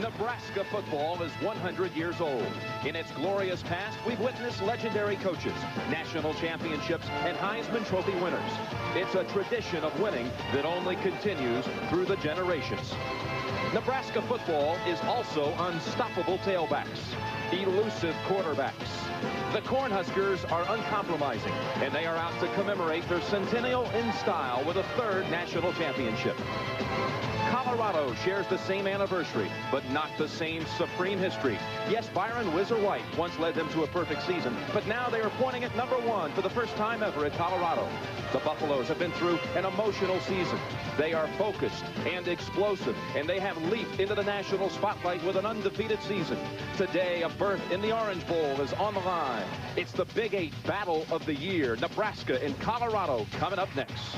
Nebraska football is 100 years old. In its glorious past, we've witnessed legendary coaches, national championships, and Heisman Trophy winners. It's a tradition of winning that only continues through the generations. Nebraska football is also unstoppable tailbacks, elusive quarterbacks. The Cornhuskers are uncompromising, and they are out to commemorate their centennial in style with a third national championship. Colorado shares the same anniversary, but not the same supreme history. Yes, Byron Whizzer White once led them to a perfect season, but now they are pointing at #1 for the first time ever at Colorado. The Buffaloes have been through an emotional season. They are focused and explosive, and they have leaped into the national spotlight with an undefeated season. Today, a berth in the Orange Bowl is on the line. It's the Big 8 Battle of the Year. Nebraska and Colorado coming up next.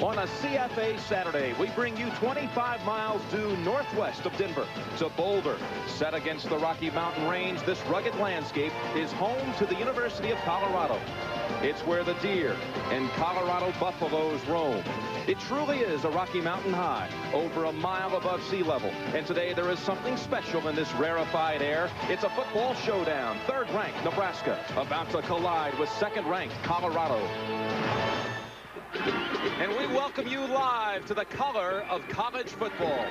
On a CFA Saturday, we bring you 25 miles due northwest of Denver to Boulder. Set against the Rocky Mountain Range, this rugged landscape is home to the University of Colorado. It's where the deer and Colorado buffaloes roam. It truly is a Rocky Mountain high, over a mile above sea level. And today there is something special in this rarefied air. It's a football showdown. Third-ranked Nebraska about to collide with second-ranked Colorado. And we welcome you live to the color of college football.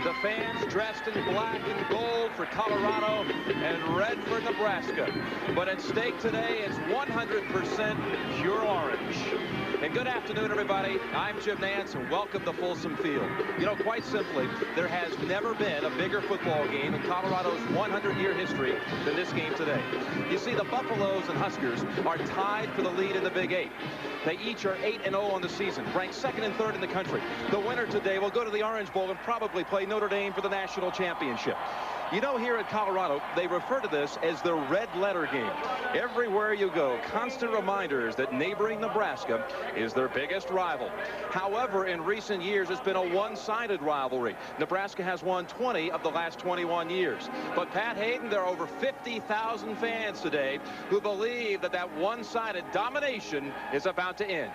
The fans dressed in black and gold for Colorado and red for Nebraska. But at stake today is 100% pure orange. And good afternoon, everybody. I'm Jim Nance, and welcome to Folsom Field. You know, quite simply, there has never been a bigger football game in Colorado's 100-year history than this game today. You see, the Buffaloes and Huskers are tied for the lead in the Big 8. They each are 8-0 on the season, ranked second and third in the country. The winner today will go to the Orange Bowl and probably play Notre Dame for the national championship. You know, here at Colorado, they refer to this as the red letter game. Everywhere you go, constant reminders that neighboring Nebraska is their biggest rival. However, in recent years, it's been a one-sided rivalry. Nebraska has won 20 of the last 21 years. But Pat Hayden, there are over 50,000 fans today who believe that that one-sided domination is about to end.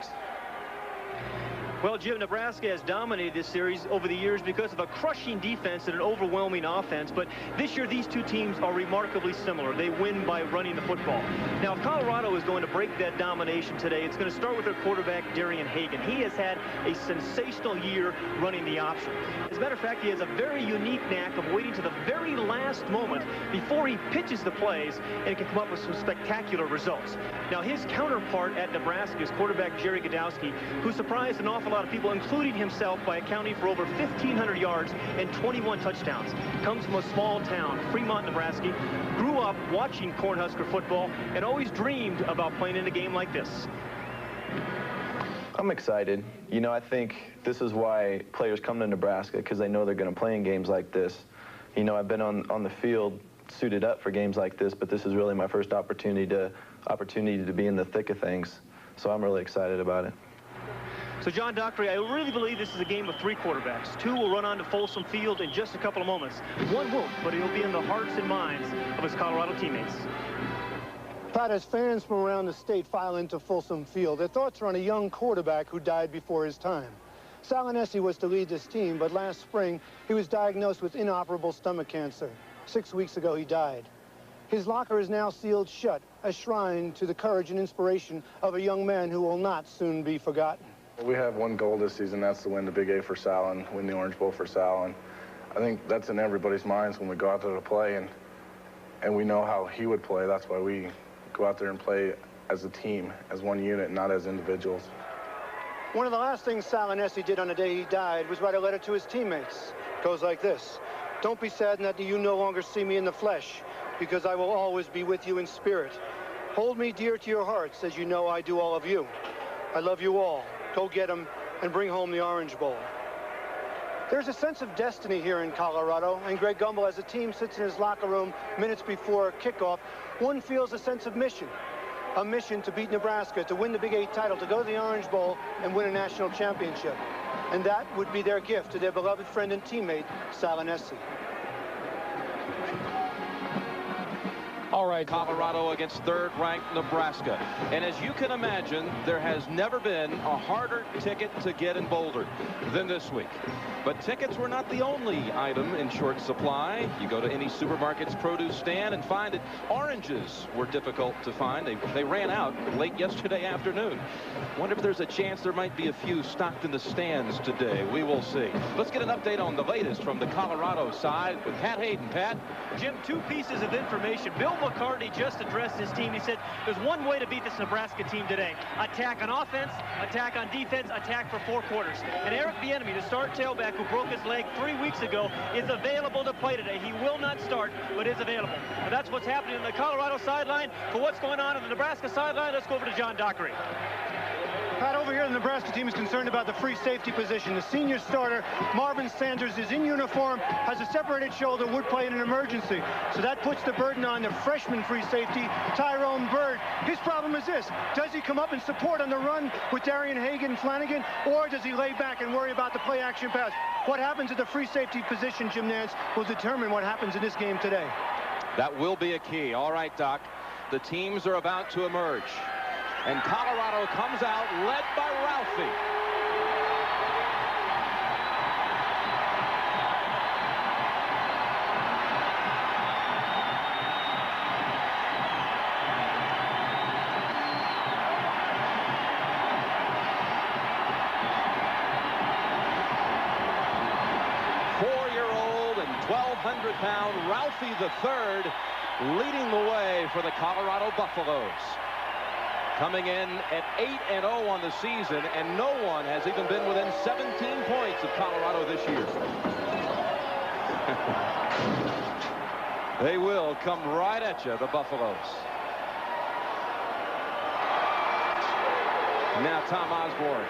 Well, Jim, Nebraska has dominated this series over the years because of a crushing defense and an overwhelming offense. But this year, these two teams are remarkably similar. They win by running the football. Now, if Colorado is going to break that domination today, it's going to start with their quarterback, Darian Hagan. He has had a sensational year running the option. As a matter of fact, he has a very unique knack of waiting to the very last moment before he pitches the plays and can come up with some spectacular results. Now, his counterpart at Nebraska is quarterback Jerry Godowski, who surprised an awful lot of people, including himself, by accounting for over 1,500 yards and 21 touchdowns. Comes from a small town, Fremont, Nebraska. Grew up watching Cornhusker football and always dreamed about playing in a game like this. I'm excited. You know, I think this is why players come to Nebraska, because they know they're going to play in games like this. You know, I've been on the field suited up for games like this, but this is really my first opportunity to be in the thick of things. So I'm really excited about it. So, John Dockery, I really believe this is a game of three quarterbacks. Two will run onto Folsom Field in just a couple of moments. One won't, but he'll be in the hearts and minds of his Colorado teammates. Pat, as fans from around the state file into Folsom Field, their thoughts are on a young quarterback who died before his time. Sal Inessi was to lead this team, but last spring he was diagnosed with inoperable stomach cancer. 6 weeks ago he died. His locker is now sealed shut, a shrine to the courage and inspiration of a young man who will not soon be forgotten. We have one goal this season, that's to win the Big 8 for Sal and win the Orange Bowl for Sal. And I think that's in everybody's minds when we go out there to play, and we know how he would play. That's why we go out there and play as a team, as one unit, not as individuals. One of the last things Sal Inessi did on the day he died was write a letter to his teammates. It goes like this: "Don't be saddened that you no longer see me in the flesh, because I will always be with you in spirit. Hold me dear to your hearts, as you know I do all of you. I love you all. Go get them and bring home the Orange Bowl." There's a sense of destiny here in Colorado, and Greg Gumbel, as the team sits in his locker room minutes before kickoff, one feels a sense of mission. A mission to beat Nebraska, to win the Big 8 title, to go to the Orange Bowl and win a national championship. And that would be their gift to their beloved friend and teammate, Sal Inessi. All right, Colorado against third-ranked Nebraska. And as you can imagine, there has never been a harder ticket to get in Boulder than this week. But tickets were not the only item in short supply. You go to any supermarket's produce stand and find that oranges were difficult to find. They ran out late yesterday afternoon. Wonder if there's a chance there might be a few stocked in the stands today. We will see. Let's get an update on the latest from the Colorado side with Pat Hayden. Pat? Jim, two pieces of information. Bill McCartney just addressed his team. He said there's one way to beat this Nebraska team today. Attack on offense, attack on defense, attack for 4 quarters. And Eric Bieniemy, the start tailback who broke his leg 3 weeks ago, is available to play today. He will not start, but is available. And that's what's happening on the Colorado sideline. For what's going on the Nebraska sideline, let's go over to John Dockery. Pat, over here, the Nebraska team is concerned about the free safety position. The senior starter, Marvin Sanders, is in uniform, has a separated shoulder, would play in an emergency. So that puts the burden on the freshman free safety, Tyrone Bird. His problem is this: does he come up and support on the run with Darian Hagan and Flanagan, or does he lay back and worry about the play-action pass? What happens at the free safety position, Jim Nance, will determine what happens in this game today. That will be a key. All right, Doc. The teams are about to emerge. And Colorado comes out led by Ralphie. Four-year-old and 1,200-pound Ralphie III leading the way for the Colorado Buffaloes. Coming in at 8-0 on the season, and no one has even been within 17 points of Colorado this year. They will come right at you, the Buffaloes. Now Tom Osborne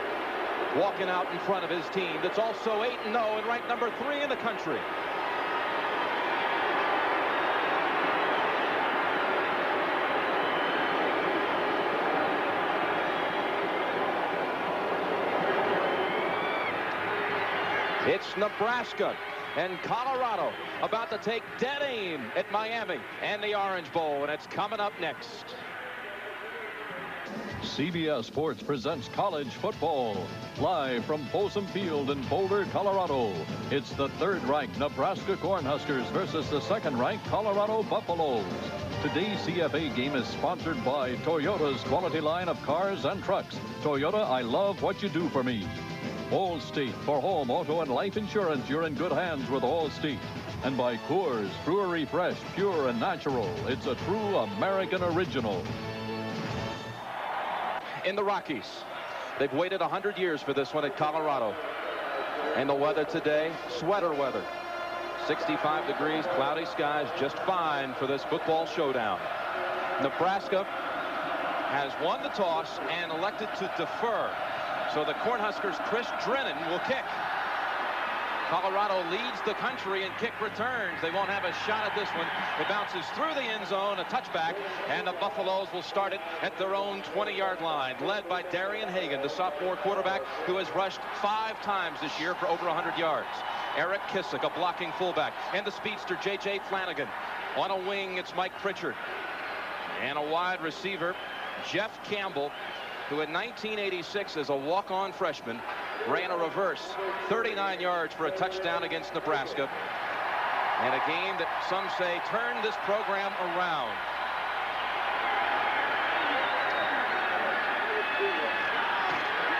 walking out in front of his team that's also 8-0 and ranked number 3 in the country. It's Nebraska and Colorado about to take dead aim at Miami and the Orange Bowl, and it's coming up next. CBS Sports presents college football. Live from Folsom Field in Boulder, Colorado. It's the third-ranked Nebraska Cornhuskers versus the second-ranked Colorado Buffaloes. Today's CFA game is sponsored by Toyota's quality line of cars and trucks. Toyota, I love what you do for me. Allstate, for home, auto, and life insurance, you're in good hands with Allstate. And by Coors, brewery fresh, pure, and natural. It's a true American original. In the Rockies, they've waited 100 years for this one at Colorado. And the weather today, sweater weather. 65 degrees, cloudy skies, just fine for this football showdown. Nebraska has won the toss and elected to defer. So the Cornhuskers' Chris Drennan will kick. Colorado leads the country in kick returns. They won't have a shot at this one. It bounces through the end zone, a touchback, and the Buffaloes will start it at their own 20-yard line, led by Darian Hagan, the sophomore quarterback who has rushed 5 times this year for over 100 yards. Eric Kissick, a blocking fullback, and the speedster J.J. Flanagan. On a wing, it's Mike Pritchard. And a wide receiver, Jeff Campbell, who in 1986 as a walk-on freshman ran a reverse 39 yards for a touchdown against Nebraska, and a game that some say turned this program around.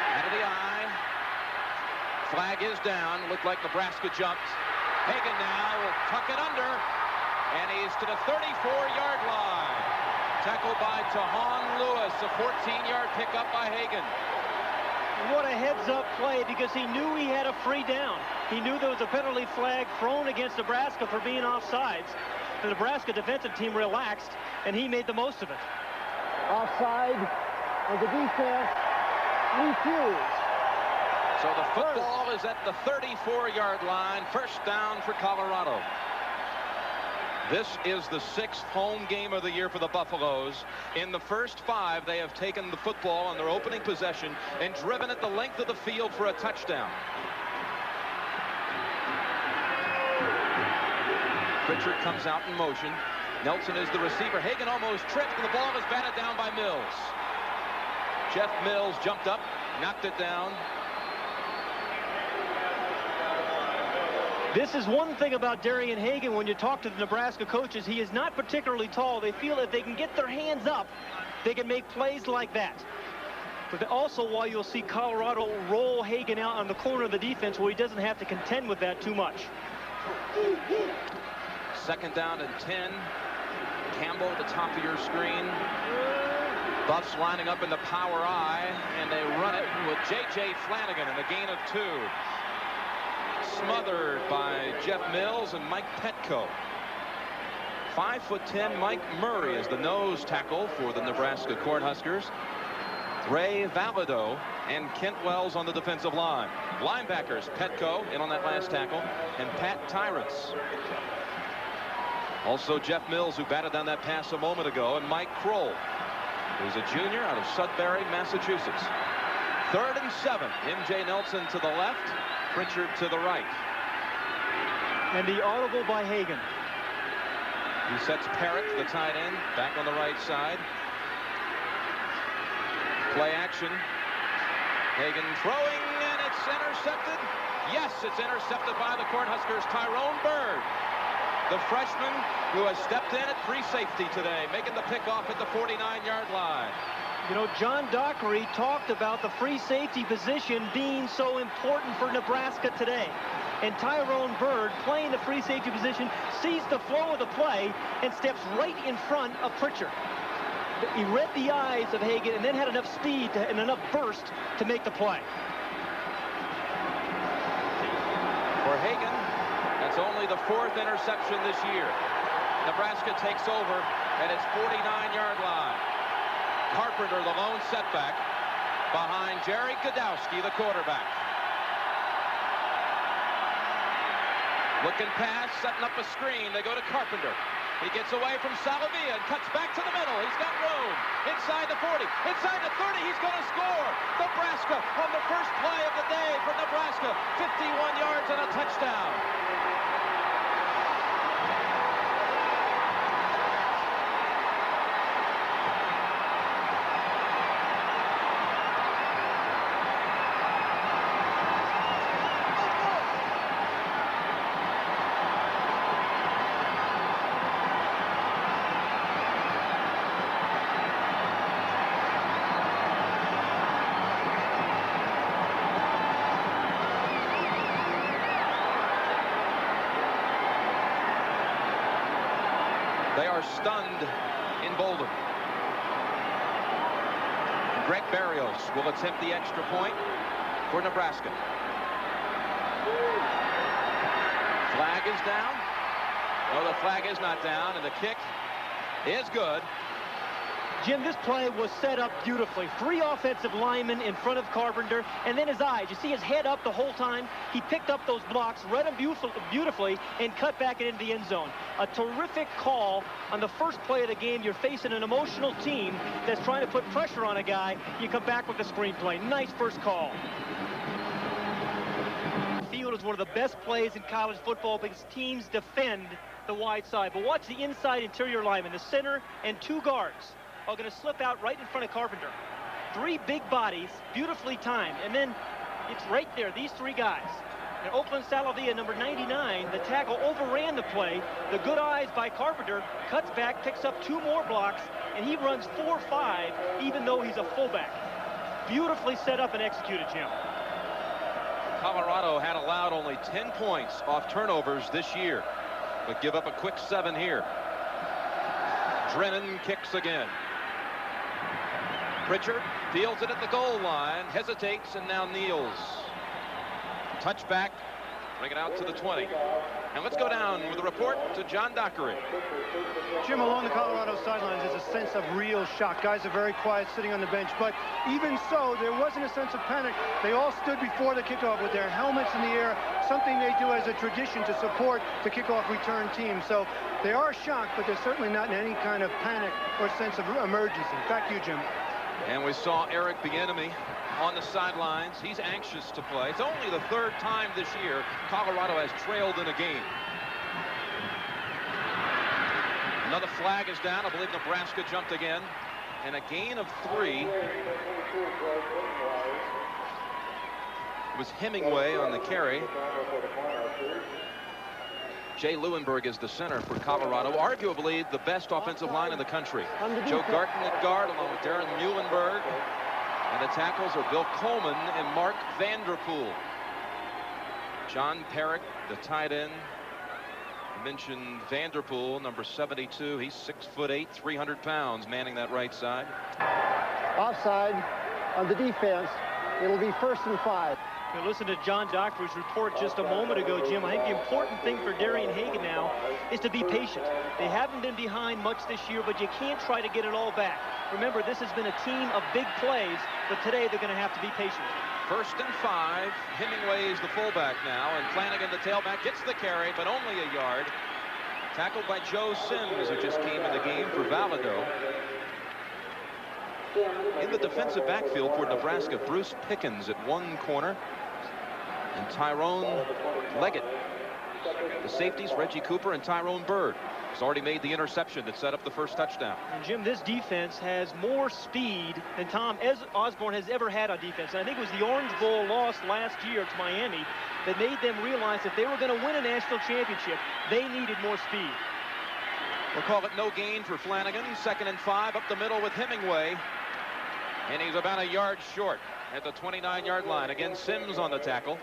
Out of the eye, flag is down. Looked like Nebraska jumped. Hagan now will tuck it under, and he's to the 34-yard line. Tackled by Tahan Lewis, a 14-yard pickup by Hagan. What a heads-up play, because he knew he had a free down. He knew there was a penalty flag thrown against Nebraska for being offsides. The Nebraska defensive team relaxed, and he made the most of it. Offside, and the defense refused. So the football is at the 34-yard line. First down for Colorado. This is the 6th home game of the year for the Buffaloes. In the first 5, they have taken the football on their opening possession and driven it the length of the field for a touchdown. Pritchard comes out in motion. Nelson is the receiver. Hagan almost tripped, and the ball is batted down by Mills. Jeff Mills jumped up, knocked it down. This is one thing about Darian Hagan. When you talk to the Nebraska coaches, he is not particularly tall. They feel if they can get their hands up, they can make plays like that. But also, why you'll see Colorado roll Hagan out on the corner of the defense where he doesn't have to contend with that too much. Second down and 10. Campbell at the top of your screen. Buffs lining up in the power I, and they run it with J.J. Flanagan and a gain of 2. Smothered by Jeff Mills and Mike Petco. 5'10" Mike Murray is the nose tackle for the Nebraska Cornhuskers. Ray Valido and Kent Wells on the defensive line. Linebackers, Petco in on that last tackle, and Pat Tyrants. Also Jeff Mills, who batted down that pass a moment ago, and Mike Kroll, who's a junior out of Sudbury, Massachusetts. 3rd and 7. M.J. Nelson to the left, Pritchard to the right. And the audible by Hagan. He sets Parrott, the tight end, back on the right side. Play action. Hagan throwing, and it's intercepted. Yes, it's intercepted by the Cornhuskers' Tyrone Bird, the freshman who has stepped in at free safety today, making the pickoff at the 49-yard line. You know, John Dockery talked about the free safety position being so important for Nebraska today. And Tyrone Bird, playing the free safety position, sees the flow of the play and steps right in front of Pritchard. He read the eyes of Hagan and then had enough speed and enough burst to make the play. For Hagan, that's only the 4th interception this year. Nebraska takes over at its 49-yard line. Carpenter, the lone setback, behind Jerry Godowski, the quarterback. Looking pass, setting up a screen. They go to Carpenter. He gets away from Salavia and cuts back to the middle. He's got room. Inside the 40, inside the 30, he's going to score. Nebraska on the first play of the day for Nebraska. 51 yards and a touchdown. They are stunned in Boulder. Greg Barrios will attempt the extra point for Nebraska. Flag is down. No, the flag is not down, and the kick is good. Jim, this play was set up beautifully. 3 offensive linemen in front of Carpenter, and then his eyes. You see his head up the whole time. He picked up those blocks, read them beautifully, and cut back into the end zone. A terrific call on the first play of the game. You're facing an emotional team that's trying to put pressure on a guy. You come back with the screenplay. Nice first call. Field is one of the best plays in college football because teams defend the wide side. But watch the inside interior lineman, the center and 2 guards. Are going to slip out right in front of Carpenter. 3 big bodies, beautifully timed. And then it's right there, these 3 guys. And Oakland Salavia, number 99, the tackle overran the play. The good eyes by Carpenter, cuts back, picks up 2 more blocks, and he runs 4-5, even though he's a fullback. Beautifully set up and executed, Jim. Colorado had allowed only 10 points off turnovers this year, but give up a quick 7 here. Drennan kicks again. Pritchard fields it at the goal line, hesitates, and now kneels. Touchback, bring it out to the 20. And let's go down with a report to John Dockery. Jim, along the Colorado sidelines is a sense of real shock. Guys are very quiet sitting on the bench, but even so, there wasn't a sense of panic. They all stood before the kickoff with their helmets in the air, something they do as a tradition to support the kickoff return team. So they are shocked, but they're certainly not in any kind of panic or sense of emergency. Back to you, Jim. And we saw Eric Bieniemy on the sidelines. He's anxious to play. It's only the 3rd time this year Colorado has trailed in a game. Another flag is down. I believe Nebraska jumped again. And a gain of 3. It was Hemingway on the carry. Jay Lewinberg is the center for Colorado, arguably the best offensive line in the country. Joe Garton at guard along with Darren Muhlenberg. And the tackles are Bill Coleman and Mark Vanderpool. John Perrick, the tight end. I mentioned Vanderpool, number 72. He's 6'8", 300 pounds, manning that right side. Offside on the defense. It'll be 1st and 5. You listen to John Doctor's report just a moment ago, Jim. I think the important thing for Darian Hagan now is to be patient. They haven't been behind much this year, but you can't try to get it all back. Remember, this has been a team of big plays, but today they're going to have to be patient. 1st and 5. Hemingway is the fullback now, and Flanagan, the tailback, gets the carry, but only a yard. Tackled by Joe Sims, who just came in the game for Valado. In the defensive backfield for Nebraska, Bruce Pickens at one corner, and Tyrone Leggett. The safeties, Reggie Cooper and Tyrone Bird. Has already made the interception that set up the first touchdown. And Jim, this defense has more speed than Tom Osborne has ever had on defense. And I think it was the Orange Bowl loss last year to Miami that made them realize if they were going to win a national championship, they needed more speed. We'll call it no gain for Flanagan. 2nd and 5 up the middle with Hemingway. And he's about a yard short at the 29-yard line. Again, Sims on the tackle.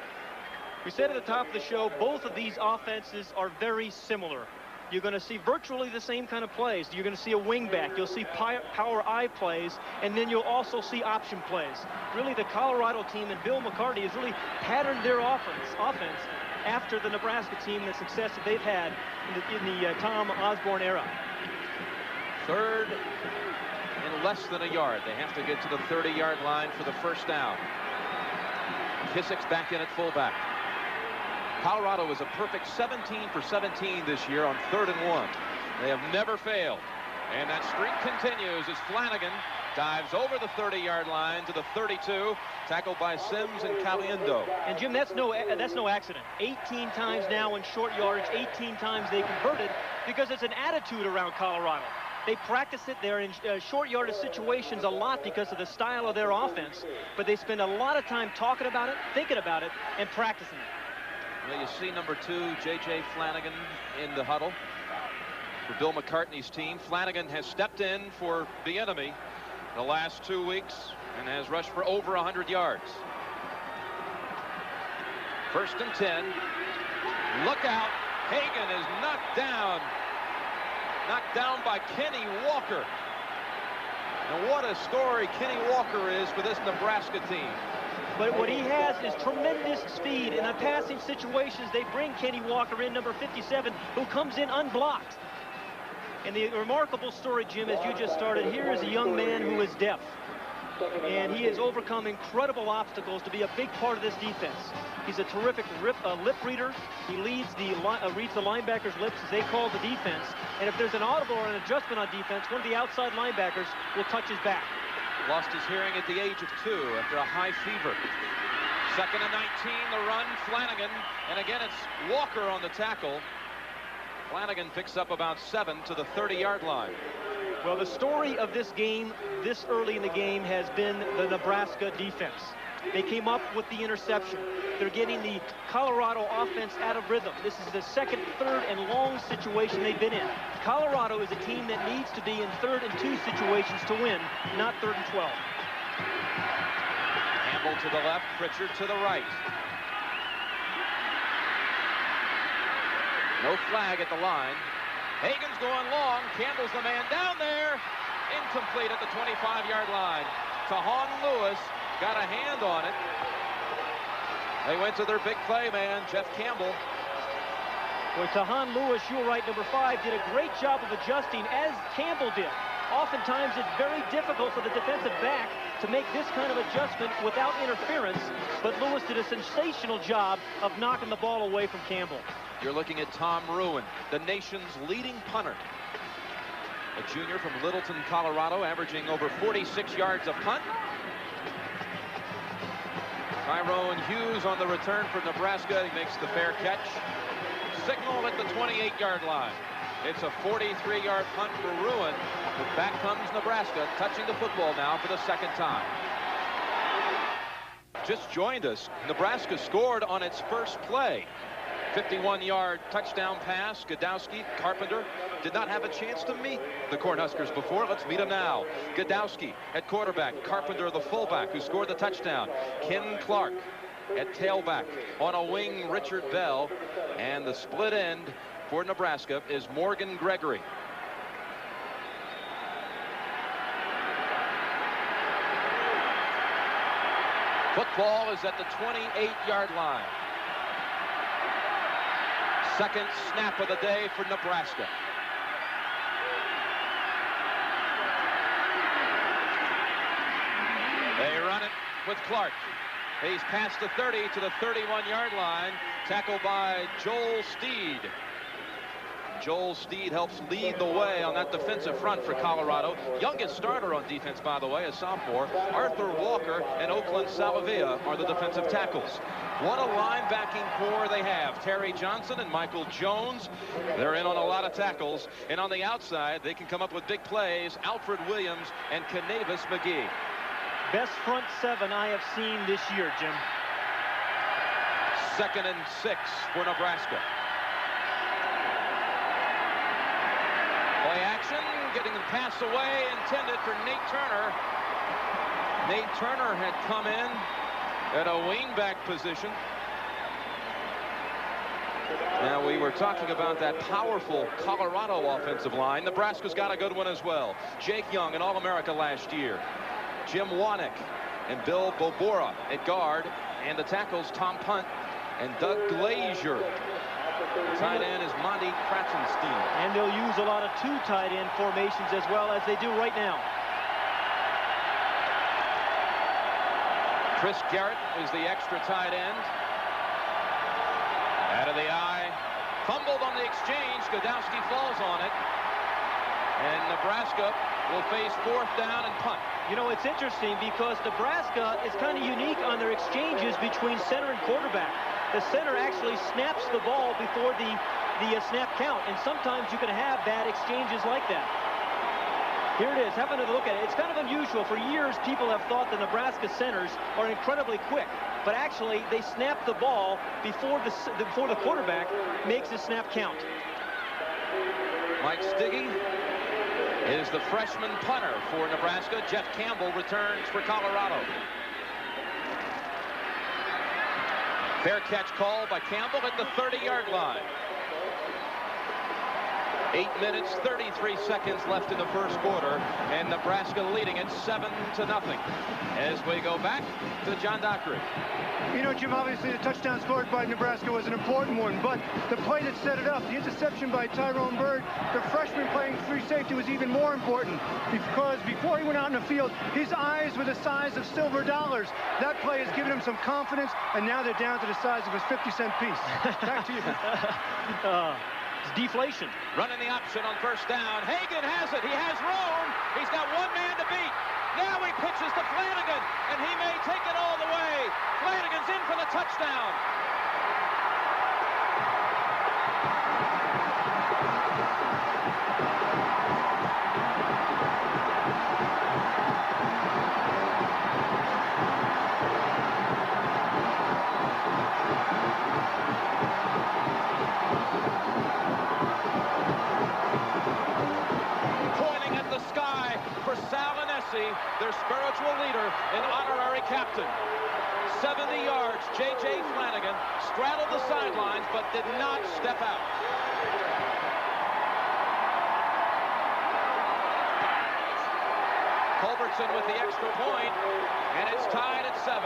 We said at the top of the show, both of these offenses are very similar. You're going to see virtually the same kind of plays. You're going to see a wingback. You'll see power I plays, and then you'll also see option plays. Really, the Colorado team and Bill McCarty has really patterned their offense after the Nebraska team, the success that they've had in the Tom Osborne era. 3rd and less than a yard. They have to get to the 30-yard line for the first down. Kissick's back in at fullback. Colorado is a perfect 17 for 17 this year on 3rd and 1. They have never failed. And that streak continues as Flanagan dives over the 30-yard line to the 32, tackled by Sims and Caliendo. And Jim, that's no accident. 18 times now in short yardage, 18 times they converted, because it's an attitude around Colorado. They practice it. They're in short yardage situations a lot because of the style of their offense, but they spend a lot of time talking about it, thinking about it, and practicing it. Well, you see number 2, J.J. Flanagan, in the huddle for Bill McCartney's team. Flanagan has stepped in for the enemy the last 2 weeks and has rushed for over 100 yards. 1st and 10. Look out. Hagan is knocked down by Kenny Walker. And what a story Kenny Walker is for this Nebraska team. But what he has is tremendous speed. In the passing situations, they bring Kenny Walker in, number 57, who comes in unblocked. And the remarkable story, Jim, as you just started, here is a young man who is deaf. And he has overcome incredible obstacles to be a big part of this defense. He's a terrific lip reader. He reads the linebackers' lips as they call the defense. And if there's an audible or an adjustment on defense, one of the outside linebackers will touch his back. Lost his hearing at the age of 2 after a high fever. 2nd and 19, the run, Flanagan. And again, it's Walker on the tackle. Flanagan picks up about 7 to the 30-yard line. Well, the story of this game, this early in the game, has been the Nebraska defense. They came up with the interception. They're getting the Colorado offense out of rhythm. This is the 2nd, 3rd, and long situation they've been in. Colorado is a team that needs to be in 3rd and 2 situations to win, not 3rd and 12. Campbell to the left, Pritchard to the right. No flag at the line. Hagan's going long. Campbell's the man down there. Incomplete at the 25-yard line. Tahan Lewis got a hand on it. They went to their big play man, Jeff Campbell. Well, Tahan Lewis, you're right, number 5, did a great job of adjusting, as Campbell did. Oftentimes, it's very difficult for the defensive back to make this kind of adjustment without interference, but Lewis did a sensational job of knocking the ball away from Campbell. You're looking at Tom Ruin, the nation's leading punter. A junior from Littleton, Colorado, averaging over 46 yards a punt. Tyrone Hughes on the return for Nebraska. He makes the fair catch. Signal at the 28-yard line. It's a 43-yard punt for ruin. But back comes Nebraska, touching the football now for the second time. Just joined us. Nebraska scored on its first play. 51-yard touchdown pass. Godowski, Carpenter did not have a chance to meet the Cornhuskers before. Let's meet him now. Godowski at quarterback. Carpenter, the fullback, who scored the touchdown. Ken Clark at tailback. On a wing, Richard Bell. And the split end for Nebraska is Morgan Gregory. Football is at the 28-yard line. Second snap of the day for Nebraska. They run it with Clark. He's past the 30 to the 31-yard line. Tackled by Joel Steed. Joel Steed helps lead the way on that defensive front for Colorado. Youngest starter on defense, by the way, a sophomore. Arthur Walker and Oakland Salavia are the defensive tackles. What a linebacking core they have. Terry Johnson and Michael Jones. They're in on a lot of tackles. And on the outside, they can come up with big plays. Alfred Williams and Canavis McGee. Best front seven I have seen this year, Jim. 2nd and 6 for Nebraska. Play action, getting the pass away, intended for Nate Turner. Nate Turner had come in at a wingback position. Now, we were talking about that powerful Colorado offensive line. Nebraska's got a good one as well. Jake Young, an All-America last year. Jim Wanek and Bill Bobora at guard. And the tackles, Tom Punt and Doug Glazier. The tight end is Monty Kratzenstein. And they'll use a lot of two tight end formations as well as they do right now. Chris Garrett is the extra tight end. Out of the eye. Fumbled on the exchange. Godowski falls on it. And Nebraska will face 4th down and punt. You know, it's interesting because Nebraska is kind of unique on their exchanges between center and quarterback. The center actually snaps the ball before the snap count, and sometimes you can have bad exchanges like that. Here it is. Have another look at it. It's kind of unusual. For years, people have thought the Nebraska centers are incredibly quick, but actually they snap the ball before the quarterback makes the snap count. Mike Stiggy is the freshman punter for Nebraska. Jeff Campbell returns for Colorado. Fair catch call by Campbell at the 30-yard line. 8 minutes, 33 seconds left in the first quarter, and Nebraska leading it 7-0. As we go back to John Dockery. You know, Jim, obviously the touchdown scored by Nebraska was an important one, but the play that set it up, the interception by Tyrone Bird, the freshman playing free safety, was even more important because before he went out in the field, his eyes were the size of silver dollars. That play has given him some confidence, and now they're down to the size of a 50-cent piece. Back to you. It's deflation. Running the option on 1st down. Hagan has it. He has room. He's got one man to beat. Now he pitches to Flanagan, and he may take it all the way. Flanagan's in for the touchdown. Their spiritual leader and honorary captain. 70 yards, J.J. Flanagan straddled the sidelines but did not step out. Culbertson with the extra point, and it's tied at 7.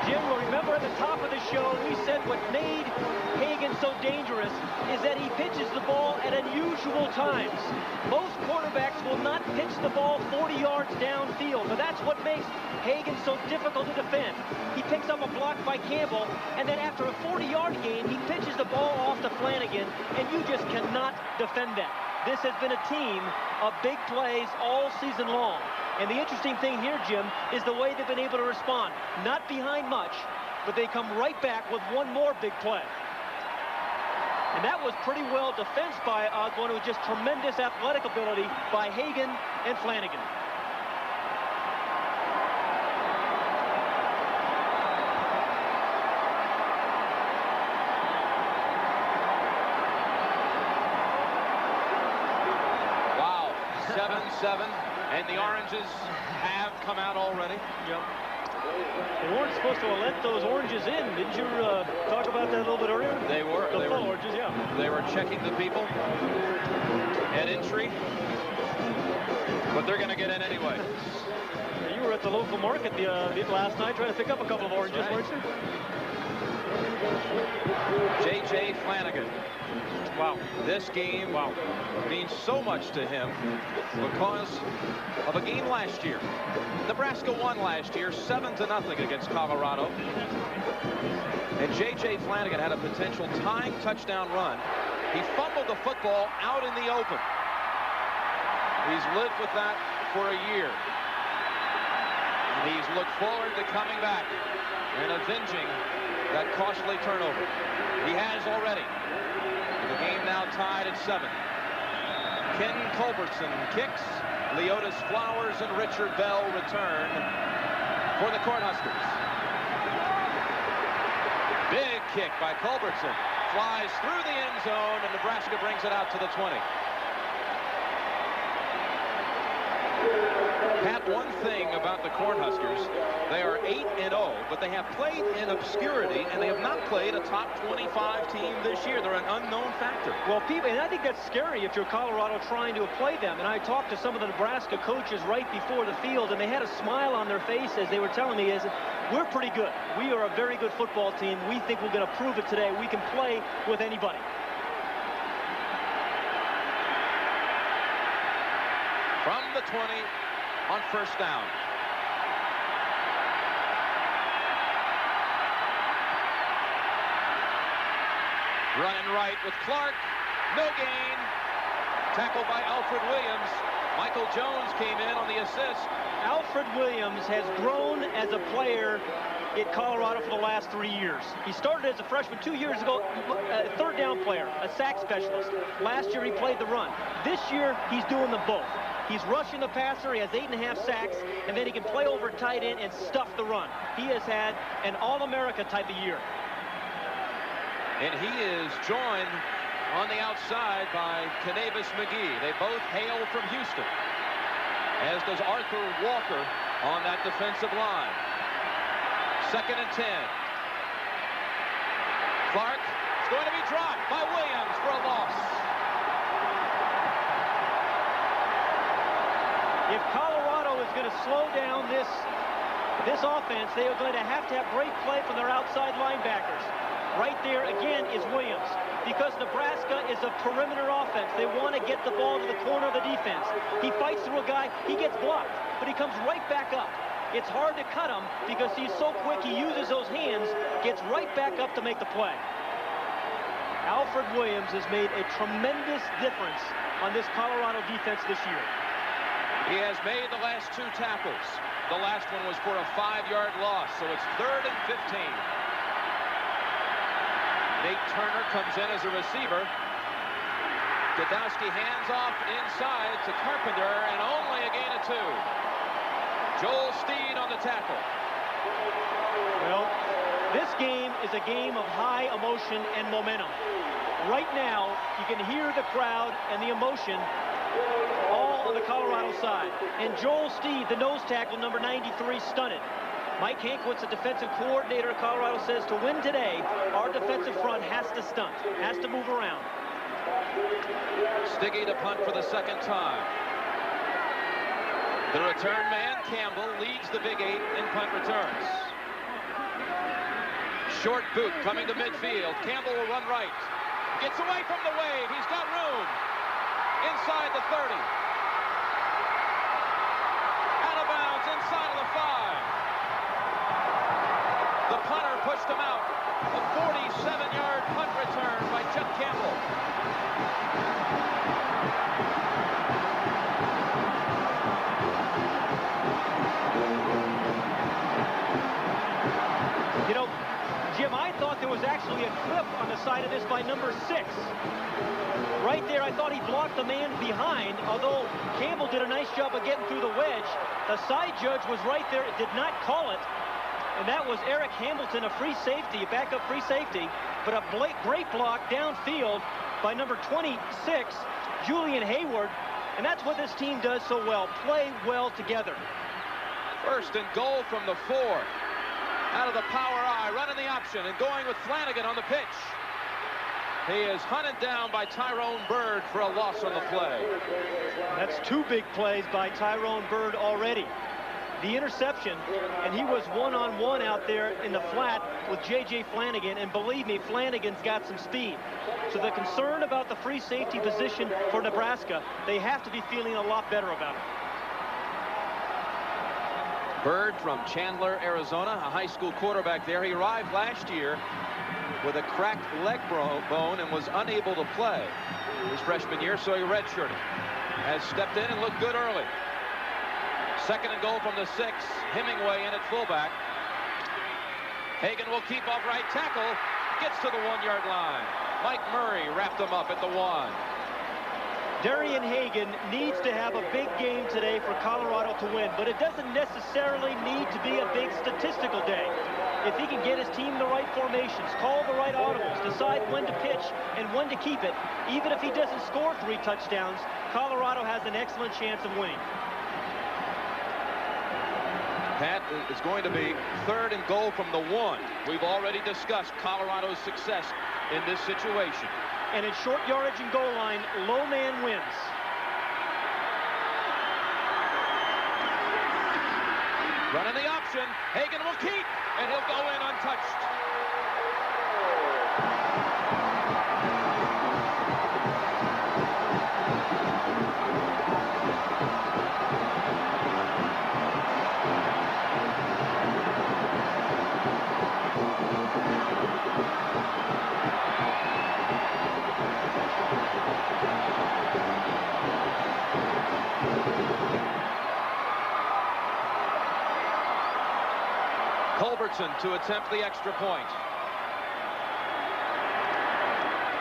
Jim, remember at the top of the show, we said what made Hagan so dangerous is that he pitches the ball at unusual times. Most quarterbacks will not pitch the ball 40 yards downfield, but that's what makes Hagan so difficult to defend. He picks up a block by Campbell, and then after a 40-yard gain, he pitches the ball off to Flanagan, and you just cannot defend that. This has been a team of big plays all season long. And the interesting thing here, Jim, is the way they've been able to respond. Not behind much, but they come right back with one more big play. And that was pretty well defensed by Osborne. It was just tremendous athletic ability by Hagan and Flanagan. Wow, 7-7, and the Oranges have come out already. Yep. They weren't supposed to have let those oranges in. Didn't you talk about that a little bit earlier? They were. The full oranges, yeah. They were checking the people at entry, but they're going to get in anyway. You were at the local market last night trying to pick up a couple of oranges, right, weren't you? J.J. Flanagan. Wow. This game means so much to him because of a game last year. Nebraska won last year 7-0 against Colorado. And J.J. Flanagan had a potential tying touchdown run. He fumbled the football out in the open. He's lived with that for a year. And he's looked forward to coming back and avenging that costly turnover. He has already. The game now tied at 7. Ken Culbertson kicks. Leotis Flowers and Richard Bell return for the Cornhuskers. Big kick by Culbertson. Flies through the end zone, and Nebraska brings it out to the 20. Pat, one thing about the Cornhuskers, they are 8-0, but they have played in obscurity, and they have not played a top 25 team this year. They're an unknown factor. Well, people, and I think that's scary if you're Colorado trying to play them. And I talked to some of the Nebraska coaches right before the field, and they had a smile on their face as they were telling me, we're pretty good. We are a very good football team. We think we're going to prove it today. We can play with anybody. From the 20 on first down. Running right with Clark. No gain. Tackled by Alfred Williams. Michael Jones came in on the assist. Alfred Williams has grown as a player at Colorado for the last 3 years. He started as a freshman 2 years ago, a third down player, a sack specialist. Last year he played the run. This year he's doing them both. He's rushing the passer, he has 8.5 sacks, and then he can play over tight end and stuff the run. He has had an All-America type of year. And he is joined on the outside by Canavis McGee. They both hail from Houston, as does Arthur Walker on that defensive line. 2nd and 10. Clark is going to be dropped by Williams for a loss. If Colorado is going to slow down this offense, they are going to have great play from their outside linebackers. Right there, again, is Williams. Because Nebraska is a perimeter offense. They want to get the ball to the corner of the defense. He fights through a guy. He gets blocked, but he comes right back up. It's hard to cut him because he's so quick. He uses those hands, gets right back up to make the play. Alfred Williams has made a tremendous difference on this Colorado defense this year. He has made the last 2 tackles. The last one was for a 5-yard loss, so it's 3rd and 15. Nate Turner comes in as a receiver. Godowski hands off inside to Carpenter, and only a gain of 2. Joel Steed on the tackle. Well, this game is a game of high emotion and momentum. Right now, you can hear the crowd and the emotion all on the Colorado side. And Joel Steed, the nose tackle, number 93, stunted. Mike Hankwitz, the defensive coordinator of Colorado, says to win today, our defensive front has to stunt, has to move around. Stiggy to punt for the 2nd time. The return man, Campbell, leads the Big 8 in punt returns. Short boot coming to midfield. Campbell will run right. Gets away from the wave. He's got room. Inside the 30. Out of bounds inside of the 5. The punter pushed him out. A 47-yard punt return by Chuck Campbell. You know, Jim, I thought there was actually a clip on the the side of this by number 6. Right there, I thought he blocked the man behind, although Campbell did a nice job of getting through the wedge. The side judge was right there, did not call it, and that was Eric Hamilton, a free safety, a backup free safety, but a great block downfield by number 26, Julian Hayward, and that's what this team does so well, play well together. First and goal from the 4. Out of the power I, running the option and going with Flanagan on the pitch. He is hunted down by Tyrone Bird for a loss on the play. That's 2 big plays by Tyrone Bird already. The interception, and he was one-on-one out there in the flat with J.J. Flanagan, and believe me, Flanagan's got some speed. So the concern about the free safety position for Nebraska, they have to be feeling a lot better about it. Bird from Chandler, Arizona, a high school quarterback there. He arrived last year with a cracked leg bone and was unable to play his freshman year, so he redshirted. Has stepped in and looked good early. Second and goal from the 6. Hemingway in at fullback. Hagan will keep off right tackle. Gets to the 1-yard line. Mike Murray wrapped him up at the 1. Darian Hagan needs to have a big game today for Colorado to win, but it doesn't necessarily need to be a big statistical day. If he can get his team in the right formations, call the right audibles, decide when to pitch and when to keep it, even if he doesn't score 3 touchdowns, Colorado has an excellent chance of winning. Pat, is going to be third and goal from the 1. We've already discussed Colorado's success in this situation. And in short yardage and goal line, low man wins. Running the option, Hagan will keep, and he'll go in untouched. Culbertson to attempt the extra point.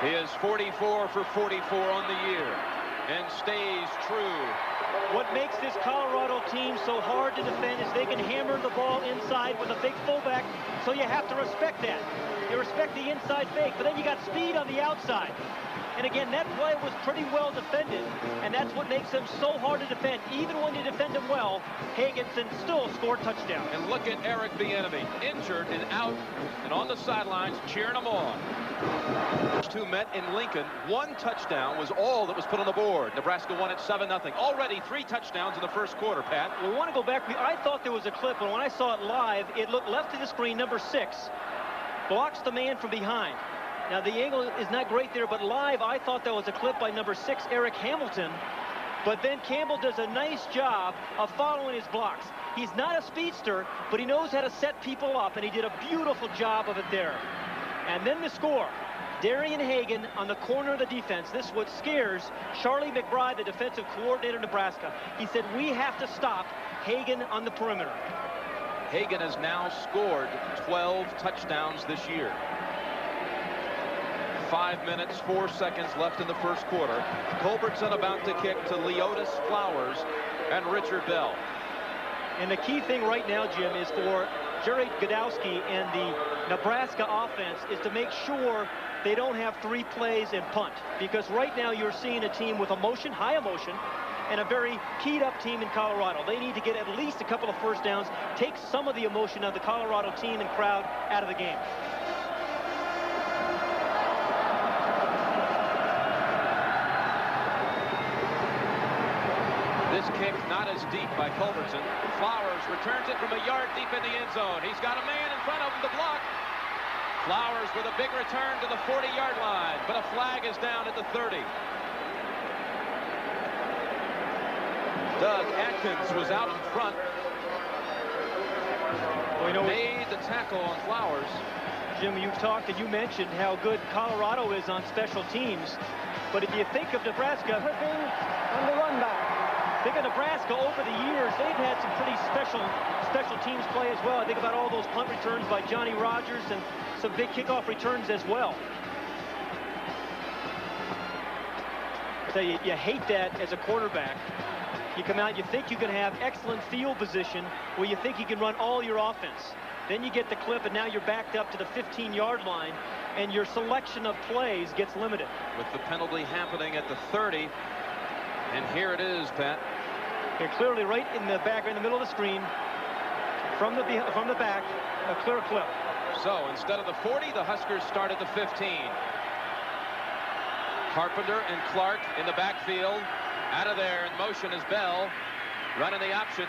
He is 44 for 44 on the year and stays true. What makes this Colorado team so hard to defend is they can hammer the ball inside with a big fullback, so you have to respect that. You respect the inside fake, but then you got speed on the outside. And again, that play was pretty well defended, and that's what makes him so hard to defend. Even when you defend him well, Hagenson still scored touchdown. And look at Eric Bieniemy, injured and out and on the sidelines cheering him on. Those two met in Lincoln. 1 touchdown was all that was put on the board. Nebraska won at 7-0. Already 3 touchdowns in the first quarter, Pat. We want to go back. I thought there was a clip, but when I saw it live, it looked left of the screen, number 6. Blocks the man from behind. Now, the angle is not great there, but live, I thought that was a clip by number 6, Eric Hamilton. But then Campbell does a nice job of following his blocks. He's not a speedster, but he knows how to set people up, and he did a beautiful job of it there. And then the score. Darian Hagan on the corner of the defense. This is what scares Charlie McBride, the defensive coordinator of Nebraska. He said, we have to stop Hagan on the perimeter. Hagan has now scored 12 touchdowns this year. 5 minutes, 4 seconds left in the first quarter. Culbertson about to kick to Leotis Flowers and Richard Bell. And the key thing right now, Jim, is for Jerry Godowski and the Nebraska offense is to make sure they don't have 3 plays and punt. Because right now you're seeing a team with emotion, high emotion, and a very keyed up team in Colorado. They need to get at least a couple of first downs, take some of the emotion of the Colorado team and crowd out of the game. This kick not as deep by Culbertson. Flowers returns it from a yard deep in the end zone. He's got a man in front of him to block. Flowers with a big return to the 40-yard line, but a flag is down at the 30. Doug Atkins was out in front. Well, you know, made the tackle on Flowers. Jim, you've talked and you mentioned how good Colorado is on special teams. But if you think of Nebraska, On the run back. think of Nebraska over the years, they've had some pretty special teams play as well. I think about all those punt returns by Johnny Rogers and some big kickoff returns as well. tell you, you hate that as a quarterback. You come out, you think you can have excellent field position where you think you can run all your offense. Then you get the clip, and now you're backed up to the 15-yard line, and your selection of plays gets limited. With the penalty happening at the 30, and here it is, Pat. You're clearly right in the back, right in the middle of the screen, from the back, a clear clip. So instead of the 40, the Huskers start at the 15. Carpenter and Clark in the backfield. Out of there in motion is Bell. Running the option.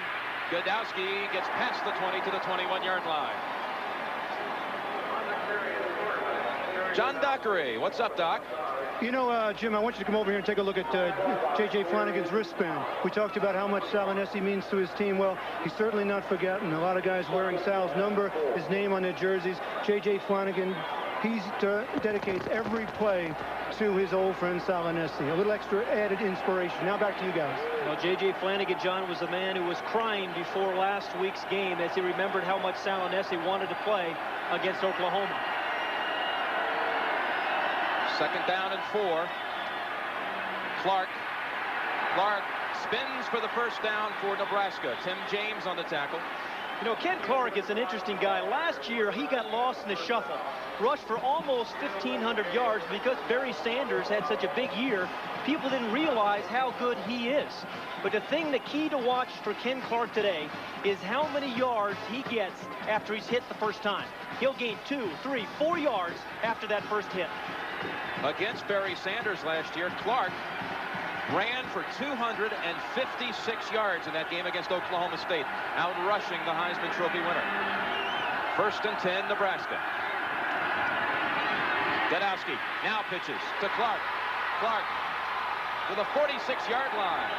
Godowski gets past the 20 to the 21-yard line. John Dockery. What's up, Doc? You know, Jim, I want you to come over here and take a look at J.J. Flanagan's wristband. We talked about how much Sal Inessi means to his team. Well, he's certainly not forgotten. A lot of guys wearing Sal's number, his name on their jerseys. J.J. Flanagan, he dedicates every play to his old friend Sal Inessi. A little extra added inspiration. Now back to you guys. Well, J.J. Flanagan, John, was the man who was crying before last week's game as he remembered how much Sal Inessi wanted to play against Oklahoma. Second down and 4. Clark spins for the first down for Nebraska. Tim James on the tackle. You know, Ken Clark is an interesting guy. Last year, he got lost in the shuffle. Rushed for almost 1,500 yards because Barry Sanders had such a big year. People didn't realize how good he is. But the key to watch for Ken Clark today is how many yards he gets after he's hit the first time. He'll gain 2, 3, 4 yards after that first hit. Against Barry Sanders last year, Clark ran for 256 yards in that game against Oklahoma State, out-rushing the Heisman Trophy winner. First and 10, Nebraska. Godowski now pitches to Clark. Clark to the 46-yard line.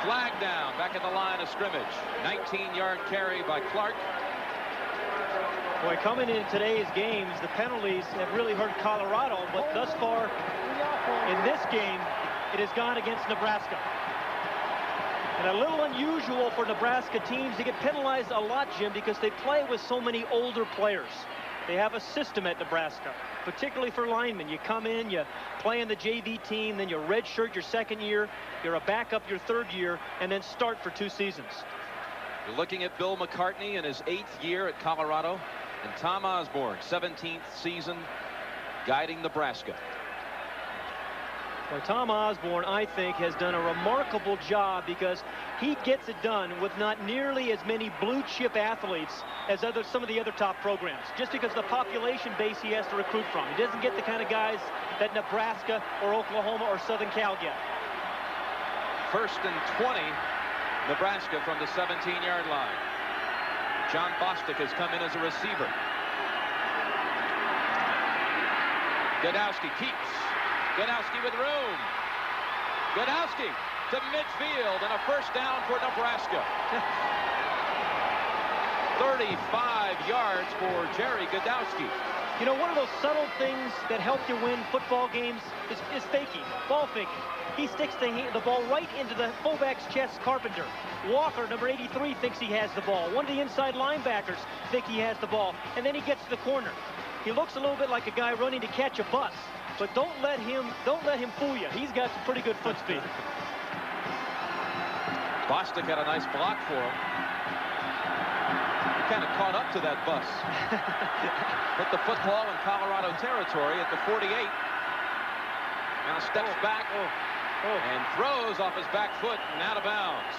Flag down back at the line of scrimmage. 19-yard carry by Clark. Boy, coming in today's games, the penalties have really hurt Colorado, but thus far in this game, it has gone against Nebraska. And a little unusual for Nebraska teams to get penalized a lot, Jim, because they play with so many older players. They have a system at Nebraska, particularly for linemen. You come in, you play in the JV team, then you redshirt your second year, you're a backup your third year, and then start for 2 seasons. You're looking at Bill McCartney in his 8th year at Colorado, and Tom Osborne, 17th season, guiding Nebraska. Well, Tom Osborne, I think, has done a remarkable job because he gets it done with not nearly as many blue-chip athletes as some of the other top programs, just because of the population base he has to recruit from. He doesn't get the kind of guys that Nebraska or Oklahoma or Southern Cal get. First and 20, Nebraska from the 17-yard line. John Bostic has come in as a receiver. Godowski keeps. Godowski with room. Godowski to midfield and a first down for Nebraska. 35 yards for Jerry Godowski. You know, one of those subtle things that help you win football games is faking, ball faking. He sticks the ball right into the fullback's chest, Carpenter. Walker, number 83, thinks he has the ball. One of the inside linebackers think he has the ball. And then he gets to the corner. He looks a little bit like a guy running to catch a bus. But don't let him fool you. He's got some pretty good foot speed. Bostic had a nice block for him. Kind of caught up to that bus. Put the football in Colorado territory at the 48. Now steps back and throws off his back foot and out of bounds.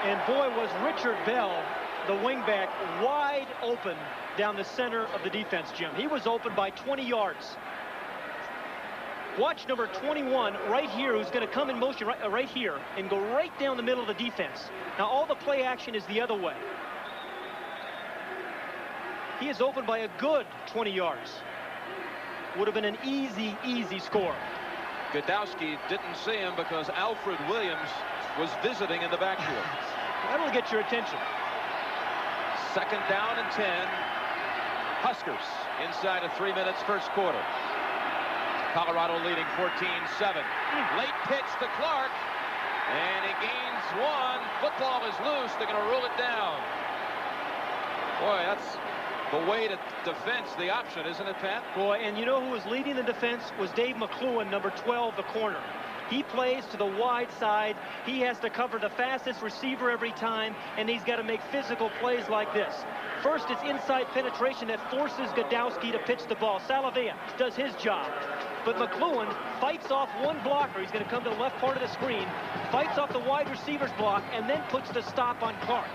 And boy, was Richard Bell, the wingback, wide open down the center of the defense, Jim. He was open by 20 yards. Watch number 21 right here, who's going to come in motion right here and go right down the middle of the defense. Now, all the play action is the other way. He is open by a good 20 yards. Would have been an easy, easy score. Godowski didn't see him because Alfred Williams was visiting in the backfield. That'll get your attention. Second down and 10. Huskers inside of 3 minutes, first quarter. Colorado leading 14-7. Late pitch to Clark, and he gains 1. Football is loose. They're going to rule it down. Boy, the way to defense the option, isn't it, Pat? Boy, and you know who was leading the defense was Dave McCluen, number 12, the corner. He plays to the wide side. He has to cover the fastest receiver every time, and he's got to make physical plays like this. First, it's inside penetration that forces Godowski to pitch the ball. Salavia does his job. But McCluen fights off one blocker. He's going to come to the left part of the screen, fights off the wide receiver's block, and then puts the stop on Clark.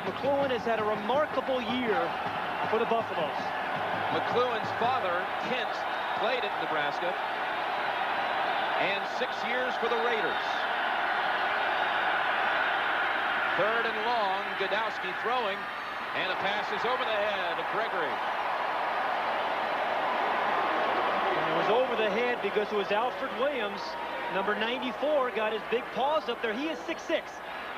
McCluen has had a remarkable year for the Buffaloes. McCluen's father, Kent, played at Nebraska, and 6 years for the Raiders. Third and long, Godowski throwing, and a pass is over the head of Gregory. And it was over the head because it was Alfred Williams, number 94, got his big paws up there. He is 6'6".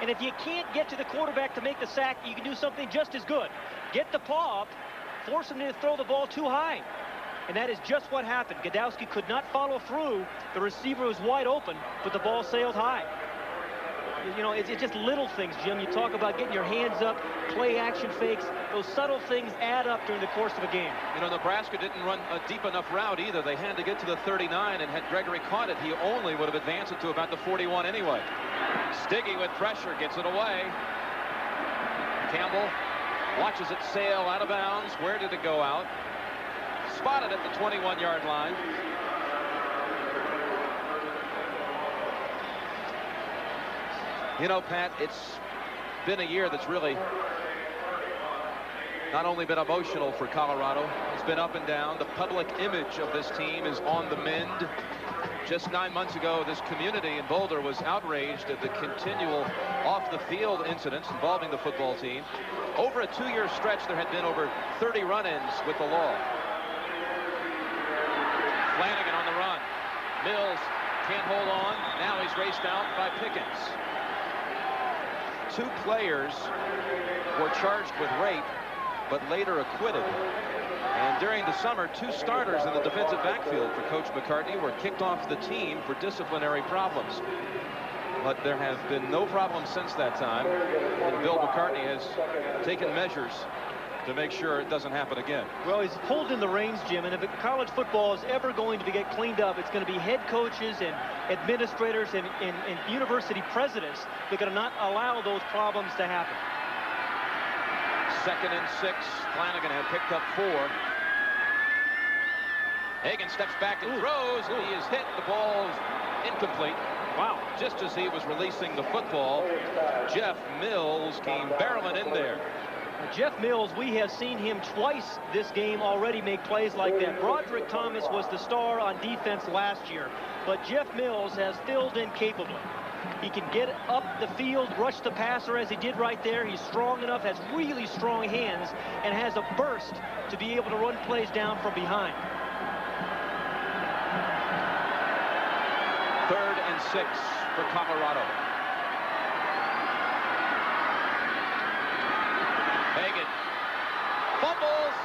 And if you can't get to the quarterback to make the sack, you can do something just as good. Get the paw up, force him to throw the ball too high. And that is just what happened. Godowski could not follow through. The receiver was wide open, but the ball sailed high. You know, it's just little things, Jim. You talk about getting your hands up, play action fakes. Those subtle things add up during the course of a game. You know, Nebraska didn't run a deep enough route either. They had to get to the 39, and had Gregory caught it, he only would have advanced it to about the 41 anyway. Stiggy with pressure gets it away. Campbell watches it sail out of bounds. Where did it go out? Spotted at the 21-yard line. You know, Pat, it's been a year that's really not only been emotional for Colorado, it's been up and down. The public image of this team is on the mend. Just 9 months ago, this community in Boulder was outraged at the continual off-the-field incidents involving the football team. Over a 2-year stretch, there had been over 30 run-ins with the law. Flanagan on the run. Mills can't hold on. Now he's raced out by Pickens. 2 players were charged with rape, but later acquitted. And during the summer, 2 starters in the defensive backfield for Coach McCartney were kicked off the team for disciplinary problems. But there have been no problems since that time. And Bill McCartney has taken measures to make sure it doesn't happen again. Well, he's pulled in the reins, Jim, and if college football is ever going to get cleaned up, it's going to be head coaches and administrators and university presidents that are going to not allow those problems to happen. 2nd and 6. Flanagan had picked up 4. Hagan steps back and throws, and he is hit. The ball is incomplete. Wow. Just as he was releasing the football, Jeff Mills came barreling in there. Jeff Mills, we have seen him twice this game already make plays like that. Broderick Thomas was the star on defense last year, but Jeff Mills has filled in capably. He can get up the field, rush the passer as he did right there. He's strong enough, has really strong hands, and has a burst to be able to run plays down from behind. 3rd and 6 for Colorado. Hagan fumbles.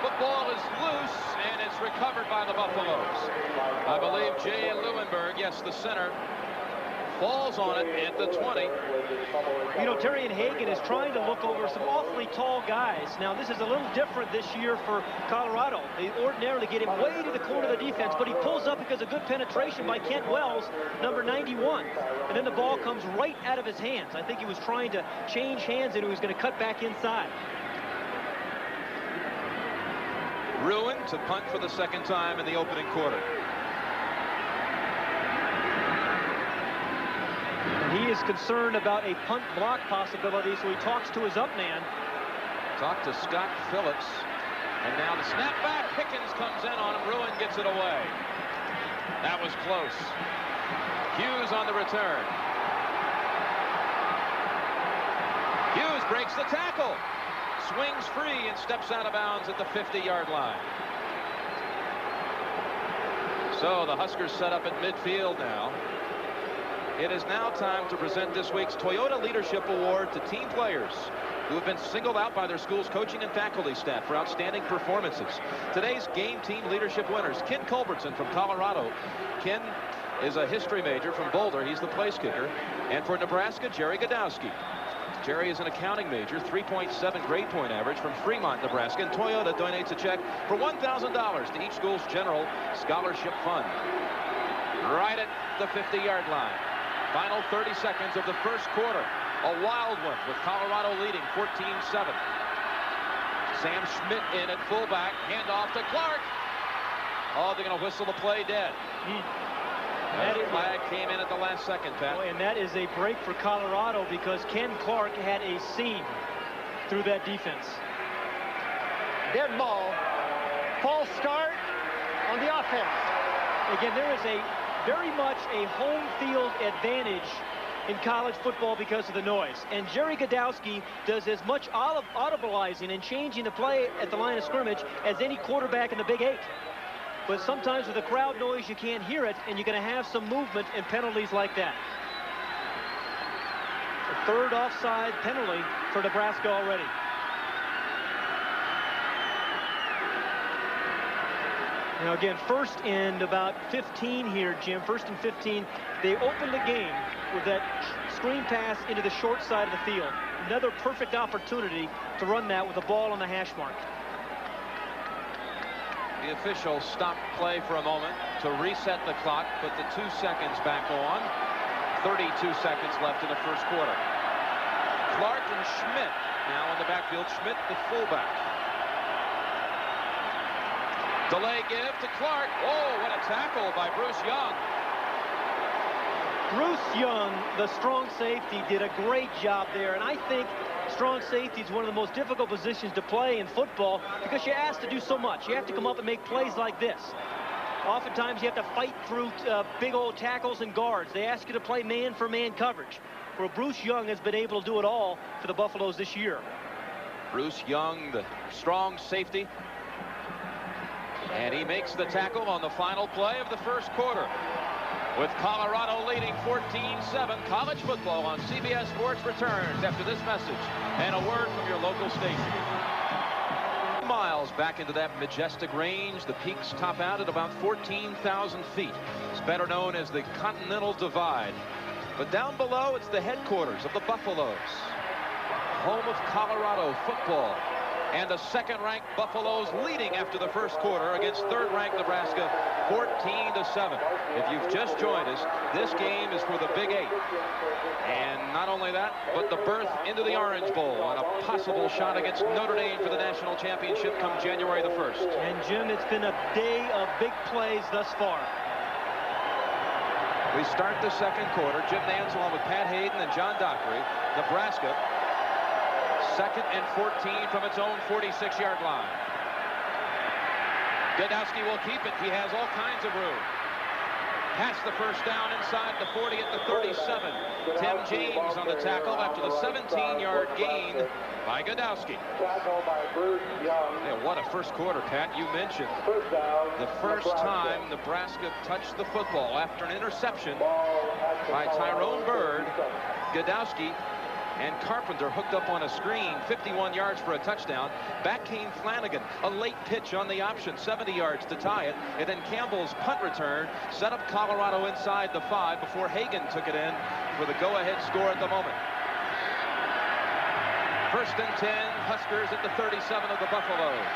Football is loose, and it's recovered by the Buffaloes. I believe Jay Lewinberg, yes, the center, falls on it at the 20. You know, Terrian Hagan is trying to look over some awfully tall guys. Now, this is a little different this year for Colorado. They ordinarily get him way to the corner of the defense, but he pulls up because of good penetration by Kent Wells, number 91. And then the ball comes right out of his hands. I think he was trying to change hands, and he was going to cut back inside. Ruin to punt for the 2nd time in the opening quarter. He is concerned about a punt block possibility, so he talks to his up man. Talked to Scott Phillips. And now the snap back. Pickens comes in on him. Ruin gets it away. That was close. Hughes on the return. Hughes breaks the tackle. Swings free and steps out of bounds at the 50-yard line. So the Huskers set up at midfield now. It is now time to present this week's Toyota Leadership Award to team players who have been singled out by their school's coaching and faculty staff for outstanding performances. Today's game team leadership winners: Ken Culbertson from Colorado. Ken is a history major from Boulder. He's the place kicker. And for Nebraska, Jerry Godowski. Jerry is an accounting major, 3.7 grade point average from Fremont, Nebraska, and Toyota donates a check for $1,000 to each school's general scholarship fund. Right at the 50-yard line. Final 30 seconds of the first quarter. A wild one with Colorado leading 14-7. Sam Schmidt in at fullback. Handoff to Clark. Oh, they're going to whistle the play dead. That flag came in at the last second, Pat. Boy, and that is a break for Colorado because Ken Clark had a seam through that defense. Dead ball. False start on the offense. Again, there is a very much a home field advantage in college football because of the noise. And Jerry Godowski does as much audibilizing and changing the play at the line of scrimmage as any quarterback in the Big 8. But sometimes with the crowd noise, you can't hear it, and you're going to have some movement and penalties like that. The third offside penalty for Nebraska already. Now again, first and about 15 here, Jim. First and 15. They opened the game with that screen pass into the short side of the field. Another perfect opportunity to run that with a ball on the hash mark. The official stopped play for a moment to reset the clock, put the 2 seconds back on. 32 seconds left in the first quarter. Clark and Schmidt now in the backfield. Schmidt, the fullback. Delay give to Clark. Oh, what a tackle by Bruce Young. Bruce Young, the strong safety, did a great job there, and I think strong safety is one of the most difficult positions to play in football because you're asked to do so much. You have to come up and make plays like this. Oftentimes you have to fight through big old tackles and guards. They ask you to play man-for-man coverage. Well, Bruce Young has been able to do it all for the Buffaloes this year. Bruce Young, the strong safety. And he makes the tackle on the final play of the first quarter. With Colorado leading 14-7, college football on CBS Sports returns after this message and a word from your local station. Miles back into that majestic range. The peaks top out at about 14,000 feet. It's better known as the Continental Divide. But down below, it's the headquarters of the Buffaloes, home of Colorado football. And the second-ranked Buffaloes leading after the first quarter against third-ranked Nebraska, 14-7. If you've just joined us, this game is for the Big 8. And not only that, but the berth into the Orange Bowl and a possible shot against Notre Dame for the national championship come January the 1st. And, Jim, it's been a day of big plays thus far. We start the second quarter. Jim Nance along with Pat Hayden and John Dockery. Nebraska, 2nd and 14 from its own 46-yard line. Godowski will keep it. He has all kinds of room. Past the first down inside the 40 at the 37. Tim James on the tackle after the 17-yard gain by Godowski. Yeah, what a first quarter, Pat. You mentioned the first time Nebraska touched the football after an interception by Tyrone Bird. Godowski and Carpenter hooked up on a screen, 51 yards for a touchdown. Back came Flanagan, a late pitch on the option, 70 yards to tie it. And then Campbell's punt return set up Colorado inside the 5 before Hagan took it in for the go-ahead score at the moment. 1st and 10, Huskers at the 37 of the Buffaloes.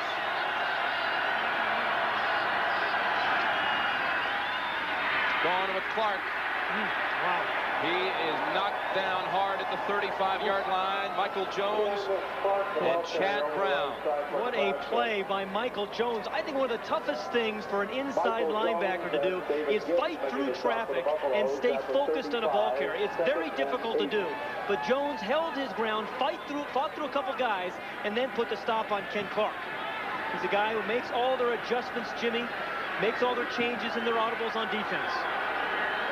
Going with Clark. Wow. He is knocked down hard at the 35-yard line. Michael Jones and Chad Brown. What a play by Michael Jones. I think one of the toughest things for an inside linebacker to do is fight through traffic and stay focused on a ball carrier. It's very difficult to do. But Jones held his ground, fought through a couple guys, and then put the stop on Ken Clark. He's a guy who makes all their adjustments, Jimmy, makes all their changes and their audibles on defense.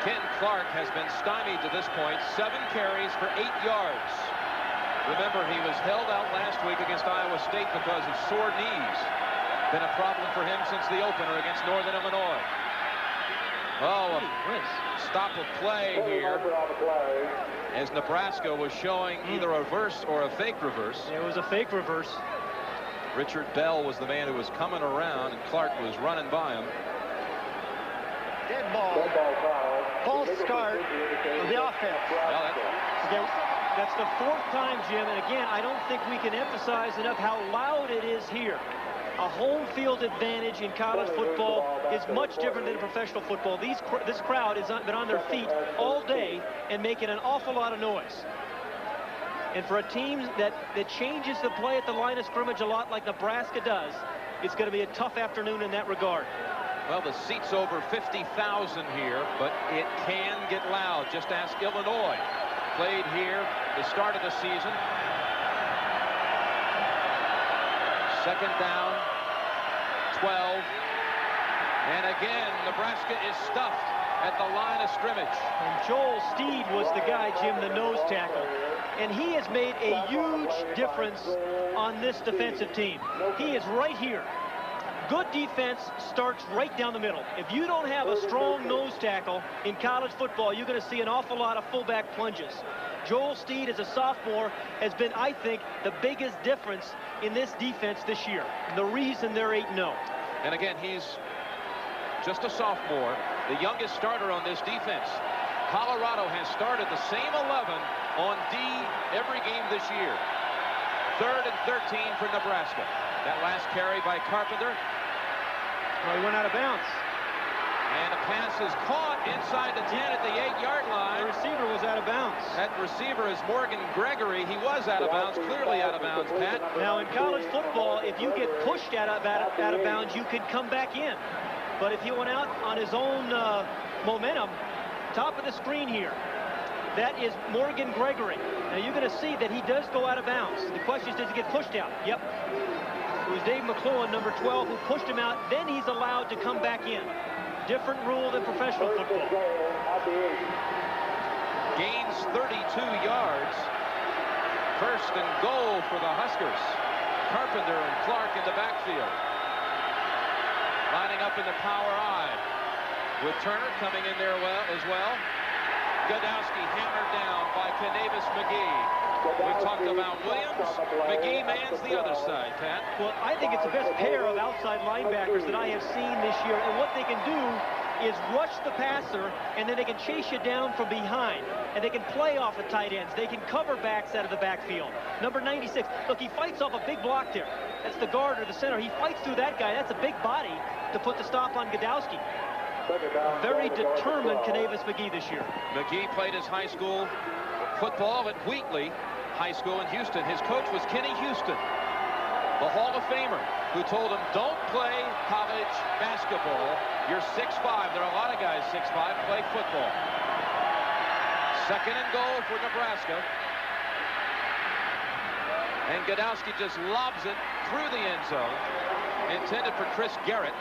Ken Clark has been stymied to this point. 7 carries for 8 yards. Remember, he was held out last week against Iowa State because of sore knees. Been a problem for him since the opener against Northern Illinois. Oh, a stop of play here as Nebraska was showing either a reverse or a fake reverse. It was a fake reverse. Richard Bell was the man who was coming around, and Clark was running by him. Dead ball. False start of the offense. Well, That's the 4th time, Jim, and again, I don't think we can emphasize enough how loud it is here. A home field advantage in college football is much different than professional football. This crowd has been on their feet all day and making an awful lot of noise. And for a team that changes the play at the line of scrimmage a lot like Nebraska does, it's going to be a tough afternoon in that regard. Well, the seat's over 50,000 here, but it can get loud. Just ask Illinois. Played here the start of the season. Second down, 12. And again, Nebraska is stuffed at the line of scrimmage. And Joel Steed was the guy, Jim, the nose tackle. And he has made a huge difference on this defensive team. He is right here. Good defense starts right down the middle. If you don't have a strong nose tackle in college football, you're going to see an awful lot of fullback plunges. Joel Steed, as a sophomore, has been, I think, the biggest difference in this defense this year. The reason they're 8-0. And again, he's just a sophomore, the youngest starter on this defense. Colorado has started the same 11 on D every game this year. 3rd and 13 for Nebraska. That last carry by Carpenter. Well, he went out of bounds. And a pass is caught inside the 10 at the 8-yard line. The receiver was out of bounds. That receiver is Morgan Gregory. He was out of bounds, clearly out of bounds, Pat. Now, in college football, if you get pushed out of bounds, you could come back in. But if he went out on his own momentum, top of the screen here, that is Morgan Gregory. Now, you're going to see that he does go out of bounds. The question is, does he get pushed out? Yep. It was Dave McClellan, number 12, who pushed him out. Then he's allowed to come back in. Different rule than professional football. Gains 32 yards. 1st and goal for the Huskers. Carpenter and Clark in the backfield. Lining up in the power I. With Turner coming in there as well. Godowski hammered down by Canavis McGee. We've talked about Williams. McGee mans the other side, Pat. Well, I think it's the best pair of outside linebackers that I have seen this year. And what they can do is rush the passer, and then they can chase you down from behind. And they can play off the tight ends. They can cover backs out of the backfield. Number 96. Look, he fights off a big block there. That's the guard or the center. He fights through that guy. That's a big body to put the stop on Godowski. Very determined Canavis McGee this year. McGee played his high school football at Wheatley High School in Houston. His coach was Kenny Houston, the Hall of Famer, who told him, don't play college basketball. You're 6'5". There are a lot of guys 6'5", play football. 2nd and goal for Nebraska. And Godowski just lobs it through the end zone. Intended for Chris Garrett.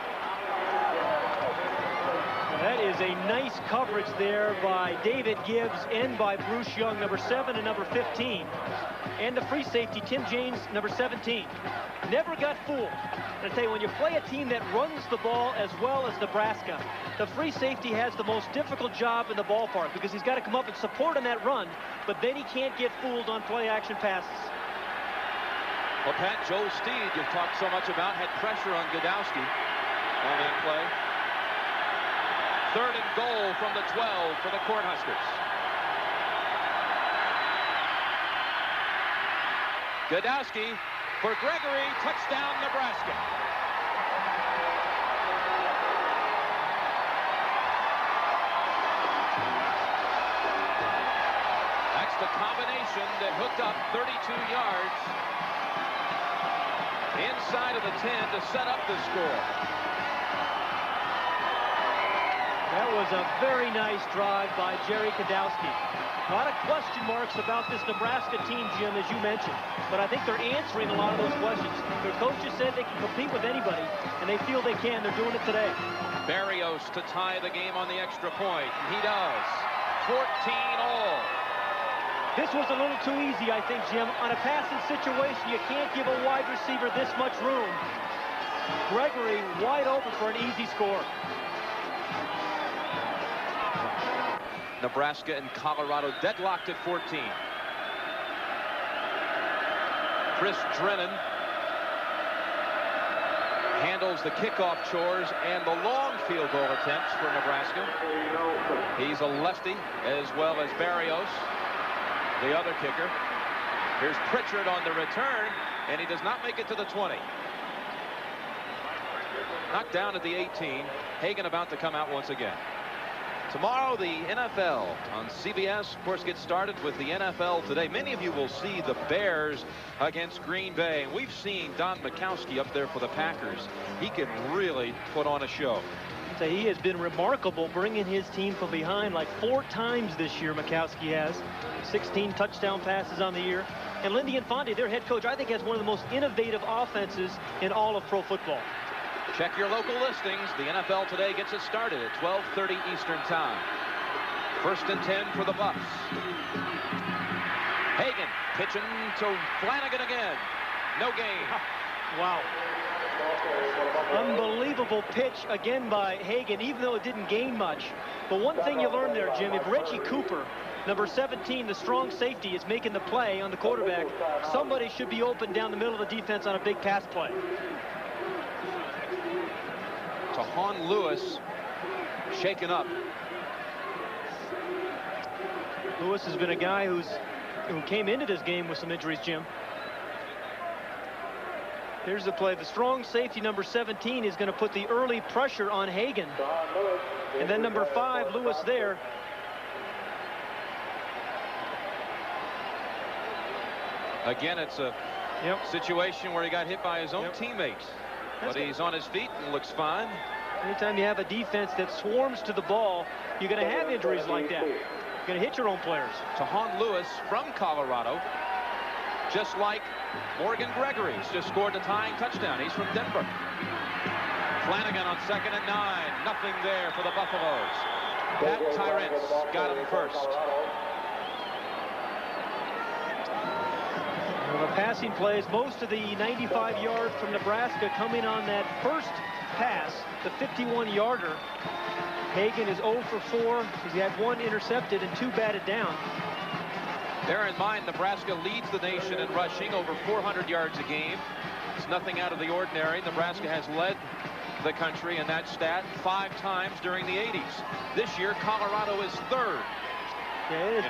That is a nice coverage there by David Gibbs and by Bruce Young, number 7 and number 15. And the free safety, Tim James, number 17. Never got fooled. And I tell you, when you play a team that runs the ball as well as Nebraska, the free safety has the most difficult job in the ballpark because he's got to come up and support on that run, but then he can't get fooled on play-action passes. Well, Pat, Joe Steed, you've talked so much about, had pressure on Godowski on that play. 3rd and goal from the 12 for the Cornhuskers. Godowski for Gregory, touchdown Nebraska. That's the combination that hooked up 32 yards inside of the 10 to set up the score. That was a very nice drive by Jerry Godowski. A lot of question marks about this Nebraska team, Jim, as you mentioned. But I think they're answering a lot of those questions. Their coaches said they can compete with anybody, and they feel they can. They're doing it today. Barrios to tie the game on the extra point. And he does. 14-all. This was a little too easy, I think, Jim. On a passing situation, you can't give a wide receiver this much room. Gregory wide open for an easy score. Nebraska and Colorado deadlocked at 14. Chris Drennan handles the kickoff chores and the long field goal attempts for Nebraska. He's a lefty as well as Barrios. the other kicker. Here's Pritchard on the return, and he does not make it to the 20. Knocked down at the 18. Hagan about to come out once again. Tomorrow, the NFL on CBS, of course, gets started with the NFL Today. Many of you will see the Bears against Green Bay. And we've seen Don Majkowski up there for the Packers. He can really put on a show. So he has been remarkable, bringing his team from behind like 4 times this year. Majkowski has 16 touchdown passes on the year. And Lindy Infante, their head coach, I think has one of the most innovative offenses in all of pro football. Check your local listings. The NFL Today gets us started at 12:30 Eastern Time. 1st and 10 for the Buffs. Hagan pitching to Flanagan again. No gain. Wow. Unbelievable pitch again by Hagan, even though it didn't gain much. But one thing you learned there, Jim, if Reggie Cooper, number 17, the strong safety, is making the play on the quarterback, somebody should be open down the middle of the defense on a big pass play. Tahan Lewis shaken up. Lewis has been a guy who came into this game with some injuries, Jim. Here's the play. The strong safety, number 17, is going to put the early pressure on Hagan. And then number 5, Lewis there. Again, it's a situation where he got hit by his own teammates. But he's on his feet and looks fine. Anytime you have a defense that swarms to the ball, you're going to have injuries like that. You're going to hit your own players. Tahan Lewis from Colorado, just like Morgan Gregory's just scored the tying touchdown. He's from Denver. Flanagan on 2nd and 9. Nothing there for the Buffaloes. Pat Tyrants got him first. Well, the passing plays, most of the 95 yards from Nebraska coming on that first pass, the 51-yarder. Hagan is 0 for 4. He had 1 intercepted and 2 batted down. Bear in mind, Nebraska leads the nation in rushing, over 400 yards a game. It's nothing out of the ordinary. Nebraska has led the country in that stat 5 times during the 80s. This year, Colorado is 3rd. Yeah,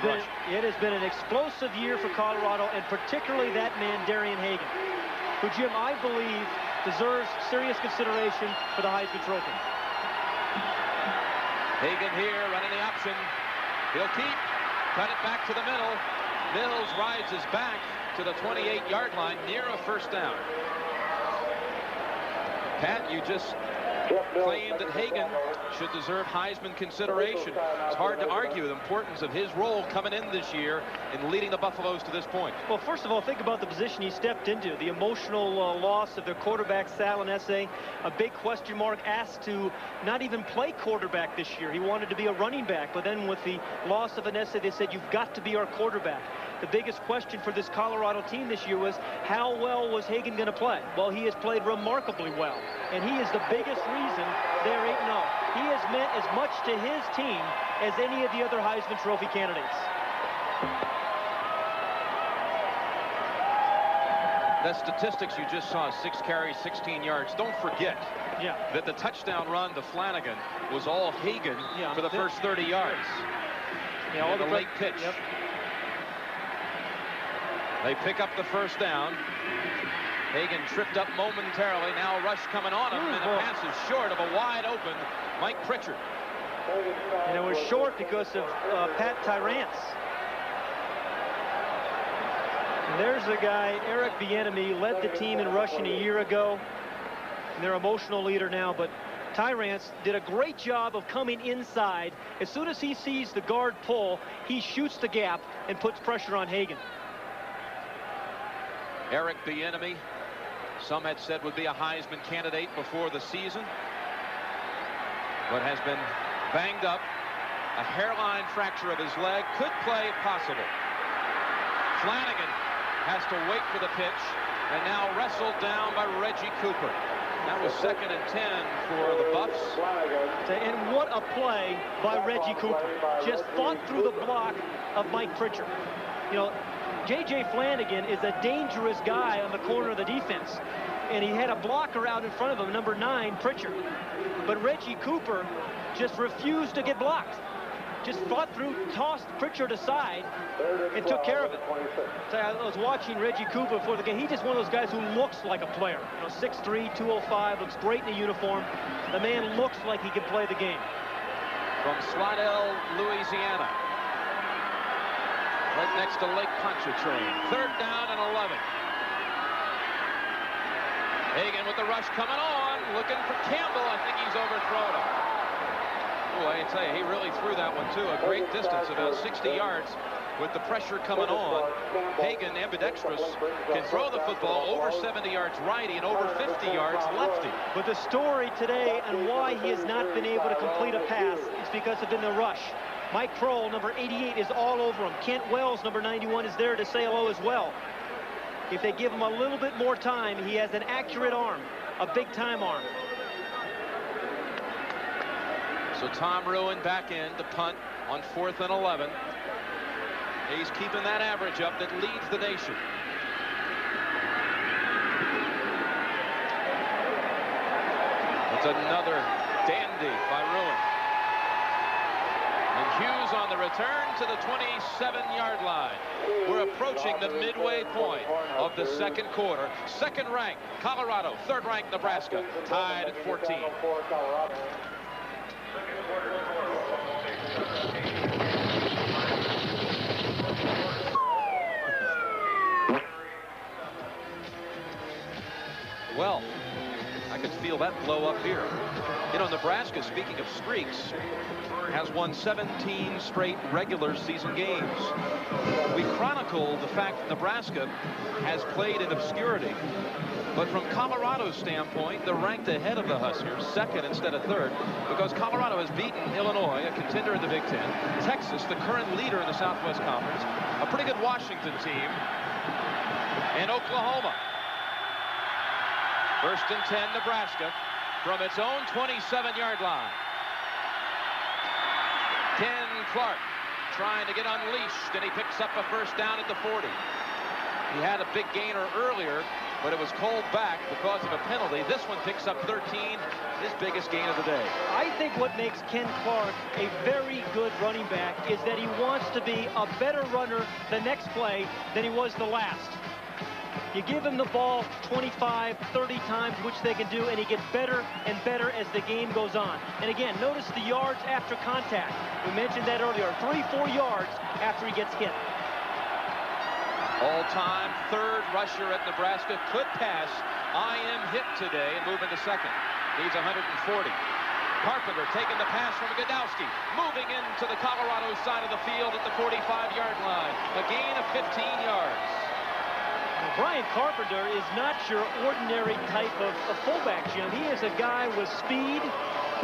it has been an explosive year for Colorado, and particularly that man, Darian Hagan, who, Jim, I believe deserves serious consideration for the Heisman Trophy. Hagan here running the option. He'll keep. Cut it back to the middle. Mills rides his back to the 28-yard line near a first down. Pat, you just claimed that Hagan should deserve Heisman consideration. It's hard to argue the importance of his role coming in this year in leading the Buffaloes to this point. Well, first of all, think about the position he stepped into. The emotional loss of their quarterback, Sal and Essay. A big question mark, asked to not even play quarterback this year. He wanted to be a running back, but then with the loss of an Essay, they said, you've got to be our quarterback. The biggest question for this Colorado team this year was, how well was Hagan going to play? Well, he has played remarkably well, and he is the biggest reason they're 8-0. He has meant as much to his team as any of the other Heisman Trophy candidates. The statistics you just saw, 6 carries, 16 yards. Don't forget that the touchdown run to Flanagan was all Hagan for the first 30 yards. Yeah, all the late pitch. Yep. They pick up the first down. Hagan tripped up momentarily. Now rush coming on him, and the pass is short of a wide open Mike Pritchard. And it was short because of Pat Tyrants. And there's the guy, Eric Bieniemy, led the team in rushing a year ago. And their emotional leader now, but Tyrants did a great job of coming inside. As soon as he sees the guard pull, he shoots the gap and puts pressure on Hagan. Eric Bieniemy, some had said would be a Heisman candidate before the season, but has been banged up. A hairline fracture of his leg, could play possible. Flanagan has to wait for the pitch, and now wrestled down by Reggie Cooper. That was 2nd and 10 for the Buffs. And what a play by Reggie Cooper. Just fought through the block of Mike Pritchard. You know, J.J. Flanagan is a dangerous guy on the corner of the defense. And he had a blocker out in front of him, number 9, Pritchard. But Reggie Cooper just refused to get blocked. just fought through, tossed Pritchard aside, and took care of it. So I was watching Reggie Cooper before the game. He's just one of those guys who looks like a player. You know, 6'3", 205, looks great in a uniform. The man looks like he can play the game. From Slidell, Louisiana, right next to Lake Pontchartrain. 3rd down and 11. Hagan with the rush coming on, looking for Campbell. I think he's overthrown him. Oh, I tell you, he really threw that one too. A great distance, about 60 yards. With the pressure coming on, Hagan, ambidextrous, can throw the football over 70 yards righty and over 50 yards lefty. But the story today and why he has not been able to complete a pass is because of in the rush. Mike Kroll, number 88, is all over him. Kent Wells, number 91, is there to say hello as well. If they give him a little bit more time, he has an accurate arm, a big-time arm. So Tom Ruin back in to punt on 4th and 11. He's keeping that average up that leads the nation. It's another dandy by Ruin. And Hughes on the return to the 27-yard line. We're approaching the midway point of the 2nd quarter. 2nd ranked Colorado, 3rd ranked Nebraska, tied at 14. Well, I could feel that blow up here. You know, Nebraska, speaking of streaks, has won 17 straight regular season games. We chronicle the fact that Nebraska has played in obscurity. But from Colorado's standpoint, they're ranked ahead of the Huskers, 2nd instead of 3rd, because Colorado has beaten Illinois, a contender in the Big Ten, Texas, the current leader in the Southwest Conference, a pretty good Washington team, and Oklahoma. 1st and 10, Nebraska, from its own 27-yard line. Ken Clark trying to get unleashed, and he picks up a 1st down at the 40. He had a big gainer earlier, but it was called back because of a penalty. This one picks up 13, his biggest gain of the day. I think what makes Ken Clark a very good running back is that he wants to be a better runner the next play than he was the last. You give him the ball 25, 30 times, which they can do, and he gets better and better as the game goes on. And again, notice the yards after contact. We mentioned that earlier, 3-4 yards after he gets hit. All-time 3rd rusher at Nebraska, could pass I.M. hit today and move into 2nd. Needs 140. Carpenter taking the pass from Godowski, moving into the Colorado side of the field at the 45-yard line. A gain of 15 yards. Brian Carpenter is not your ordinary type of fullback, Jim. He is a guy with speed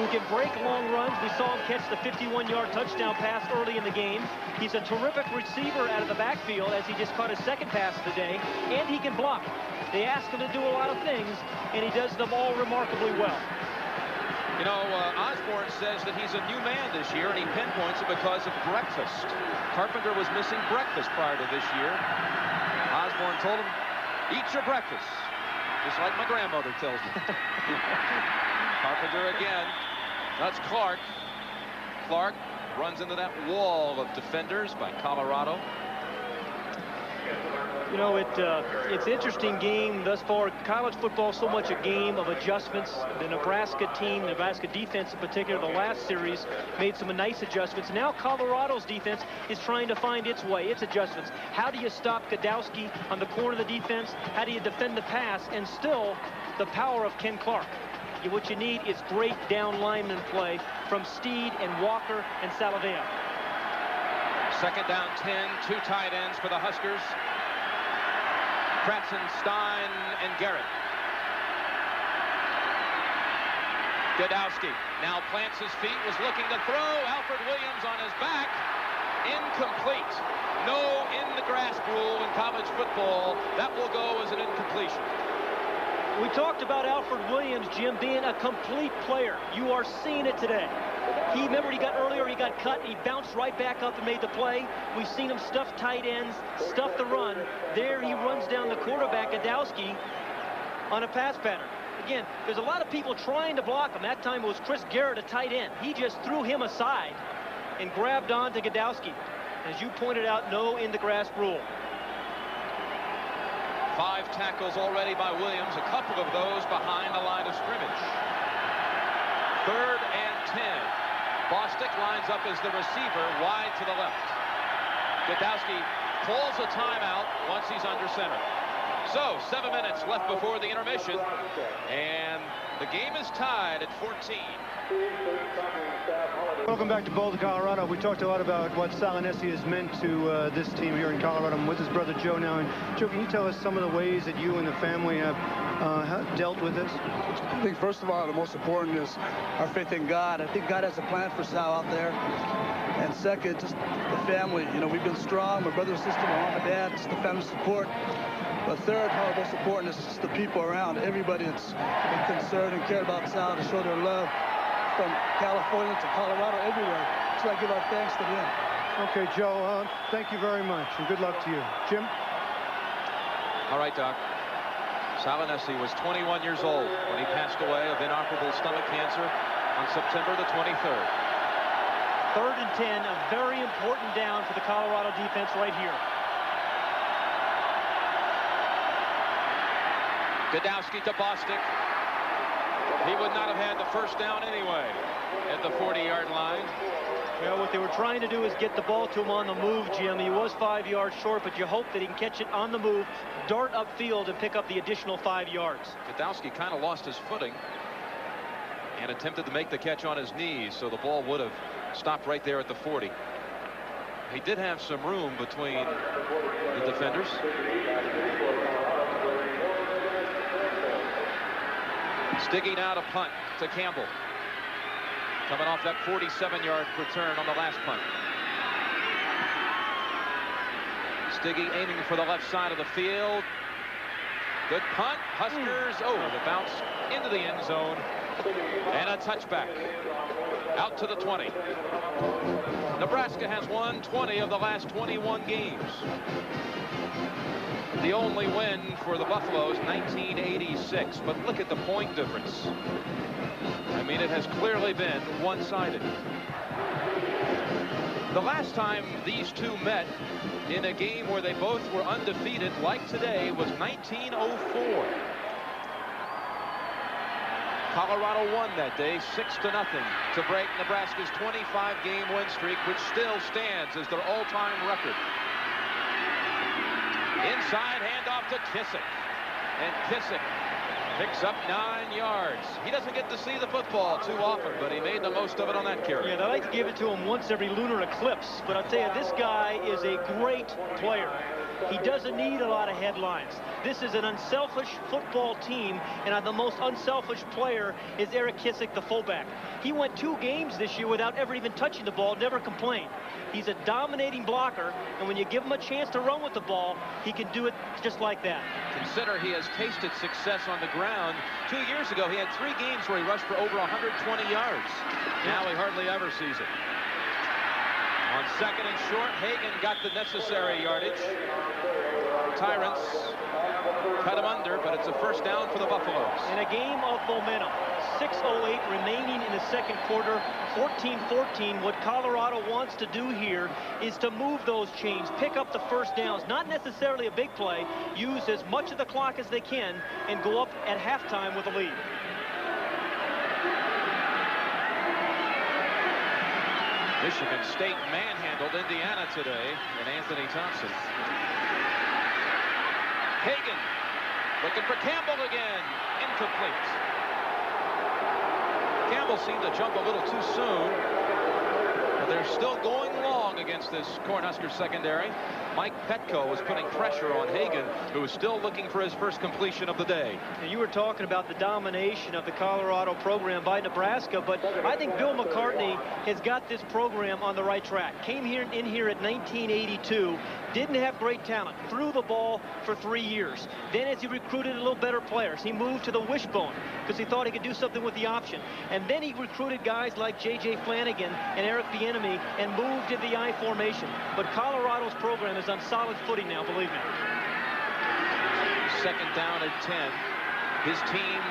who can break long runs. We saw him catch the 51-yard touchdown pass early in the game. He's a terrific receiver out of the backfield, as he just caught his 2nd pass of the day, and he can block. They ask him to do a lot of things, and he does them all remarkably well. You know, Osborne says that he's a new man this year, and he pinpoints it because of breakfast. Carpenter was missing breakfast prior to this year. Osborne told him, eat your breakfast, just like my grandmother tells me. Carpenter again. That's Clark. Clark runs into that wall of defenders by Colorado. You know, it's an interesting game thus far. College football so much a game of adjustments. The Nebraska team, Nebraska defense in particular, the last series made some nice adjustments. Now Colorado's defense is trying to find its way, its adjustments. How do you stop Godowski on the corner of the defense? How do you defend the pass? And still, the power of Ken Clark. What you need is great down lineman play from Steed and Walker and Salavea. 2nd down 10, 2 tight ends for the Huskers. Kratson, Stein, and Garrett. Godowski now plants his feet, was looking to throw. Alfred Williams on his back. Incomplete. No in-the-grasp rule in college football. That will go as an incompletion. We talked about Alfred Williams, Jim, being a complete player. You are seeing it today. Remember, he got cut. He bounced right back up and made the play. We've seen him stuff tight ends, stuff the run. There he runs down the quarterback, Godowski, on a pass pattern. Again, there's a lot of people trying to block him. That time it was Chris Garrett, a tight end. He just threw him aside and grabbed on to Godowski. As you pointed out, no in-the-grass rule. 5 tackles already by Williams, a couple of those behind the line of scrimmage. 3rd and 10. Bostic lines up as the receiver wide to the left. Godowski calls a timeout once he's under center. So 7 minutes left before the intermission, and the game is tied at 14. Welcome back to Boulder, Colorado. We talked a lot about what Sal Inessi has meant to this team here in Colorado. I'm with his brother Joe now. And Joe, can you tell us some of the ways that you and the family have dealt with this? I think first of all, the most important is our faith in God. I think God has a plan for Sal out there. And second, just the family. You know, we've been strong. My brother and sister, my mom and dad, just the family support. But third, probably most important, is just the people around. Everybody that's been concerned and cared about Sal to show their love from California to Colorado, everywhere. So I give our thanks to him. Okay, Joe, thank you very much, and good luck to you. Jim? All right, Doc. Sal Inessi was 21 years old when he passed away of inoperable stomach cancer on September the 23rd. 3rd and 10, a very important down for the Colorado defense right here. Godowski to Bostic. He would not have had the first down anyway at the 40-yard line. Well, what they were trying to do is get the ball to him on the move, Jim. He was 5 yards short, but you hope that he can catch it on the move, dart upfield, and pick up the additional 5 yards. Godowski kind of lost his footing and attempted to make the catch on his knees, so the ball would have stopped right there at the 40. He did have some room between the defenders. Stiggy now to punt to Campbell. Coming off that 47-yard return on the last punt. Stiggy aiming for the left side of the field. Good punt. Huskers, the bounce into the end zone. And a touchback. Out to the 20. Nebraska has won 20 of the last 21 games. The only win for the Buffaloes, 1986. But look at the point difference. I mean, it has clearly been one-sided. The last time these two met in a game where they both were undefeated, like today, was 1904. Colorado won that day 6-0 to break Nebraska's 25-game win streak, which still stands as their all-time record. Inside handoff to Kissick, and Kissick picks up 9 yards. He doesn't get to see the football too often, but he made the most of it on that carry. Yeah, they like to give it to him once every lunar eclipse, but I'll tell you, this guy is a great player. He doesn't need a lot of headlines. This is an unselfish football team, and the most unselfish player is Eric Kissick, the fullback. He went 2 games this year without ever even touching the ball, never complained. He's a dominating blocker, and when you give him a chance to run with the ball, he can do it just like that. Consider he has tasted success on the ground. 2 years ago, he had 3 games where he rushed for over 120 yards. Now he hardly ever sees it. On 2nd and short, Hagan got the necessary yardage. Tyrants cut him under, but it's a first down for the Buffaloes. In a game of momentum, 6:08 remaining in the second quarter, 14-14. What Colorado wants to do here is to move those chains, pick up the first downs, not necessarily a big play, use as much of the clock as they can, and go up at halftime with a lead. Michigan State manhandled Indiana today, and Anthony Thompson. Hagan looking for Campbell again. Incomplete. Campbell seemed to jump a little too soon. But they're still going long against this Cornhusker secondary. Mike Petco was putting pressure on Hagan, who was still looking for his first completion of the day. And you were talking about the domination of the Colorado program by Nebraska, but I think Bill McCartney has got this program on the right track. Came in here at 1982, didn't have great talent, threw the ball for 3 years. Then as he recruited a little better players, he moved to the wishbone because he thought he could do something with the option. And then he recruited guys like J.J. Flanagan and Eric Bieniemy and moved to the I formation. But Colorado's program is on solid footing now, believe me. 2nd down at 10. His team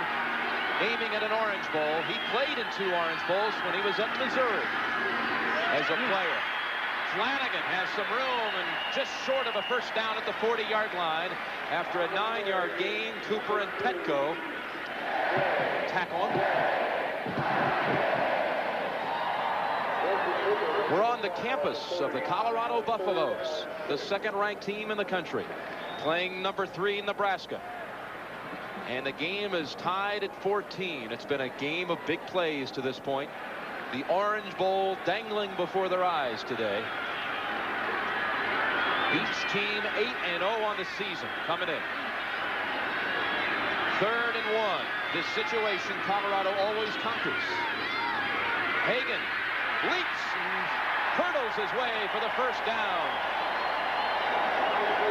aiming at an Orange Bowl. He played in 2 Orange Bowls when he was at Missouri. As is a player. Flanagan has some room and just short of a first down at the 40-yard line. After a 9-yard gain, Cooper and Petco tackle him. We're on the campus of the Colorado Buffaloes, the second-ranked team in the country, playing number 3 Nebraska. And the game is tied at 14. It's been a game of big plays to this point. The Orange Bowl dangling before their eyes today. Each team 8-0 on the season coming in. 3rd and 1. This situation Colorado always conquers. Hagan leaps and hurdles his way for the first down.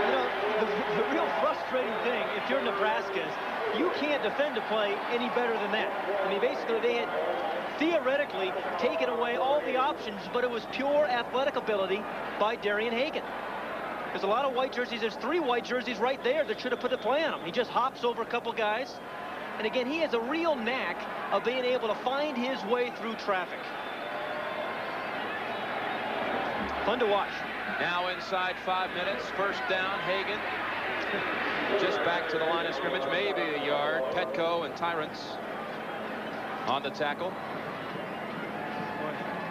You know, the real frustrating thing, if you're Nebraska, is you can't defend a play any better than that. I mean, basically, they had theoretically taken away all the options, but it was pure athletic ability by Darian Hagan. There's a lot of white jerseys. There's 3 white jerseys right there that should have put the play on him. He just hops over a couple guys. And again, he has a real knack of being able to find his way through traffic. Fun to watch. Now inside 5 minutes. First down, Hagan. Just back to the line of scrimmage, maybe a yard. Petco and Tyrants on the tackle.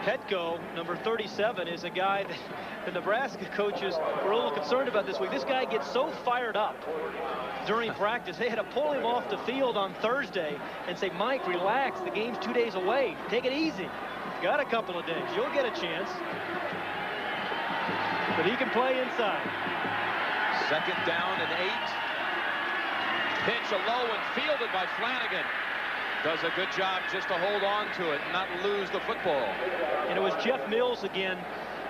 Petco, number 37, is a guy that the Nebraska coaches were a little concerned about this week. This guy gets so fired up during practice. They had to pull him off the field on Thursday and say, Mike, relax. The game's 2 days away. Take it easy. Got a couple of days. You'll get a chance. But he can play inside. 2nd down and 8. Pitch a low and fielded by Flanagan. Does a good job just to hold on to it and not lose the football. And it was Jeff Mills again,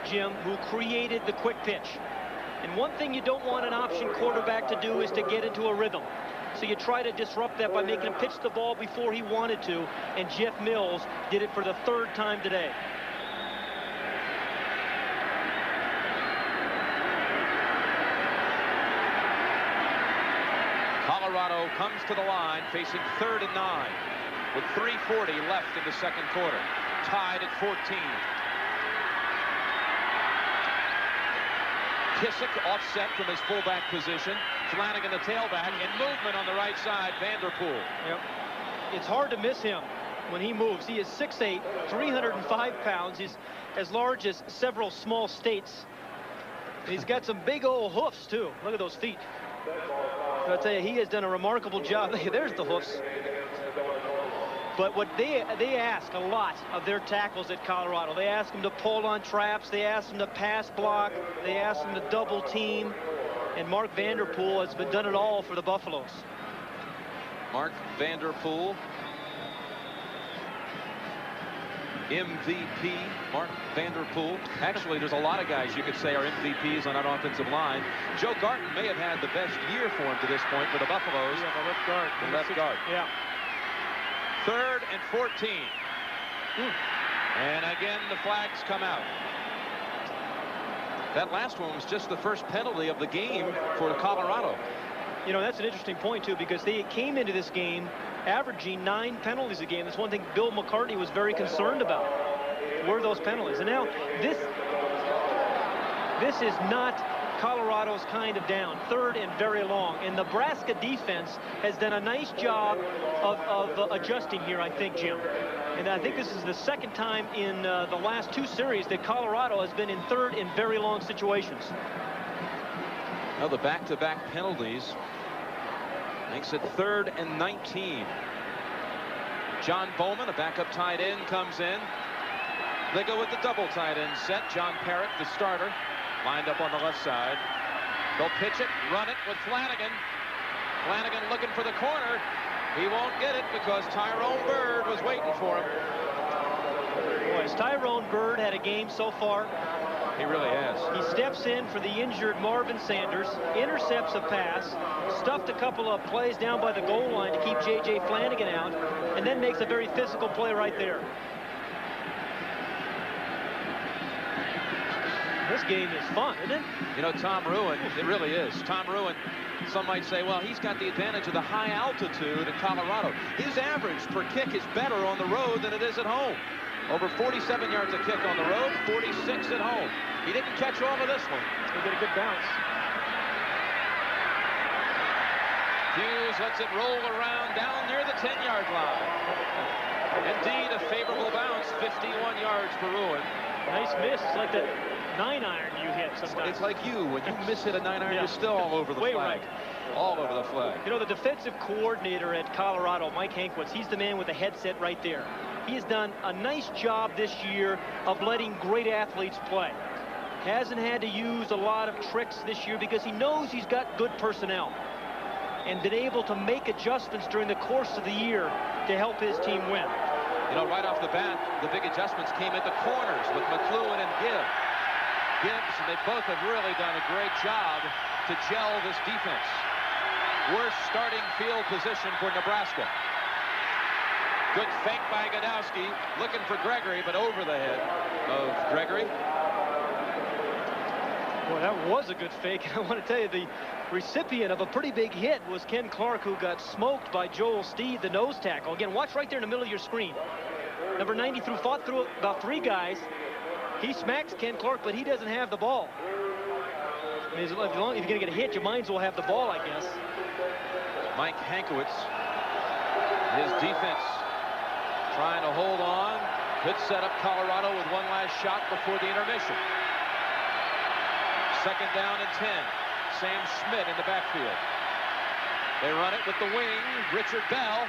Jim, who created the quick pitch. And one thing you don't want an option quarterback to do is to get into a rhythm. So you try to disrupt that by making him pitch the ball before he wanted to. And Jeff Mills did it for the 3rd time today. Colorado comes to the line facing 3rd and 9 with 3:40 left in the 2nd quarter. Tied at 14. Kissick offset from his fullback position. Flanagan the tailback, and movement on the right side. Vanderpool. Yep. It's hard to miss him when he moves. He is 6'8", 305 pounds. He's as large as several small states. And he's got some big old hoofs too. Look at those feet. I'll tell you, he has done a remarkable job. There's the hoofs. But what they ask a lot of their tackles at Colorado. They ask them to pull on traps. They ask them to pass block. They ask them to double team. And Mark Vanderpool has been done it all for the Buffaloes. Mark Vanderpool, MVP, Mark Vanderpool. Actually, there's a lot of guys you could say are MVPs on that offensive line. Joe Garton may have had the best year for him to this point for the Buffaloes. Yeah, the left guard. The left guard. Yeah. 3rd and 14. And again, the flags come out. That last one was just the first penalty of the game for Colorado. You know, that's an interesting point, too, because they came into this game averaging 9 penalties a game. That's one thing Bill McCartney was very concerned about, were those penalties. And now this is not Colorado's kind of down. 3rd and very long. And Nebraska defense has done a nice job of adjusting here, I think, Jim. And I think this is the 2nd time in the last 2 series that Colorado has been in 3rd and very long situations. Well, the back-to-back penalties makes it 3rd and 19. John Bowman, a backup tight end, comes in. They go with the double tight end set. John Parrott, the starter, lined up on the left side. They'll pitch it, run it with Flanagan. Flanagan looking for the corner. He won't get it because Tyrone Bird was waiting for him. Boy, has Tyrone Bird had a game so far? He really has. He steps in for the injured Marvin Sanders, intercepts a pass, stuffed a couple of plays down by the goal line to keep J.J. Flanagan out, and then makes a very physical play right there. This game is fun, isn't it? You know, Tom Ruin, it really is. Tom Ruin, some might say, well, he's got the advantage of the high altitude in Colorado. His average per kick is better on the road than it is at home. Over 47 yards a kick on the road, 46 at home. He didn't catch all of this one. He'll get a good bounce. Hughes lets it roll around down near the 10-yard line. Indeed, a favorable bounce, 51 yards for Ruin. Nice miss. It's like that 9-iron you hit sometimes. It's like you. When you miss hit a 9-iron, you're still all over the flag. Right. All over the flag. You know, the defensive coordinator at Colorado, Mike Hankwitz, he's the man with the headset right there. He has done a nice job this year of letting great athletes play. Hasn't had to use a lot of tricks this year because he knows he's got good personnel and been able to make adjustments during the course of the year to help his team win. You know, right off the bat, the big adjustments came at the corners with McLuhan and Gibbs, and they both have really done a great job to gel this defense. Worst starting field position for Nebraska. Good fake by Godowski, looking for Gregory, but over the head of Gregory. Boy, that was a good fake. I want to tell you, the recipient of a pretty big hit was Ken Clark, who got smoked by Joel Steed, the nose tackle. Again, watch right there in the middle of your screen. Number 90 fought through about 3 guys. He smacks Ken Clark, but he doesn't have the ball. I mean, if you're going to get a hit, you might as well have the ball, I guess. Mike Hankwitz, his defense trying to hold on. Could set up Colorado with one last shot before the intermission. Second down and 10. Sam Schmidt in the backfield. They run it with the wing, Richard Bell.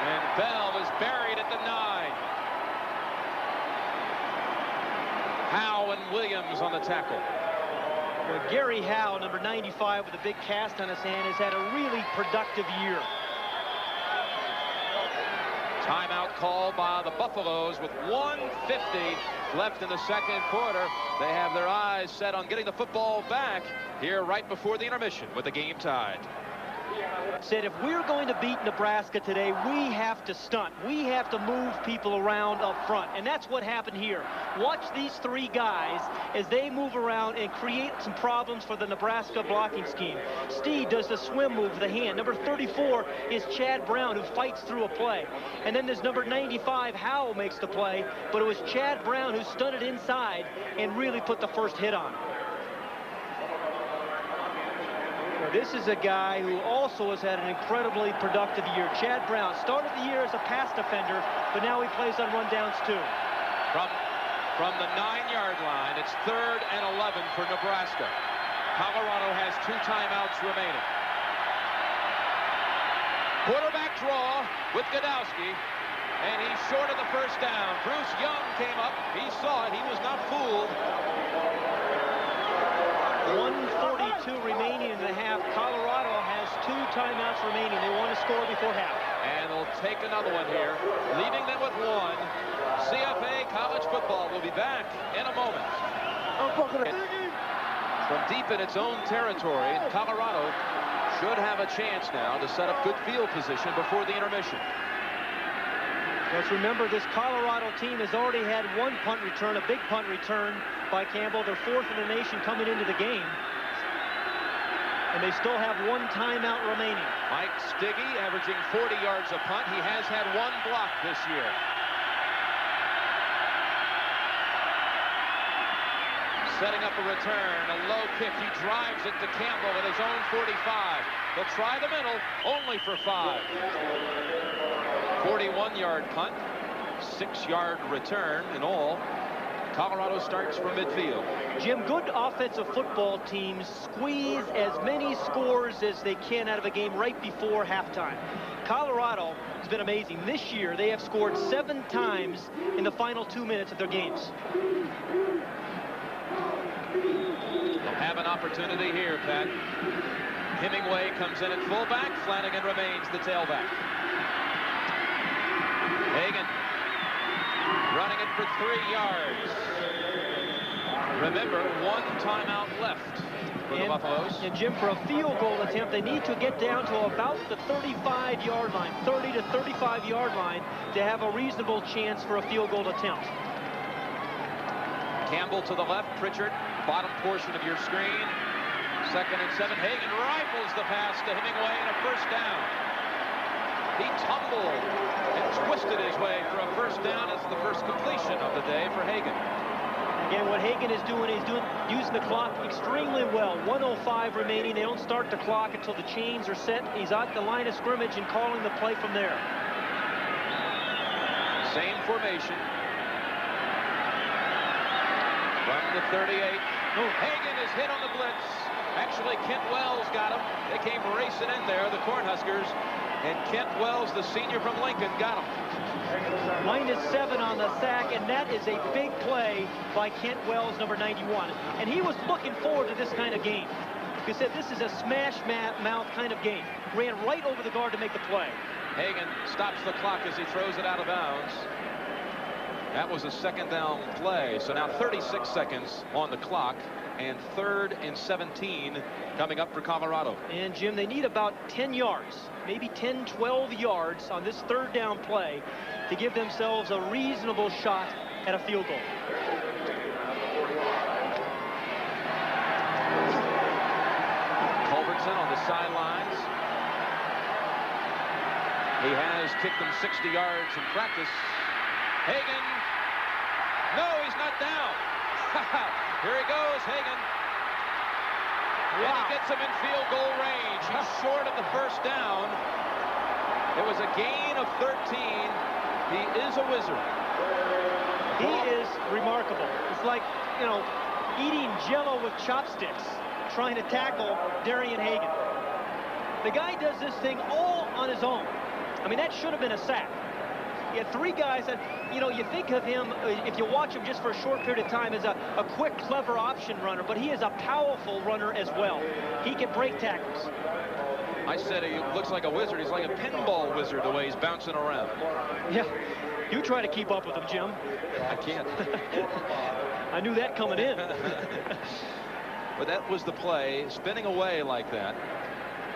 And Bell is buried at the 9. Howe and Williams on the tackle. Well, Gary Howe, number 95, with a big cast on his hand, has had a really productive year. Timeout call by the Buffaloes with 1:50 left in the second quarter. They have their eyes set on getting the football back here right before the intermission with the game tied. Said if we're going to beat Nebraska today, we have to stunt. We have to move people around up front, and that's what happened here. Watch these 3 guys as they move around and create some problems for the Nebraska blocking scheme. Steed does the swim move with the hand. Number 34 is Chad Brown, who fights through a play. And then there's number 95, Howell, makes the play, but it was Chad Brown who stunted inside and really put the first hit on. This is a guy who also has had an incredibly productive year. Chad Brown started the year as a pass defender, but now he plays on rundowns too. From the 9-yard line, it's 3rd and 11 for Nebraska. Colorado has 2 timeouts remaining. Quarterback draw with Godowski, and he's short of the first down. Bruce Young came up. He saw it. He was not fooled. 1:42 remaining in the half. Colorado has 2 timeouts remaining. They want to score before half. And they'll take another one here, leaving them with 1. CFA college football will be back in a moment. From deep in its own territory, Colorado should have a chance now to set up good field position before the intermission. Let's remember, this Colorado team has already had 1 punt return, a big punt return by Campbell. They're 4th in the nation coming into the game. And they still have 1 timeout remaining. Mike Stiggy averaging 40 yards a punt. He has had 1 block this year. Setting up a return, a low kick. He drives it to Campbell at his own 45. They'll try the middle, only for 5. 41-yard punt, 6-yard return in all. Colorado starts from midfield. Jim, good offensive football teams squeeze as many scores as they can out of a game right before halftime. Colorado has been amazing. This year, they have scored 7 times in the final 2 minutes of their games. They'll have an opportunity here, Pat. Hemingway comes in at fullback. Flanagan remains the tailback. Hagan running it for 3 yards. Remember, 1 timeout left for the Buffaloes. And Jim, for a field goal attempt, they need to get down to about the 35-yard line, 30 to 35-yard line, to have a reasonable chance for a field goal attempt. Campbell to the left, Pritchard, bottom portion of your screen. 2nd and 7. Hagan rifles the pass to Hemingway and a first down. He tumbled and twisted his way for a first down. It's the first completion of the day for Hagan. Again, what Hagan is doing, using the clock extremely well. 1:05 remaining. They don't start the clock until the chains are set. He's at the line of scrimmage and calling the play from there. Same formation. From the 38. Hagan is hit on the blitz. Actually, Kent Wells got him. They came racing in there, the Cornhuskers. And Kent Wells, the senior from Lincoln, got him. -7 on the sack, and that is a big play by Kent Wells, number 91. And he was looking forward to this kind of game. He said this is a smash mouth kind of game. Ran right over the guard to make the play. Hagan stops the clock as he throws it out of bounds. That was a second down play. So now 36 seconds on the clock, and 3rd and 17 coming up for Colorado. And Jim, they need about 10 yards, maybe 10, 12 yards on this 3rd down play to give themselves a reasonable shot at a field goal. Culbertson on the sidelines. He has kicked them 60 yards in practice. Hagan. No, he's not down. Here he goes, Hagan. Wow. And he gets him in field goal range. He's short of the first down. It was a gain of 13. He is a wizard. He is remarkable. It's like, you know, eating Jell-O with chopsticks, trying to tackle Darian Hagan. The guy does this thing all on his own. I mean, that should have been a sack. He had 3 guys that, you know, you think of him, if you watch him just for a short period of time, as a quick, clever option runner, but he is a powerful runner as well. He can break tackles. I said he looks like a wizard. He's like a pinball wizard the way he's bouncing around. Yeah, you try to keep up with him, Jim. I can't. I knew that coming in. But that was the play, spinning away like that.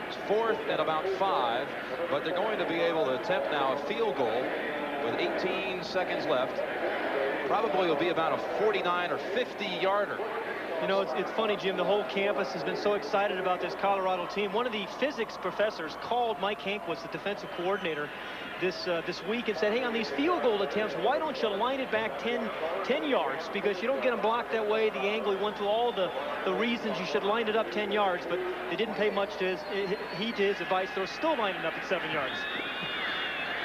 It's 4th and about 5, but they're going to be able to attempt now a field goal with 18 seconds left. Probably will be about a 49 or 50-yarder. You know, it's funny, Jim. The whole campus has been so excited about this Colorado team. One of the physics professors called Mike Hankwitz, the defensive coordinator, this week and said, hey, on these field goal attempts, why don't you line it back 10 yards? Because you don't get them blocked that way. The angle, he went through all the reasons you should line it up 10 yards, but they didn't pay much to his advice. They're still lining up at 7 yards.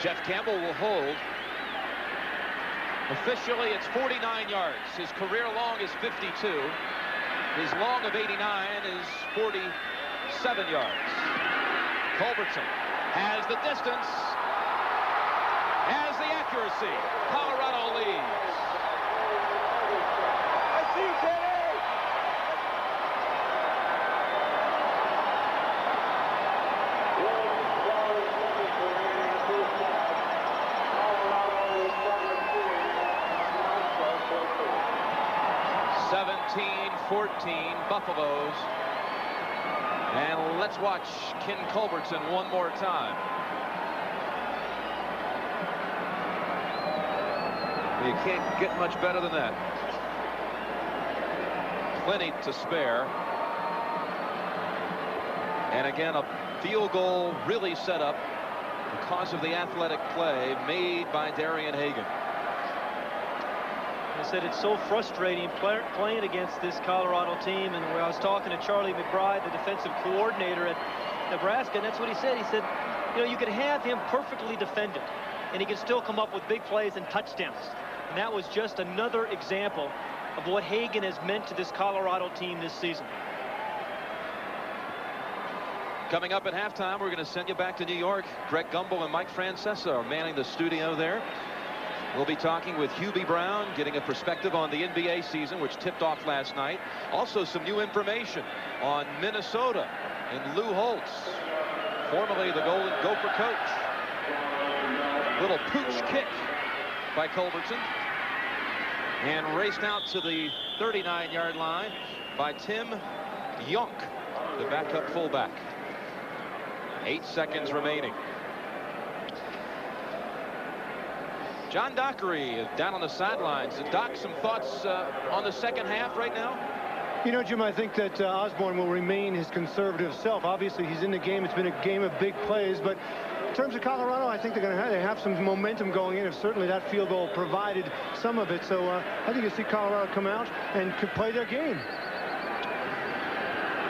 Jeff Campbell will hold. Officially, it's 49 yards. His career long is 52. His long of 89 is 47 yards. Culbertson has the distance, has the accuracy. Colorado leads. I see you, Teddy. Buffaloes. And let's watch Ken Culbertson one more time. You can't get much better than that. Plenty to spare. And again, a field goal really set up because of the athletic play made by Darian Hagan. I said it's so frustrating playing against this Colorado team. And when I was talking to Charlie McBride, the defensive coordinator at Nebraska, and that's what he said. He said, you know, you could have him perfectly defended, and he can still come up with big plays and touchdowns. And that was just another example of what Hagan has meant to this Colorado team this season. Coming up at halftime, we're going to send you back to New York. Greg Gumbel and Mike Francesa are manning the studio there. We'll be talking with Hubie Brown, getting a perspective on the NBA season, which tipped off last night. Also some new information on Minnesota and Lou Holtz, formerly the Golden Gopher coach. Little pooch kick by Culbertson. And raced out to the 39-yard line by Tim Yonk, the backup fullback. 8 seconds remaining. John Dockery down on the sidelines. Doc, some thoughts on the second half right now? You know, Jim, I think that Osborne will remain his conservative self. Obviously, he's in the game. It's been a game of big plays, but In terms of Colorado, I think they're going to have some momentum going in, and certainly that field goal provided some of it. So I think you'll see Colorado come out and could play their game.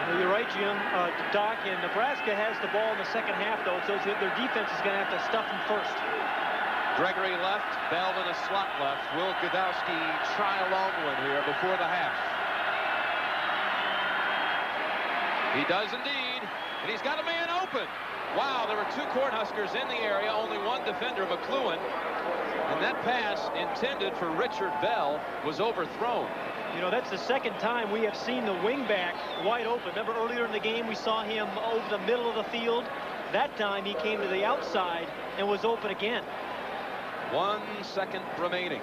Well, you're right, Jim. Doc, and Nebraska has the ball in the second half, though, so their defense is going to have to stuff them first. Gregory left, Bell in a slot left. Will Godowski try a long one here before the half. He does indeed, and he's got a man open. Wow, there were two Cornhuskers in the area, only one defender, McLuhan. And that pass intended for Richard Bell was overthrown. You know, that's the second time we have seen the wingback wide open. Remember earlier in the game we saw him over the middle of the field. That time he came to the outside and was open again. 1 second remaining.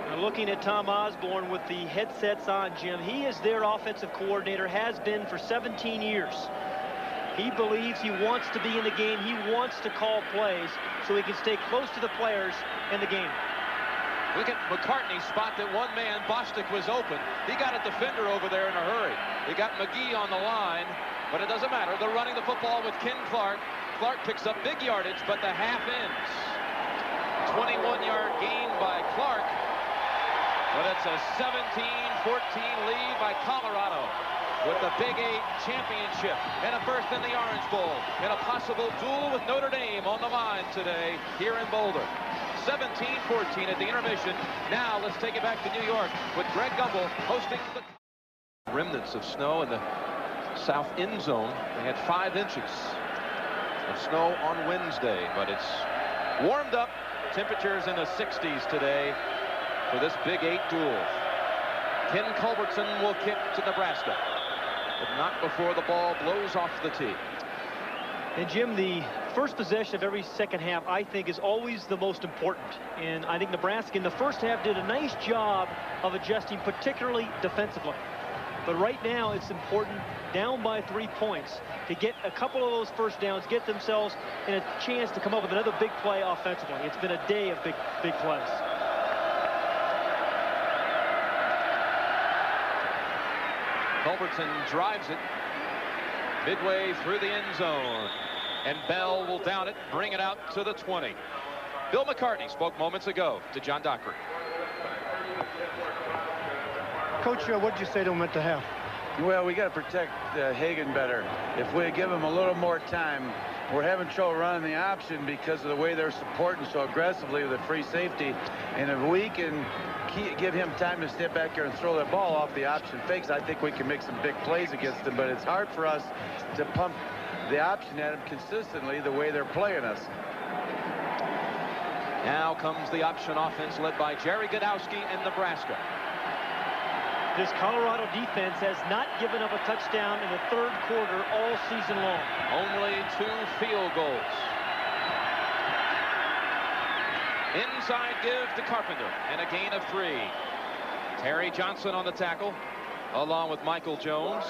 Now looking at Tom Osborne with the headsets on, Jim, he is their offensive coordinator, has been for 17 years. He believes he wants to be in the game. He wants to call plays so he can stay close to the players in the game. Look at McCartney's spot that one man, Bostic, was open. He got a defender over there in a hurry. He got McGee on the line, but it doesn't matter. They're running the football with Ken Clark. Clark picks up big yardage, but the half ends. 21-yard gain by Clark, but it's a 17-14 lead by Colorado with the Big 8 championship and a berth in the Orange Bowl and a possible duel with Notre Dame on the line today here in Boulder. 17-14 at the intermission. Now let's take it back to New York with Greg Gumbel hosting the remnants of snow in the south end zone. They had 5 inches of snow on Wednesday, but it's warmed up. Temperatures in the 60s today for this Big 8 duel. Ken Culbertson will kick to Nebraska, but not before the ball blows off the tee. And Jim, the first possession of every second half, I think, is always the most important. And I think Nebraska in the first half did a nice job of adjusting, particularly defensively. But right now, it's important, down by 3 points, to get a couple of those first downs, get themselves in a chance to come up with another big play offensively. It's been a day of big plays. Culbertson drives it midway through the end zone, and Bell will down it, bring it out to the 20. Bill McCartney spoke moments ago to John Dockery. Coach, what did you say to him at the half? Well, we got to protect Hagan better. If we give him a little more time, we're having trouble running the option because of the way they're supporting so aggressively with the free safety. And if we can give him time to step back here and throw that ball off the option fakes, I think we can make some big plays against them. But it's hard for us to pump the option at them consistently the way they're playing us. Now comes the option offense led by Jerry Godowski and Nebraska. This Colorado defense has not given up a touchdown in the third quarter all season long. Only 2 field goals. Inside give to Carpenter and a gain of 3. Terry Johnson on the tackle along with Michael Jones.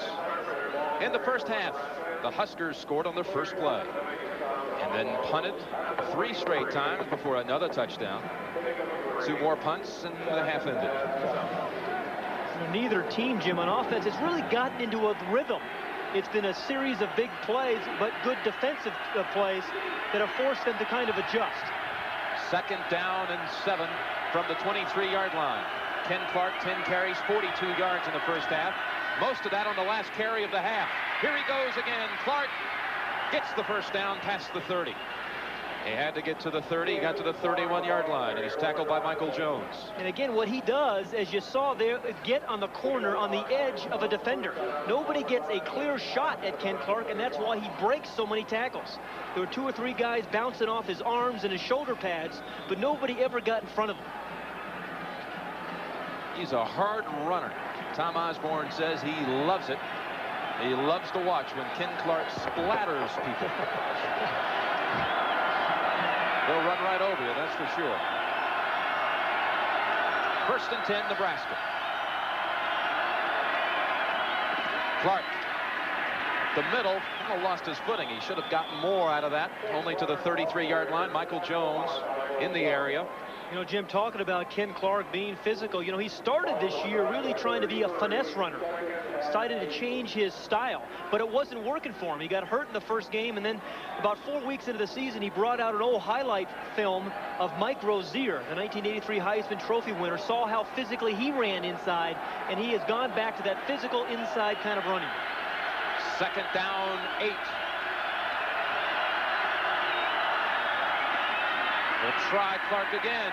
In the first half, the Huskers scored on their first play and then punted 3 straight times before another touchdown. 2 more punts and the half ended. Neither team, Jim, on offense has really gotten into a rhythm. It's been a series of big plays, but good defensive plays that have forced them to kind of adjust. 2nd down and 7 from the 23-yard line. Ken Clark, 10 carries, 42 yards in the first half. Most of that on the last carry of the half. Here he goes again. Clark gets the first down past the 30. He had to get to the 30. He got to the 31-yard line, and he's tackled by Michael Jones. And again, what he does, as you saw there, is get on the corner on the edge of a defender. Nobody gets a clear shot at Ken Clark, and that's why he breaks so many tackles. There were 2 or 3 guys bouncing off his arms and his shoulder pads, but nobody ever got in front of him. He's a hard runner. Tom Osborne says he loves it. He loves to watch when Ken Clark splatters people. They'll run right over you, that's for sure. 1st and 10, Nebraska. Clark, the middle, lost his footing. He should have gotten more out of that, only to the 33-yard line. Michael Jones in the area. You know, Jim, talking about Ken Clark being physical, you know, he started this year really trying to be a finesse runner. Decided to change his style, but it wasn't working for him. He got hurt in the first game, and then about 4 weeks into the season, he brought out an old highlight film of Mike Rozier, the 1983 Heisman Trophy winner, saw how physically he ran inside, and he has gone back to that physical inside kind of running. 2nd down, 8. We'll try Clark again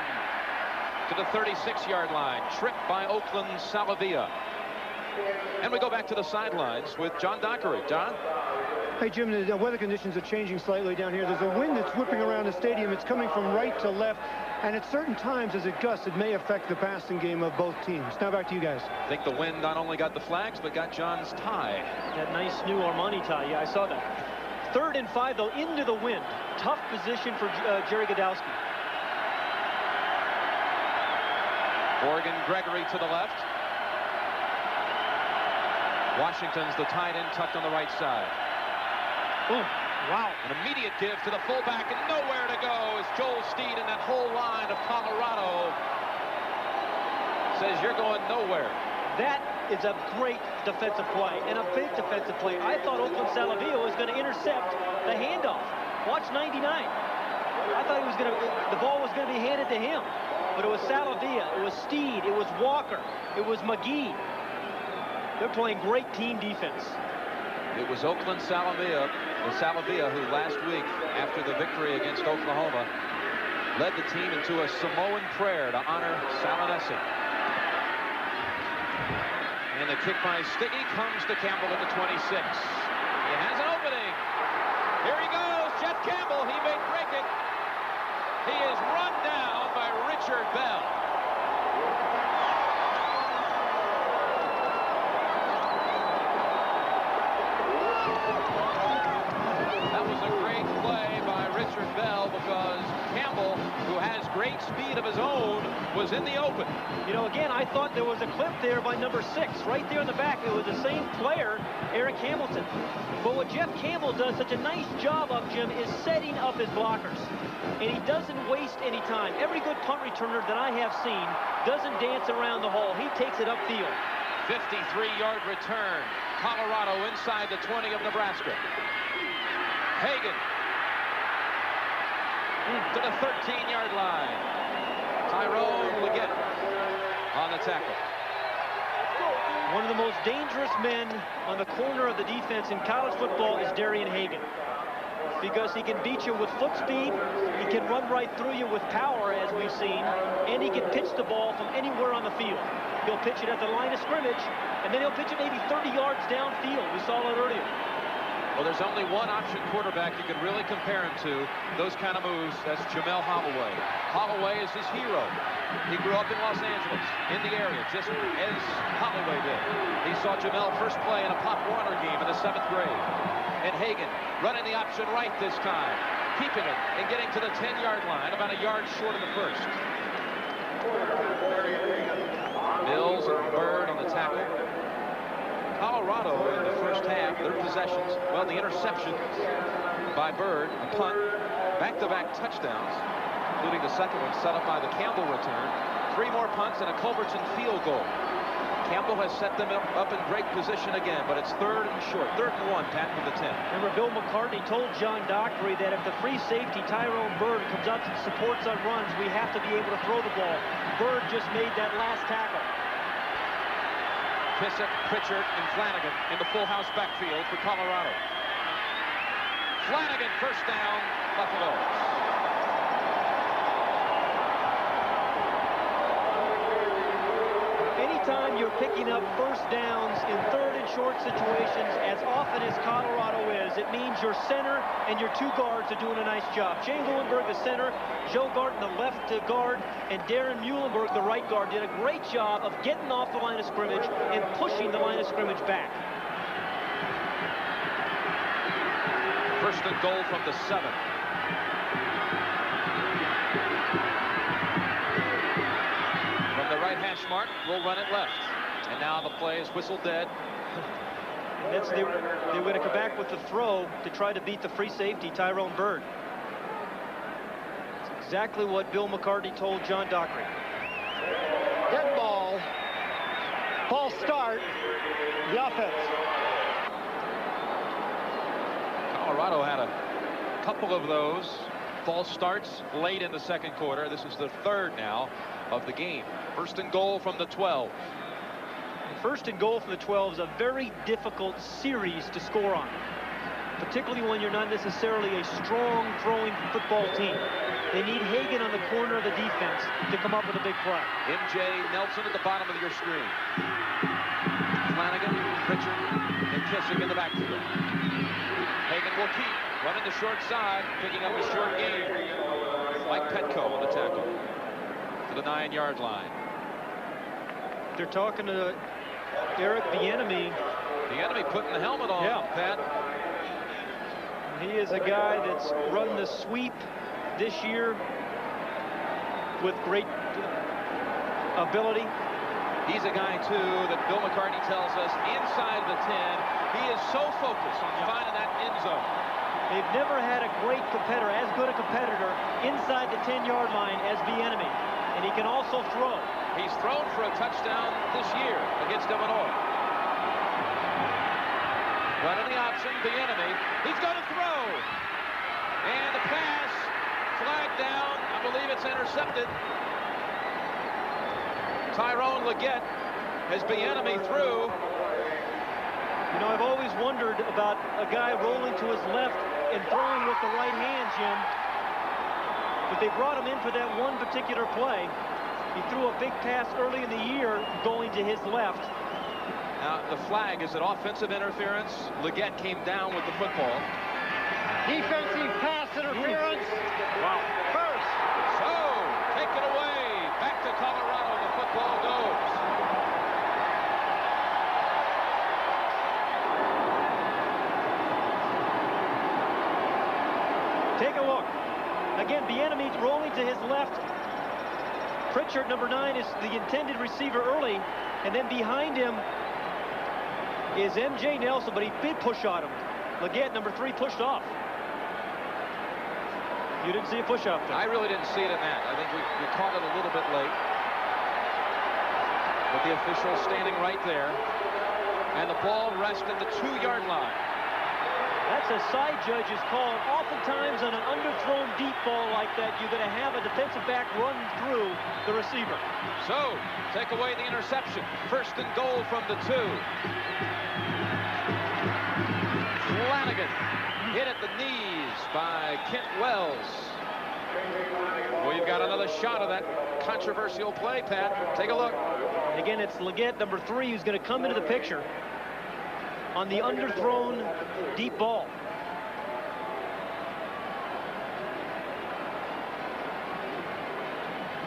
to the 36-yard line. Tripped by Oakland Salavia. And we go back to the sidelines with John Dockery. John? Hey, Jim, the weather conditions are changing slightly down here. There's a wind that's whipping around the stadium. It's coming from right to left. And at certain times, as it gusts, it may affect the passing game of both teams. Now back to you guys. I think the wind not only got the flags, but got John's tie. That nice new Armani tie. Yeah, I saw that. 3rd and 5, though, into the wind. Tough position for Jerry Godowski. Morgan Gregory to the left. Washington's the tight end tucked on the right side. Oh, wow. An immediate give to the fullback, and nowhere to go is Joel Steed, and that whole line of Colorado says you're going nowhere. That is a great defensive play, and a big defensive play. I thought Oakland Salavia was going to intercept the handoff. Watch 99. I thought he was going to, the ball was going to be handed to him. But it was Salavia, it was Steed, it was Walker, it was McGee. They're playing great team defense. It was Oakland Salavia, who last week, after the victory against Oklahoma, led the team into a Samoan prayer to honor Salinesi. And the kick by Stiggy comes to Campbell at the 26. He has an opening. Here he goes, Jeff Campbell. He may break it. He is run down by Richard Bell. That was a great play by Richard Bell, because Campbell, who has great speed of his own, was in the open. You know, again, I thought there was a clip there by number 6, right there in the back. It was the same player, Eric Hamilton. But what Jeff Campbell does such a nice job of, Jim, is setting up his blockers. And he doesn't waste any time. Every good punt returner that I have seen doesn't dance around the hole. He takes it upfield. 53-yard return. Colorado inside the 20 of Nebraska. Hagan to the 13-yard line. Tyrone Leggett on the tackle. One of the most dangerous men on the corner of the defense in college football is Darian Hagan, because he can beat you with foot speed, he can run right through you with power, as we've seen, and he can pitch the ball from anywhere on the field. He'll pitch it at the line of scrimmage, and then he'll pitch it maybe 30 yards downfield. We saw that earlier. Well, there's only one option quarterback you can really compare him to, those kind of moves. That's Jamel Holloway. Holloway is his hero. He grew up in Los Angeles, in the area, just as Holloway did. He saw Jamel first play in a Pop Warner game in the 7th grade. And Hagan running the option right this time, keeping it and getting to the 10-yard line, about a yard short of the first. Mills and Bird on the tackle. Colorado in the first half, their possessions, well, the interception by Bird, a punt, back-to-back touchdowns, including the second one set up by the Campbell return. 3 more punts and a Culbertson field goal. Campbell has set them up in great position again, but it's 3rd and short. 3rd and 1, Pat, with the 10. Remember, Bill McCartney told John Dockery that if the free safety, Tyrone Bird, comes up and supports on runs, we have to be able to throw the ball. Bird just made that last tackle. Kissick, Pritchard, and Flanagan in the full house backfield for Colorado. Flanagan, first down, Buffalo. Anytime you're picking up first downs in 3rd and short situations, as often as Colorado is, it means your center and your 2 guards are doing a nice job. Jay Lewinberg, the center, Joe Garten, the left guard, and Darren Muhlenberg, the right guard, did a great job of getting off the line of scrimmage and pushing the line of scrimmage back. 1st and goal from the 7. From the right hash mark, we'll run it left. And now the play is whistled dead. They were going to come back with the throw to try to beat the free safety, Tyrone Bird. Exactly what Bill McCartney told John Dockery. Dead ball. False start. The offense. Colorado had a couple of those false starts late in the second quarter. This is the third now of the game. First and goal from the 12. First and goal from the 12 is a very difficult series to score on, particularly when you're not necessarily a strong throwing football team. They need Hagan on the corner of the defense to come up with a big play. MJ Nelson at the bottom of your screen. Flanagan, Pritchard, and Kissick in the backfield. Hagan will keep running the short side, picking up a short gain. Mike Petco on the tackle to the 9-yard line. They're talking to Eric Bieniemy. Bieniemy putting the helmet on, yeah. Pat. He is a guy that's run the sweep this year with great ability. He's a guy, too, that Bill McCartney tells us inside the 10. He is so focused on finding that end zone. They've never had a great competitor, as good a competitor, inside the 10-yard line as Bieniemy. And he can also throw. He's thrown for a touchdown this year against Illinois. Running the option, Bieniemy. He's going to throw. And the pass flagged down. I believe it's intercepted. Tyrone Leggett has Bieniemy through. You know, I've always wondered about a guy rolling to his left and throwing with the right hand, Jim. But they brought him in for that one particular play. He threw a big pass early in the year going to his left. Now, the flag is an offensive interference. Leggett came down with the football. Defensive pass interference. Wow. First. So, take it away. Back to Colorado. The football goes. Take a look. Again, Bieniemy rolling to his left. Pritchard, number 9, is the intended receiver early. And then behind him is MJ Nelson, but he did push on him. Leggett, number 3, pushed off. You didn't see a push off there. I really didn't see it in that. I think we caught it a little bit late. But the official standing right there. And the ball rests at the 2-yard line. That's a side judge's call. Oftentimes on an underthrown deep ball like that, you're going to have a defensive back run through the receiver. So, take away the interception. First and goal from the 2. Flanagan hit at the knees by Kent Wells. We've got another shot of that controversial play, Pat. Take a look. And again, it's Leggett, number 3, who's going to come into the picture on the underthrown deep ball.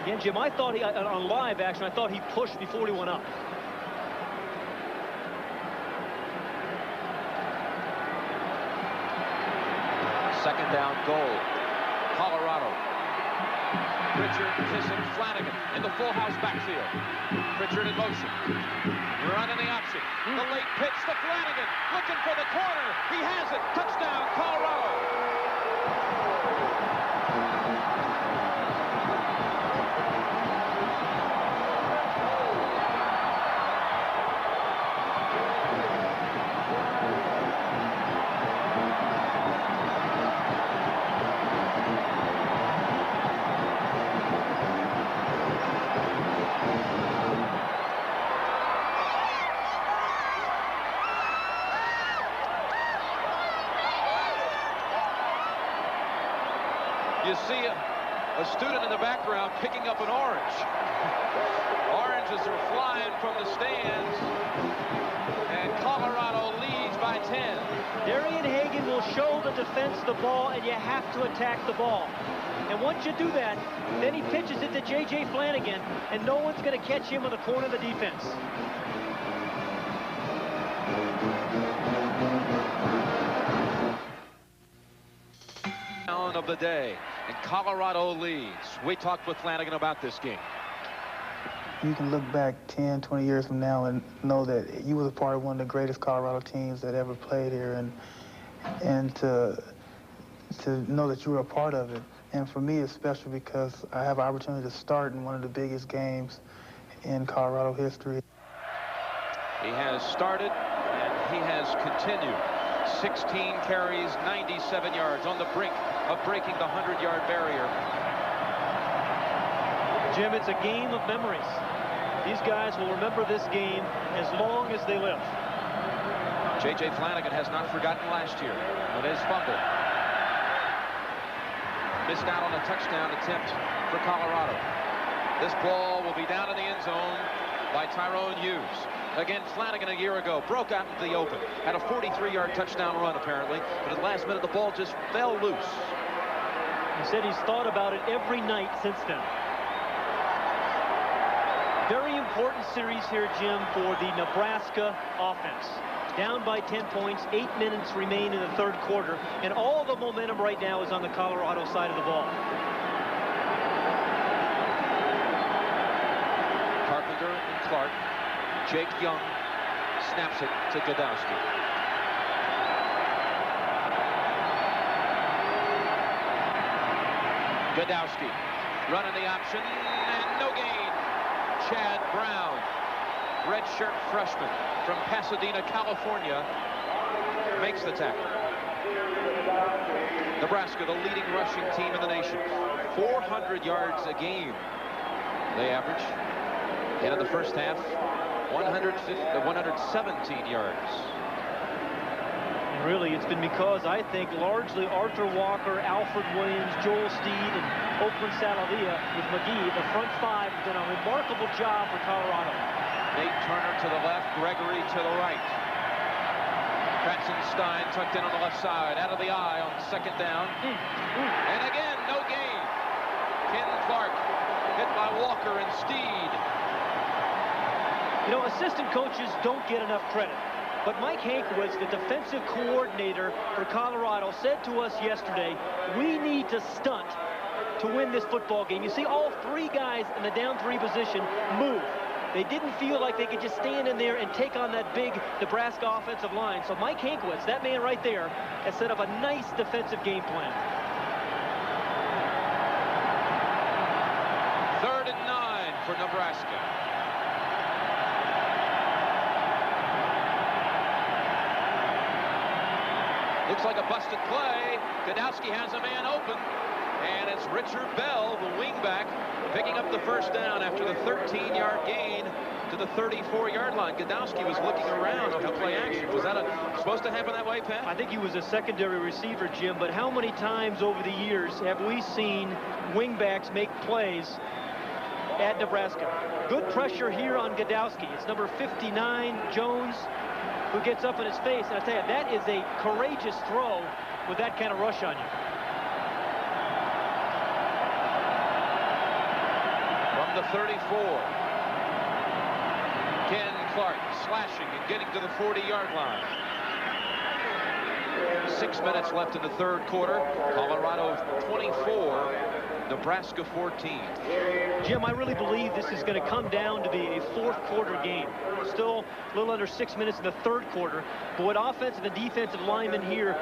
Again, Jim, I thought on live action, I thought he pushed before he went up. Second down goal. Colorado. Pritchard, Kissick, Flanagan in the full house backfield. Pritchard in motion. Running the option. The late pitch to Flanagan. Looking for the corner. He has it. Touchdown, Colorado. You see a student in the background picking up an orange. Oranges are flying from the stands, and Colorado leads by 10. Darian Hagan will show the defense the ball, and you have to attack the ball. And once you do that, then he pitches it to J.J. Flanagan, and no one's going to catch him on the corner of the defense. Of the day, and Colorado leads. We talked with Flanagan about this game. You can look back 10, 20 years from now and know that you was a part of one of the greatest Colorado teams that ever played here, and to know that you were a part of it And for me, it's special because I have an opportunity to start in one of the biggest games in Colorado history. He has started, and he has continued. 16 carries, 97 yards, on the brink of breaking the 100-yard barrier. Jim, it's a game of memories. These guys will remember this game as long as they live. J.J. Flanagan has not forgotten last year with his fumble. Missed out on a touchdown attempt for Colorado. This ball will be down in the end zone by Tyrone Hughes. Again, Flanagan a year ago broke out into the open. Had a 43-yard touchdown run, apparently. But at the last minute, the ball just fell loose. He said he's thought about it every night since then. Very important series here, Jim, for the Nebraska offense. Down by 10 points, 8 minutes remain in the third quarter, and all the momentum right now is on the Colorado side of the ball. Carpenter and Clark. Jake Young snaps it to Godowski. Godowski running the option, and no gain. Chad Brown, redshirt freshman from Pasadena, California, makes the tackle. Nebraska, the leading rushing team in the nation. 400 yards a game they average. And in the first half, 117 yards. And really, it's been because, I think, largely Arthur Walker, Alfred Williams, Joel Steed, and Oakland Salavia with McGee, the front five, have done a remarkable job for Colorado. Nate Turner to the left, Gregory to the right. Kratzenstein tucked in on the left side, out of the eye on second down. And again, no gain. Ken Clark hit by Walker and Steed. You know, assistant coaches don't get enough credit. But Mike Hankwitz, the defensive coordinator for Colorado, said to us yesterday, we need to stunt to win this football game. You see all three guys in the down three position move. They didn't feel like they could just stand in there and take on that big Nebraska offensive line. So Mike Hankwitz, that man right there, has set up a nice defensive game plan. 3rd and 9 for Nebraska. Looks like a busted play. Godowski has a man open. And it's Richard Bell, the wingback, picking up the first down after the 13-yard gain to the 34-yard line. Godowski was looking around to play action. Was that supposed to happen that way, Pat? I think he was a secondary receiver, Jim, but how many times over the years have we seen wingbacks make plays at Nebraska? Good pressure here on Godowski. It's number 59, Jones, who gets up in his face. And I tell you, that is a courageous throw with that kind of rush on you. From the 34, Ken Clark slashing and getting to the 40-yard line. 6 minutes left in the third quarter. Colorado 24, Nebraska 14. Jim, I really believe this is going to come down to be a fourth quarter game. Still a little under 6 minutes in the third quarter. But what offensive and defensive linemen here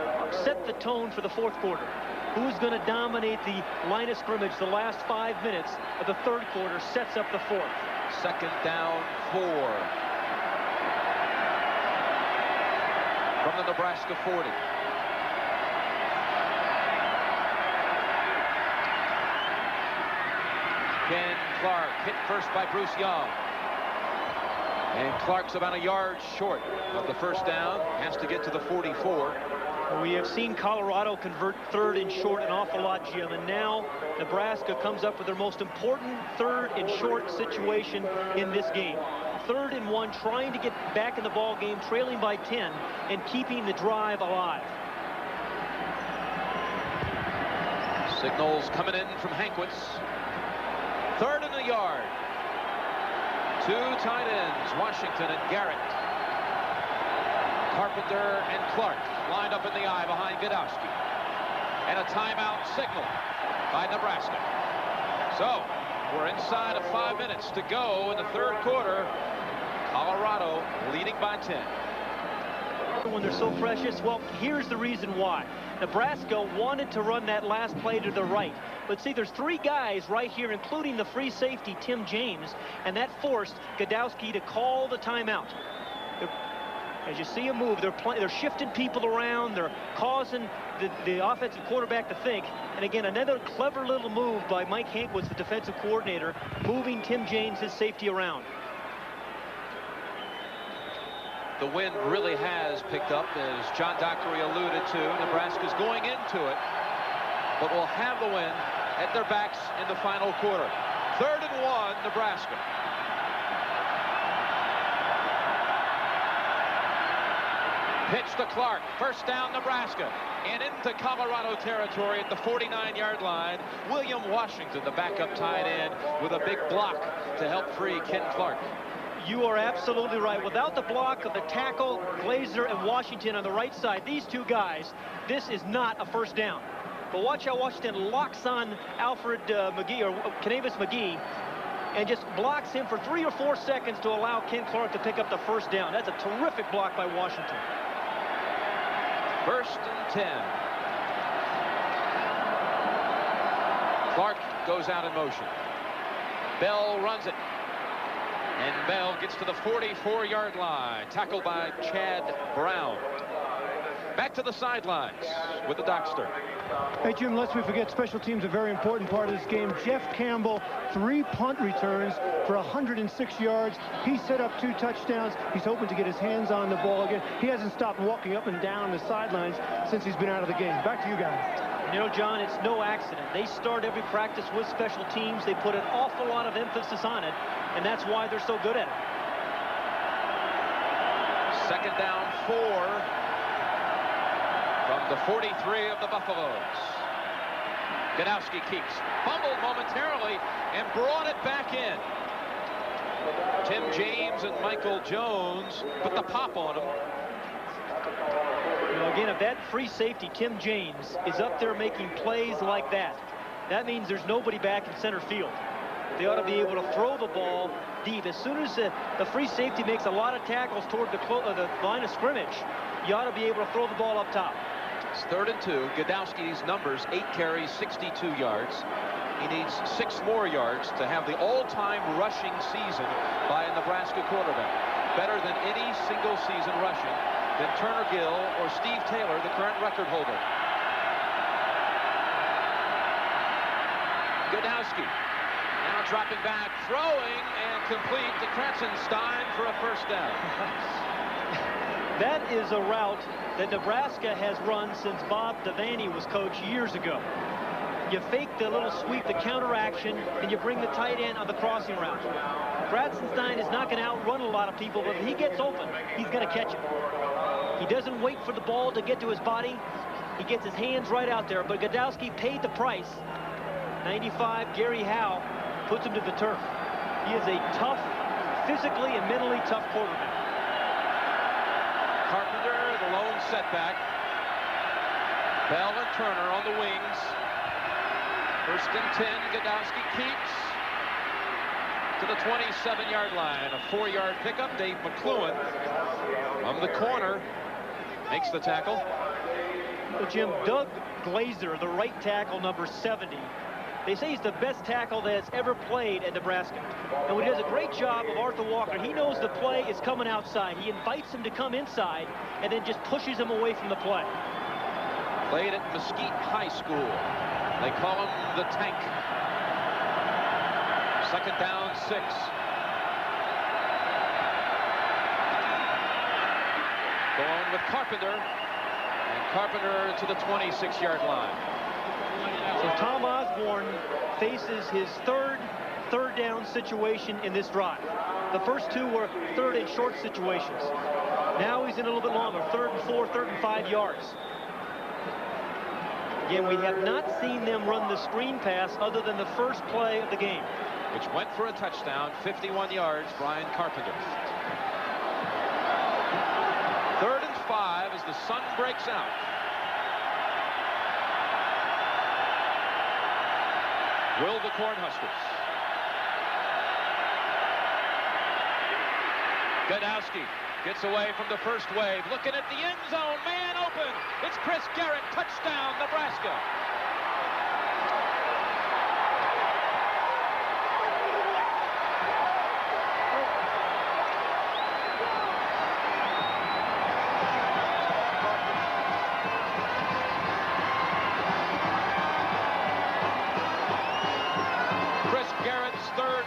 set the tone for the fourth quarter. Who's going to dominate the line of scrimmage the last 5 minutes of the third quarter sets up the fourth. Second down, 4. From the Nebraska 40. Ken Clark hit first by Bruce Young. And Clark's about a yard short of the first down. Has to get to the 44. We have seen Colorado convert third and short an awful lot, Jim, and now Nebraska comes up with their most important third and short situation in this game. 3rd and 1, trying to get back in the ball game, trailing by 10, and keeping the drive alive. Signals coming in from Hankwitz. 3rd and a yard. 2 tight ends, Washington and Garrett. Carpenter and Clark lined up in the eye behind Godowski. And a timeout signal by Nebraska. So we're inside of 5 minutes to go in the third quarter. Colorado leading by 10. When they're so precious, well, here's the reason why. Nebraska wanted to run that last play to the right. But see, there's three guys right here, including the free safety, Tim James, and that forced Godowski to call the timeout. As you see him move, they're shifting people around. They're causing the offensive quarterback to think. And again, another clever little move by Mike Hankwitz, the defensive coordinator, moving Tim James, his safety, around. The wind really has picked up, as John Dockery alluded to. Nebraska's going into it, but will have the wind at their backs in the final quarter. 3rd and 1, Nebraska. Pitch to Clark. First down, Nebraska. And into Colorado territory at the 49-yard line. William Washington, the backup tight end, with a big block to help free Ken Clark. You are absolutely right. Without the block of the tackle, Glazer and Washington on the right side, these two guys, this is not a first down. But watch how Washington locks on Alfred McGee, or Canavis McGee, and just blocks him for 3 or 4 seconds to allow Ken Clark to pick up the first down. That's a terrific block by Washington. 1st and 10. Clark goes out in motion. Bell runs it. And Bell gets to the 44-yard line. Tackled by Chad Brown. Back to the sidelines with the Dockster. Hey, Jim, lest we forget, special teams a very important part of this game. Jeff Campbell, 3 punt returns for 106 yards. He set up 2 touchdowns. He's hoping to get his hands on the ball again. He hasn't stopped walking up and down the sidelines since he's been out of the game. Back to you guys. You know, John, it's no accident. They start every practice with special teams. They put an awful lot of emphasis on it, and that's why they're so good at it. 2nd down, 4 from the 43 of the Buffaloes. Godowski keeps, fumbled momentarily, and brought it back in. Tim James and Michael Jones put the pop on him. You know, again, if that free safety, Tim James, is up there making plays like that, that means there's nobody back in center field. They ought to be able to throw the ball deep. As soon as the free safety makes a lot of tackles toward the line of scrimmage, you ought to be able to throw the ball up top. It's 3rd and 2. Godowski's numbers, 8 carries, 62 yards. He needs 6 more yards to have the all-time rushing season by a Nebraska quarterback. Better than any single season rushing than Turner Gill or Steve Taylor, the current record holder. Godowski now dropping back, throwing, and complete to Kratzenstein for a first down. That is a route that Nebraska has run since Bob Devaney was coach years ago. You fake the little sweep, the counteraction, and you bring the tight end on the crossing route. Kratzenstein is not going to outrun a lot of people, but if he gets open, he's going to catch it. He doesn't wait for the ball to get to his body. He gets his hands right out there, but Godowski paid the price. 95, Gary Howe puts him to the turf. He is a tough, physically and mentally tough quarterback. Carpenter, the lone setback. Bell and Turner on the wings. 1st and 10, Godowski keeps to the 27-yard line. A 4-yard pickup. Dave McLuhan from the corner makes the tackle. Well, Jim, Doug Glazer, the right tackle, number 70, they say he's the best tackle that's ever played at Nebraska. And he does a great job of Arthur Walker. He knows the play is coming outside. He invites him to come inside and then just pushes him away from the play. Played at Mesquite High School. They call him the Tank. 2nd down, 6. Going with Carpenter. And Carpenter to the 26-yard line. So Tom Osborne faces his third down situation in this drive. The first 2 were 3rd and short situations. Now he's in a little bit longer, 3rd and 4, 3rd and 5 yards. Again, we have not seen them run the screen pass other than the first play of the game, which went for a touchdown, 51 yards, Brian Carpenter. 3rd and 5 as the sun breaks out. Will the Cornhuskers. Godowski Gets away from the first wave. Looking at the end zone. Man open. It's Chris Garrett. Touchdown, Nebraska.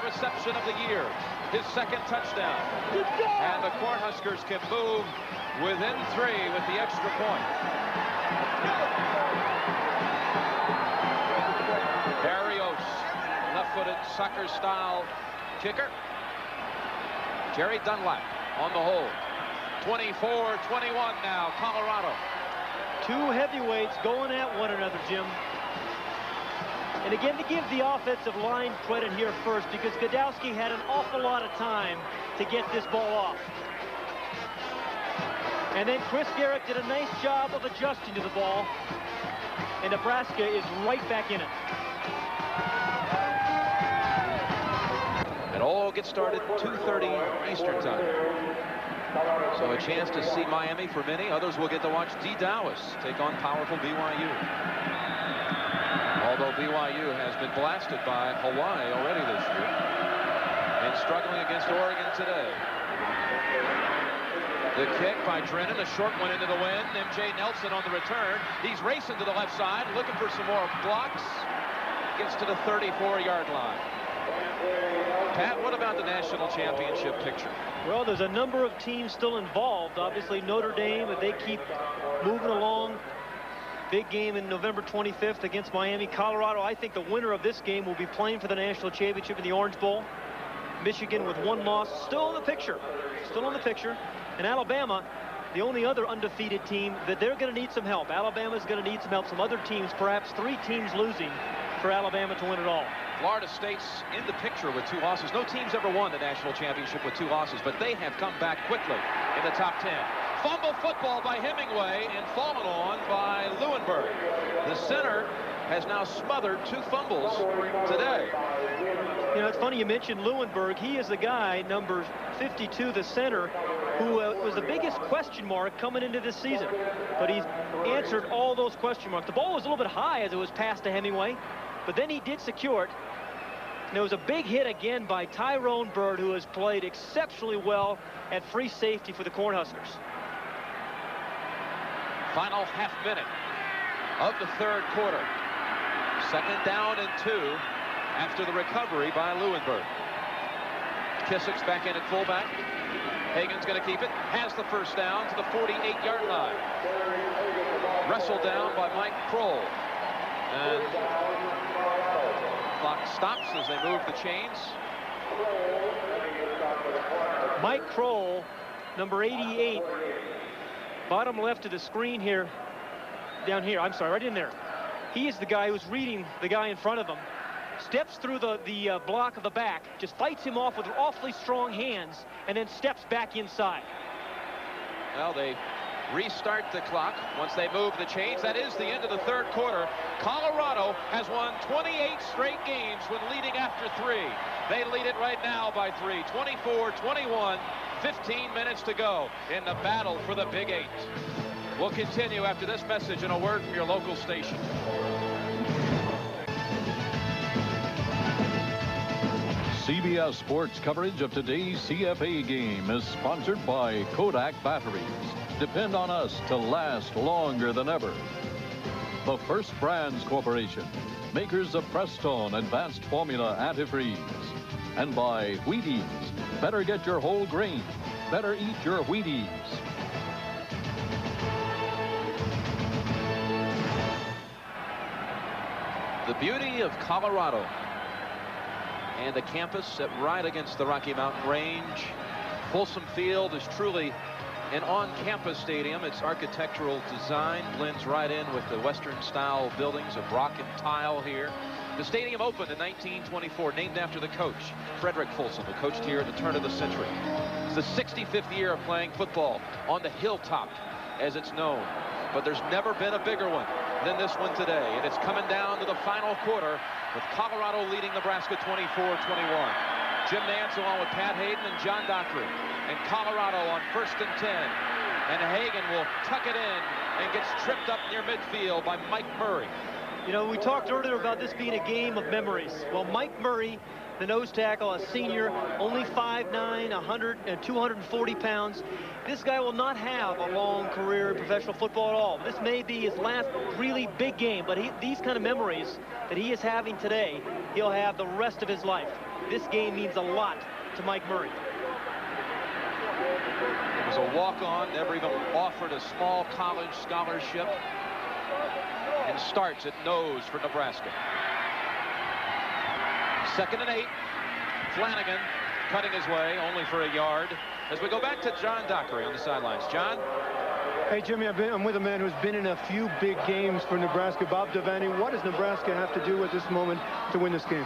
Reception of the year, his second touchdown, and the Cornhuskers can move within 3 with the extra point. Barrios, left-footed soccer-style kicker. Jerry Dunlap on the hold. 24-21 now, Colorado. Two heavyweights going at one another, Jim. And again, to give the offensive line credit here first, because Godowski had an awful lot of time to get this ball off. And then Chris Garrett did a nice job of adjusting to the ball. And Nebraska is right back in it. It all gets started 2:30 Eastern time. So a chance to see Miami for many. Others will get to watch D. Dowis take on powerful BYU. Although BYU has been blasted by Hawaii already this year and struggling against Oregon today. The kick by Drennan, a short one into the wind. M.J. Nelson on the return. He's racing to the left side, looking for some more blocks. Gets to the 34-yard line. Pat, what about the national championship picture? Well, there's a number of teams still involved. Obviously, Notre Dame, if they keep moving along. Big game in November 25th against Miami. Colorado, I think the winner of this game will be playing for the national championship in the Orange Bowl. Michigan with 1 loss, still in the picture. Still in the picture. And Alabama, the only other undefeated team, that they're going to need some help. Alabama's going to need some help. Some other teams, perhaps 3 teams losing for Alabama to win it all. Florida State's in the picture with 2 losses. No team's ever won the national championship with 2 losses, but they have come back quickly in the top 10. Fumble football by Hemingway and fallen on by Leuenberg. The center has now smothered 2 fumbles today. You know, it's funny you mentioned Leuenberg. He is the guy, number 52, the center, who was the biggest question mark coming into this season. But he's answered all those question marks. The ball was a little bit high as it was passed to Hemingway, but then he did secure it. And there was a big hit again by Tyrone Bird, who has played exceptionally well at free safety for the Cornhuskers. Final half minute of the 3rd quarter. 2nd down and 2 after the recovery by Leuenberg. Kissick's back in at fullback. Hagan's going to keep it. Has the first down to the 48-yard line. Wrestled down by Mike Kroll. And clock stops as they move the chains. Mike Kroll, number 88. Bottom left of the screen here, down here, I'm sorry, right in there. He is the guy who's reading the guy in front of him. Steps through the block of the back, just fights him off with awfully strong hands, and then steps back inside. Well, they restart the clock once they move the chains. That is the end of the 3rd quarter. Colorado has won 28 straight games when leading after 3. They lead it right now by 3, 24-21. 15 minutes to go in the battle for the Big 8. We'll continue after this message and a word from your local station. CBS Sports coverage of today's CFA game is sponsored by Kodak Batteries. Depend on us to last longer than ever. The First Brands Corporation, makers of Prestone Advanced Formula Antifreeze. And by Wheaties. Better get your whole grain. Better eat your Wheaties. The beauty of Colorado and the campus set right against the Rocky Mountain Range. Folsom Field is truly an on-campus stadium. Its architectural design blends right in with the Western-style buildings of rock and tile here. The stadium opened in 1924, named after the coach, Frederick Folsom, who coached here at the turn of the century. It's the 65th year of playing football on the hilltop, as it's known. But there's never been a bigger one than this one today. And it's coming down to the final quarter with Colorado leading Nebraska 24-21. Jim Nance along with Pat Hayden and John Dockery. And Colorado on 1st and 10. And Hagan will tuck it in and gets tripped up near midfield by Mike Murray. You know, we talked earlier about this being a game of memories. Well, Mike Murray, the nose tackle, a senior, only 5'9", 240 pounds. This guy will not have a long career in professional football at all. This may be his last really big game, but these kind of memories that he is having today, he'll have the rest of his life. This game means a lot to Mike Murray. It was a walk-on, never even offered a small college scholarship, and starts at nose for Nebraska. 2nd and 8. Flanagan cutting his way, only for a yard. As we go back to John Dockery on the sidelines. John? Hey, Jimmy, I'm with a man who's been in a few big games for Nebraska. Bob Devaney, what does Nebraska have to do at this moment to win this game?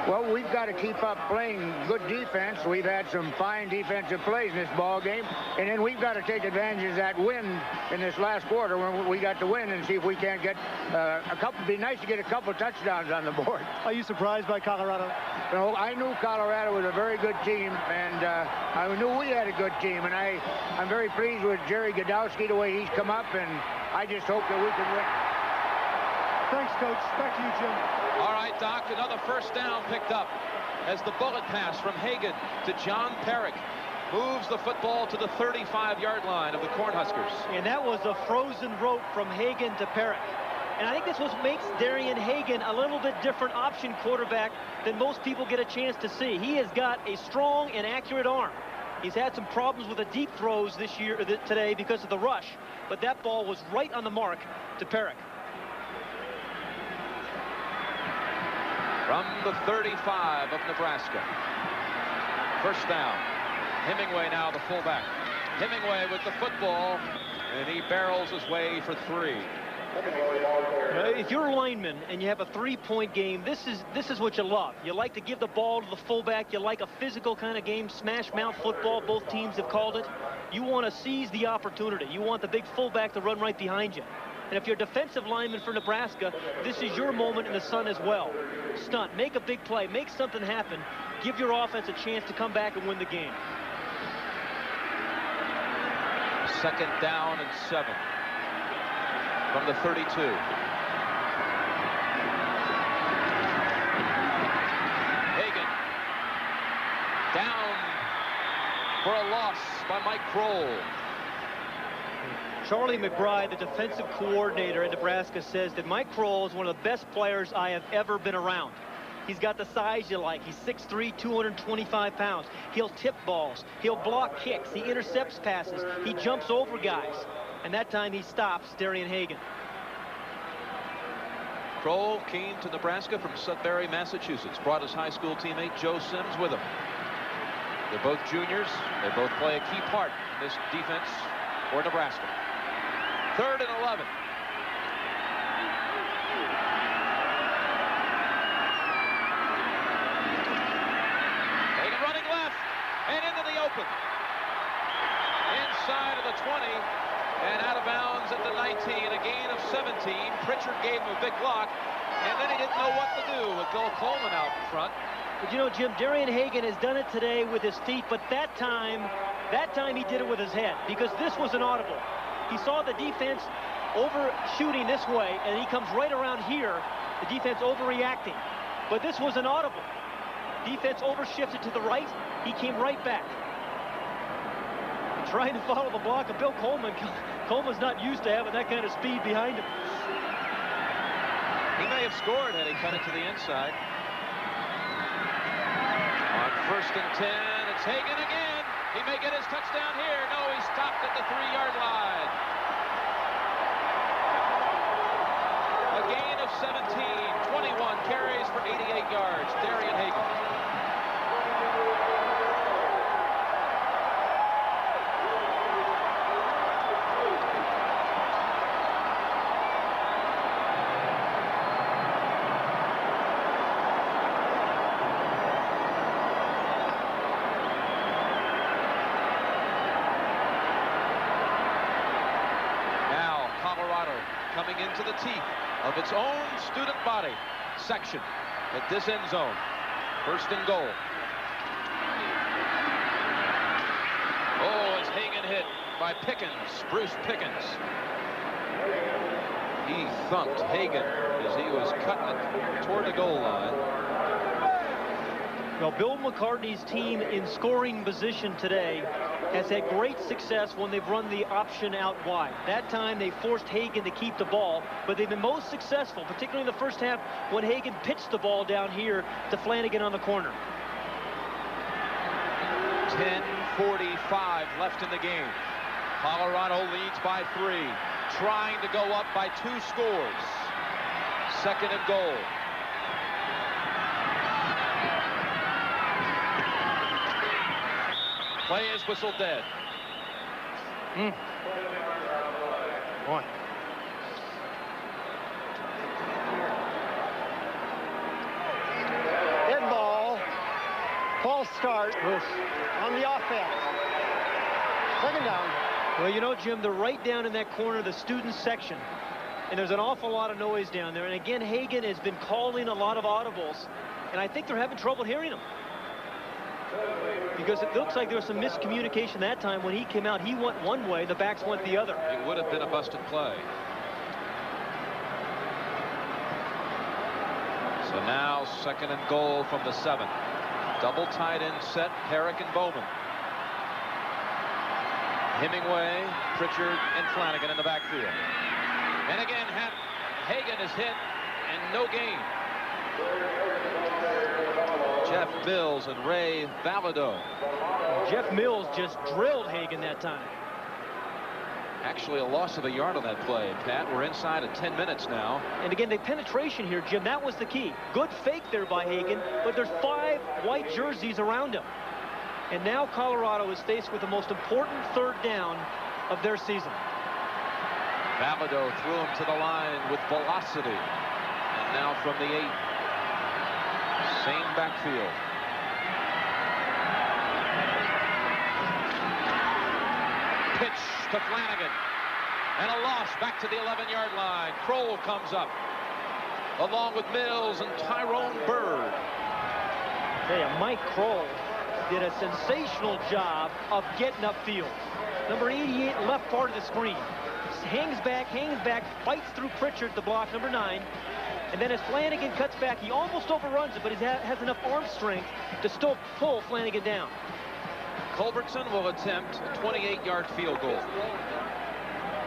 Well, we've got to keep up playing good defense. We've had some fine defensive plays in this ball game, and then we've got to take advantage of that win in this last quarter when we got to win and see if we can't get a couple. It'd be nice to get a couple touchdowns on the board. Are you surprised by Colorado? No, I knew Colorado was a very good team, and I knew we had a good team, and I'm very pleased with Jerry Godowski, the way he's come up, and I just hope that we can win. Thanks, Coach. Back to you, Jim. All right, Doc, another 1st down picked up as the bullet pass from Hagan to John Perrick moves the football to the 35-yard line of the Cornhuskers. And that was a frozen rope from Hagan to Perrick. And I think this what makes Darian Hagan a little bit different option quarterback than most people get a chance to see. He has got a strong and accurate arm. He's had some problems with the deep throws today because of the rush, but that ball was right on the mark to Perrick. From the 35 of Nebraska. 1st down. Hemingway now the fullback. Hemingway with the football, and he barrels his way for 3. If you're a lineman and you have a 3-point game, this is what you love. You like to give the ball to the fullback. You like a physical kind of game, smash mouth football. Both teams have called it. You want to seize the opportunity. You want the big fullback to run right behind you. And if you're a defensive lineman for Nebraska, this is your moment in the sun as well. Stunt, make a big play, make something happen. Give your offense a chance to come back and win the game. 2nd down and 7. From the 32. Hagan down for a loss by Mike Kroll. Charlie McBride, the defensive coordinator in Nebraska, says that Mike Kroll is one of the best players I have ever been around. He's got the size you like. He's 6'3", 225 pounds. He'll tip balls. He'll block kicks. He intercepts passes. He jumps over guys. And that time he stops Darian Hagan. Kroll came to Nebraska from Sudbury, Massachusetts. Brought his high school teammate Joe Sims with him. They're both juniors. They both play a key part in this defense for Nebraska. 3rd and 11. Hagan running left and into the open. Inside of the 20 and out of bounds at the 19. A gain of 17. Pritchard gave him a big block, and then he didn't know what to do with Bill Coleman out in front. But you know, Jim, Darian Hagan has done it today with his feet, but that time he did it with his head, because this was an audible. He saw the defense overshooting this way, and he comes right around here, the defense overreacting. But this was an audible. Defense overshifted to the right. He came right back. Trying to follow the block of Bill Coleman. Coleman's not used to having that kind of speed behind him. He may have scored had he cut it to the inside. On 1st and 10, it's Hagan again. He may get his touchdown here. No, he stopped at the 3-yard line. A gain of 17, 21 carries for 88 yards. Darian Hagan. Coming into the teeth of its own student body section at this end zone. 1st and goal. by Pickens, Bruce Pickens. He thumped Hagan as he was cutting it toward the goal line. Well, Bill McCartney's team in scoring position today has had great success when they've run the option out wide. That time they forced Hagan to keep the ball, but they've been most successful, particularly in the first half, when Hagan pitched the ball down here to Flanagan on the corner. 10:45 left in the game. Colorado leads by 3, trying to go up by 2 scores. 2nd and goal. Play is whistled dead. Boy. Dead ball. False start on the offense. 2nd down. Well, you know, Jim, they're right down in that corner of the student section. And there's an awful lot of noise down there. And again, Hagan has been calling a lot of audibles. And I think they're having trouble hearing him. Because it looks like there was some miscommunication that time. When he came out, he went one way, the backs went the other. It would have been a busted play. So now 2nd and goal from the 7. Double tight end set, Herrick and Bowman. Hemingway, Pritchard, and Flanagan in the backfield. And again, Hagan is hit, and no gain. Jeff Mills and Ray Valido. Jeff Mills just drilled Hagan that time. Actually, a loss of a yard on that play, Pat. We're inside of 10 minutes now. And again, the penetration here, Jim, that was the key. Good fake there by Hagan, but there's 5 white jerseys around him. And now Colorado is faced with the most important 3rd down of their season. Valido threw him to the line with velocity. And now from the 8. Same backfield. Pitch to Flanagan. And a loss back to the 11-yard line. Kroll comes up, along with Mills and Tyrone Bird. I tell you, Mike Kroll did a sensational job of getting upfield. Number 88, left part of the screen. Hangs back, fights through Pritchard, the block, number 9. And then as Flanagan cuts back, he almost overruns it, but he has enough arm strength to still pull Flanagan down. Culbertson will attempt a 28-yard field goal.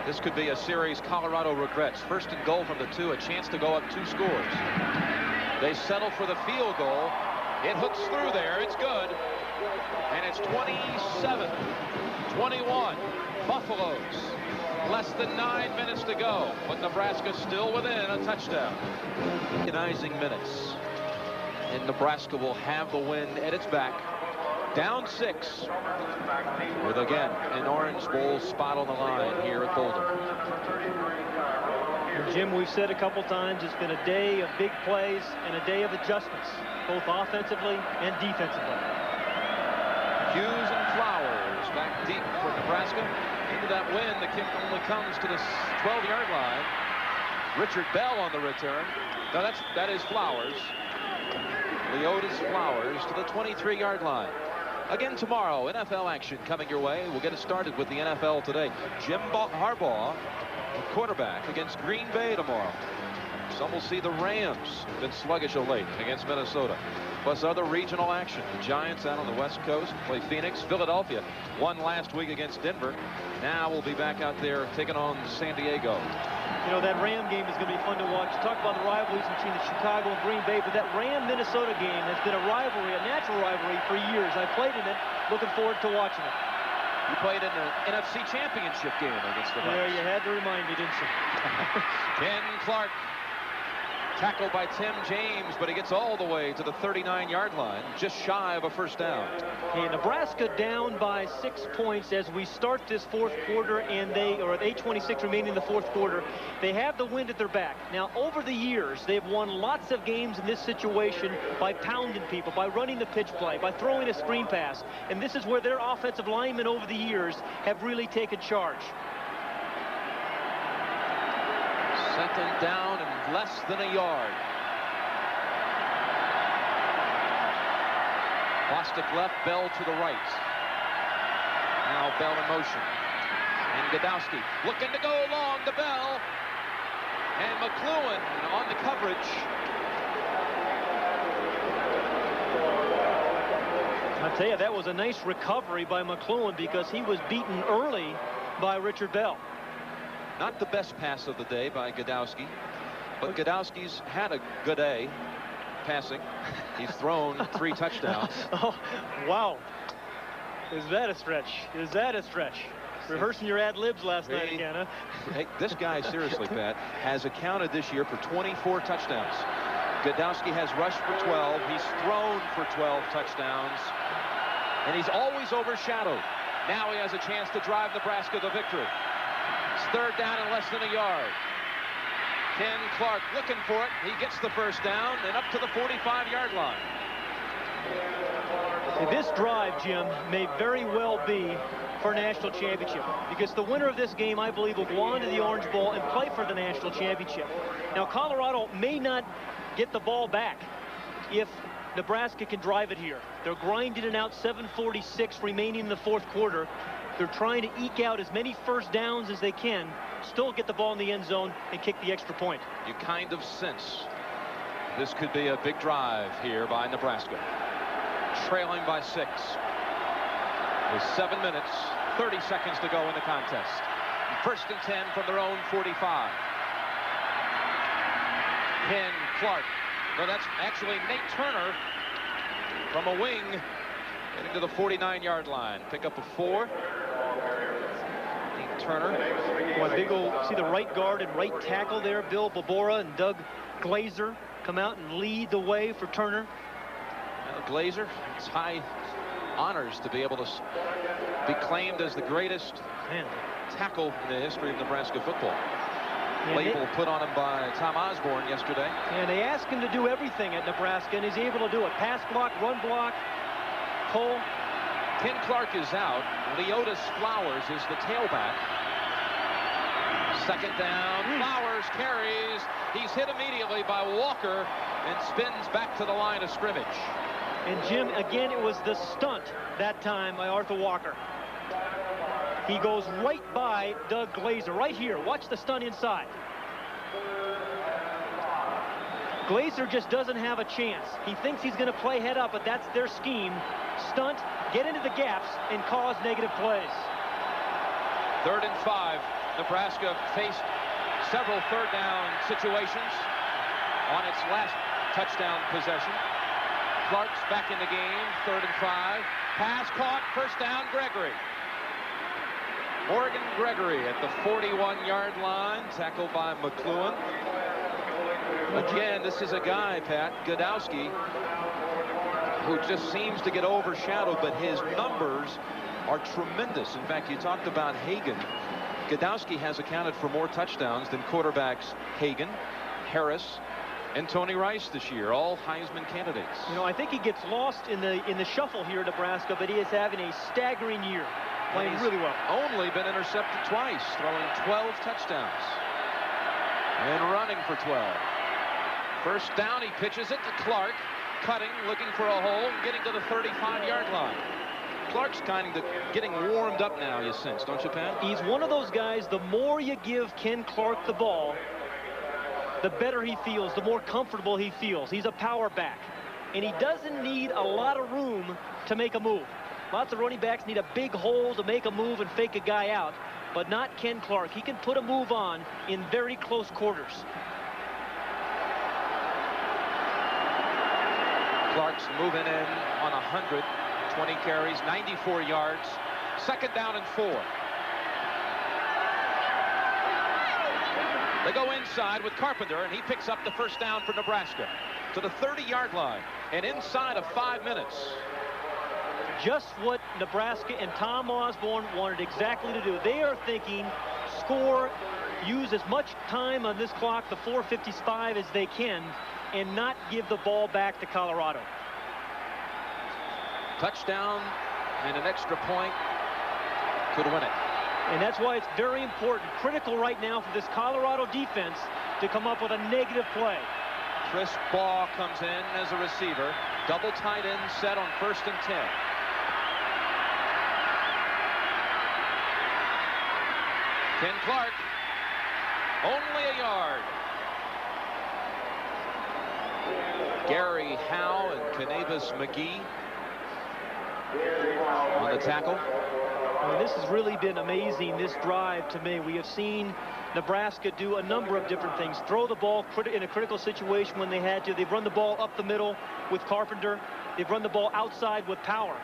This could be a series Colorado regrets. 1st and goal from the 2, a chance to go up 2 scores. They settle for the field goal. It hooks through there. It's good. And it's 27-21. Buffaloes. Less than 9 minutes to go, but Nebraska still within a touchdown. Agonizing minutes. And Nebraska will have the wind at its back. Down 6. With, again, an Orange Bowl spot on the line here at Boulder. Jim, we've said a couple times, it's been a day of big plays and a day of adjustments, both offensively and defensively. Hughes and Flowers back deep for Nebraska. Into that win, the kick only comes to the 12-yard line. Richard Bell on the return. Now that is Flowers. Leotis Flowers to the 23-yard line. Again tomorrow, NFL action coming your way. We'll get it started with the NFL today. Jim Harbaugh, quarterback, against Green Bay tomorrow. Some will see the Rams. Been sluggish of late against Minnesota. Plus other regional action. The Giants out on the West Coast play Phoenix. Philadelphia won last week against Denver. Now we'll be back out there taking on San Diego. You know, that Ram game is going to be fun to watch. Talk about the rivalries between the Chicago and Green Bay, but that Ram-Minnesota game has been a rivalry, a natural rivalry for years. I played in it. Looking forward to watching it. You played in the NFC Championship game against the Bucs. Yeah, you had to remind me, didn't you? Ken Clark tackled by Tim James, but he gets all the way to the 39-yard line, just shy of a 1st down. Okay, Nebraska down by 6 points as we start this 4th quarter, and they are at 8:26 remaining in the 4th quarter. They have the wind at their back. Now, over the years, they've won lots of games in this situation by pounding people, by running the pitch play, by throwing a screen pass. And this is where their offensive linemen over the years have really taken charge. 2nd down and less than a yard. Bostic left, Bell to the right. Now Bell in motion. And Godowski looking to go along the bell. And McLuhan on the coverage. I'll tell you, that was a nice recovery by McLuhan because he was beaten early by Richard Bell. Not the best pass of the day by Godowski, but Godowski's had a good day passing. He's thrown 3 touchdowns. Oh, wow. Is that a stretch? Is that a stretch? Rehearsing your ad-libs last night again, huh? Hey, this guy, seriously, Pat, has accounted this year for 24 touchdowns. Godowski has rushed for 12. He's thrown for 12 touchdowns. And he's always overshadowed. Now he has a chance to drive Nebraska to victory. It's 3rd down and less than a yard. Ken Clark looking for it. He gets the first down and up to the 45-yard line. This drive, Jim, may very well be for a national championship, because the winner of this game, I believe, will go on to the Orange Bowl and play for the national championship. Now, Colorado may not get the ball back if Nebraska can drive it here. They're grinding it out, 7:46 remaining in the 4th quarter. They're trying to eke out as many first downs as they can, still get the ball in the end zone and kick the extra point. You kind of sense this could be a big drive here by Nebraska. Trailing by 6. With 7 minutes, 30 seconds to go in the contest. 1st and 10 from their own 45. Ken Clark. No, that's actually Nate Turner from a wing getting to the 49-yard line. Pick up a 4. Nate Turner. Well, big old, see the right guard and right tackle there. Bill Babora and Doug Glazer come out and lead the way for Turner. Glazer, it's high honors to be able to be claimed as the greatest tackle in the history of Nebraska football. Label put on him by Tom Osborne yesterday. And they asked him to do everything at Nebraska, and he's able to do it. Pass block, run block, pull. Ken Clark is out. Leotis Flowers is the tailback. 2nd down. Flowers carries. He's hit immediately by Walker and spins back to the line of scrimmage. And Jim, again, it was the stunt that time by Arthur Walker. He goes right by Doug Glazer, right here. Watch the stunt inside. Glazer just doesn't have a chance. He thinks he's going to play head up, but that's their scheme. Stunt, get into the gaps, and cause negative plays. 3rd and 5. Nebraska faced several 3rd down situations on its last touchdown possession. Clark's back in the game, 3rd and 5. Pass caught, 1st down, Gregory. Morgan Gregory at the 41-yard line, tackled by McLuhan. Again, this is a guy, Pat, Godowski, who just seems to get overshadowed, but his numbers are tremendous. In fact, you talked about Hagan. Godowski has accounted for more touchdowns than quarterbacks Hagan, Harris, and Tony Rice this year, all Heisman candidates. You know, I think he gets lost in the shuffle here at Nebraska, but he is having a staggering year, playing really well. Only been intercepted twice, throwing 12 touchdowns and running for 12. 1st down, he pitches it to Clark, cutting, looking for a hole, and getting to the 35-yard line. Clark's kind of getting warmed up now, you sense, don't you, Pat? He's one of those guys, the more you give Ken Clark the ball, the better he feels, the more comfortable he feels. He's a power back, and he doesn't need a lot of room to make a move. Lots of running backs need a big hole to make a move and fake a guy out, but not Ken Clark. He can put a move on in very close quarters. Clark's moving in on 120 carries, 94 yards. 2nd down and 4. They go inside with Carpenter, and he picks up the 1st down for Nebraska to the 30-yard line, and inside of 5 minutes. Just what Nebraska and Tom Osborne wanted exactly to do. They are thinking score, use as much time on this clock, the 4:55, as they can, and not give the ball back to Colorado. Touchdown and an extra point could win it. And that's why it's very important, critical right now for this Colorado defense to come up with a negative play. Chris Baugh comes in as a receiver. Double tight end set on 1st and 10. Ken Clark, only a yard. Gary Howe and Canavis McGee on the tackle. Well, this has really been amazing, this drive to me. We have seen Nebraska do a number of different things. Throw the ball in a critical situation when they had to. They've run the ball up the middle with Carpenter. They've run the ball outside with Power.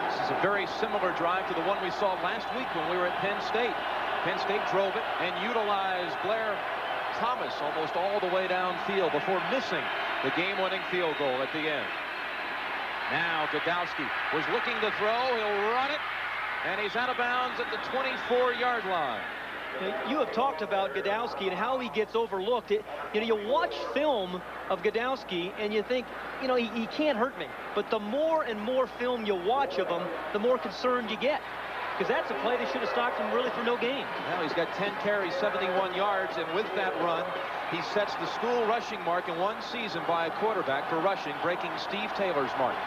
This is a very similar drive to the one we saw last week when we were at Penn State. Penn State drove it and utilized Blair Thomas almost all the way downfield before missing the game-winning field goal at the end. Now Godowski was looking to throw. He'll run it, and he's out of bounds at the 24-yard line. You have talked about Godowski and how he gets overlooked. You watch film of Godowski and you think, he can't hurt me. But the more and more film you watch of him, the more concerned you get. Because that's a play they should have stopped him really for no gain. Well, he's got 10 carries, 71 yards, and with that run, he sets the school rushing mark in one season by a quarterback for rushing, breaking Steve Taylor's mark.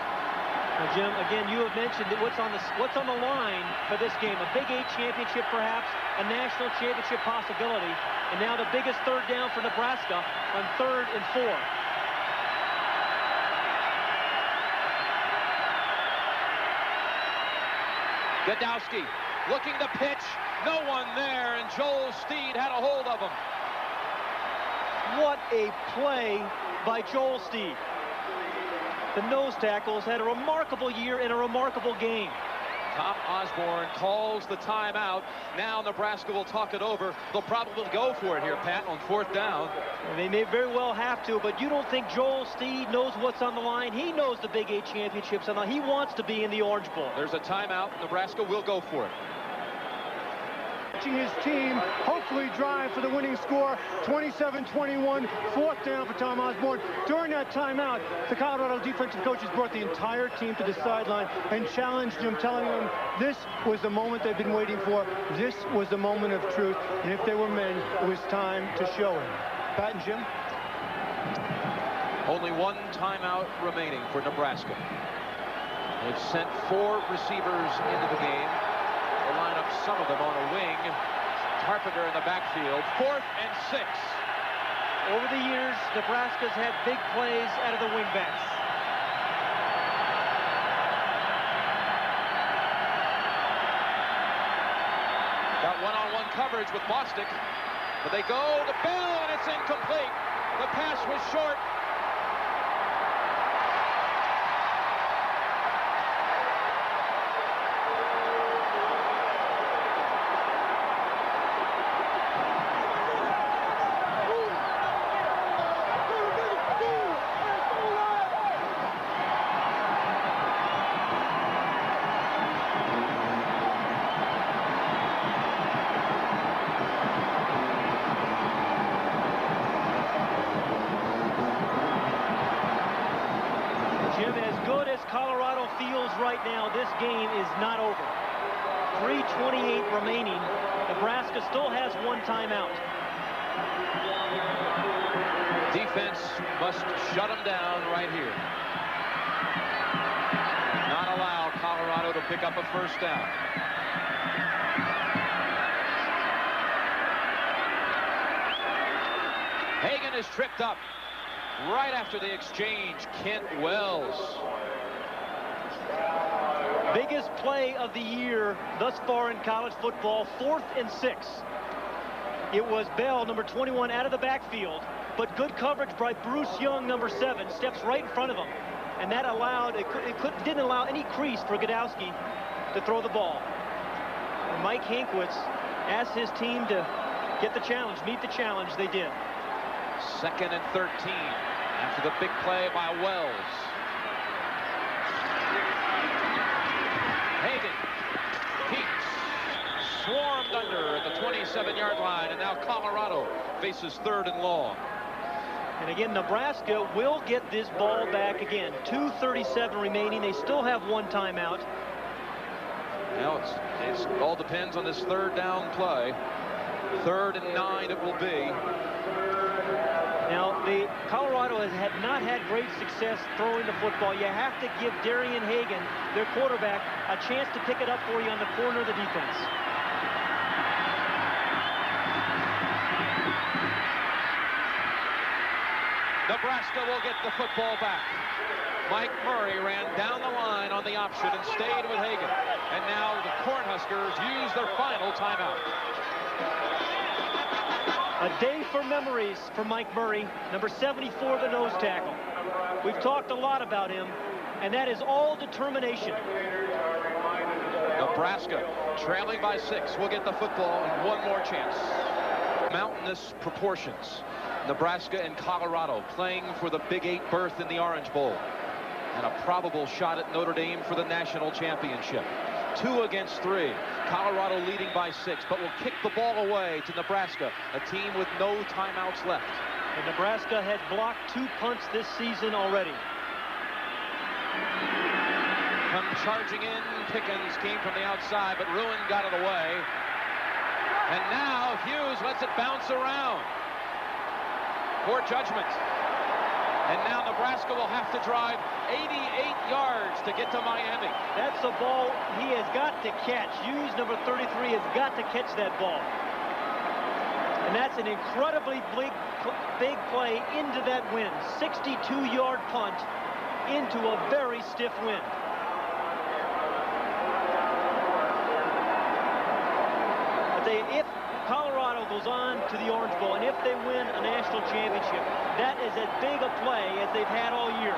Well, Jim, again, you have mentioned that what's on the line for this game. A Big 8 championship, perhaps, a national championship possibility, and now the biggest third down for Nebraska on 3rd and 4. Godowski looking to pitch. No one there, and Joel Steed had a hold of him. What a play by Joel Steed. The nose tackles had a remarkable year in a remarkable game. Tom Osborne calls the timeout. Now Nebraska will talk it over. They'll probably go for it here, Pat, on 4th down. And they may very well have to, but you don't think Joel Steed knows what's on the line? He knows the Big 8 championships on the line. He wants to be in the Orange Bowl. There's a timeout. Nebraska will go for it. His team hopefully drive for the winning score. 27-21, 4th down for Tom Osborne. During that timeout, the Colorado defensive coaches brought the entire team to the sideline and challenged him, telling them this was the moment they've been waiting for. This was the moment of truth, and if they were men, it was time to show it. Pat and Jim? Only one timeout remaining for Nebraska. They've sent 4 receivers into the game. They'll line up some of them on a wing. Carpenter in the backfield. 4th and 6. Over the years, Nebraska's had big plays out of the wingbacks. Got one-on-one coverage with Bostic. But they go to Bell, and it's incomplete. The pass was short. Right now, this game is not over. 3:28 remaining. Nebraska still has one timeout. Defense must shut them down right here. Not allow Colorado to pick up a 1st down. Hagan is tripped up right after the exchange. Kent Wells. Biggest play of the year thus far in college football, 4th and 6. It was Bell, number 21, out of the backfield, but good coverage by Bruce Young, number 7, steps right in front of him. And that allowed, didn't allow any crease for Godowski to throw the ball. And Mike Hankwitz asked his team to get the challenge, meet the challenge. They did. 2nd and 13 after the big play by Wells. Hagan keeps swarmed under at the 27-yard line, and now Colorado faces 3rd and long. And again, Nebraska will get this ball back again. 2:37 remaining. They still have one timeout. Now it all depends on this 3rd down play. 3rd and 9 it will be. Now, Colorado has not had great success throwing the football. You have to give Darian Hagan, their quarterback, a chance to pick it up for you on the corner of the defense. Nebraska will get the football back. Mike Murray ran down the line on the option and stayed with Hagan. And now the Cornhuskers use their final timeout. A day for memories for Mike Murray, number 74, the nose tackle. We've talked a lot about him, and that is all determination. Nebraska, trailing by 6, will get the football and one more chance. Mountainous proportions. Nebraska and Colorado playing for the Big 8 berth in the Orange Bowl. And a probable shot at Notre Dame for the national championship. 2 against 3. Colorado leading by 6, but will kick the ball away to Nebraska, a team with no timeouts left. And Nebraska has blocked 2 punts this season already. Come charging in. Pickens came from the outside, but Ruin got it away. And now Hughes lets it bounce around. Poor judgment. And now Nebraska will have to drive 88 yards to get to Miami. That's a ball he has got to catch. Hughes, number 33, has got to catch that ball. And that's an incredibly big play into that wind. 62-yard punt into a very stiff wind. I'll tell you, if Colorado goes on to the Orange Bowl, and if they win a national championship, that is as big a play as they've had all year.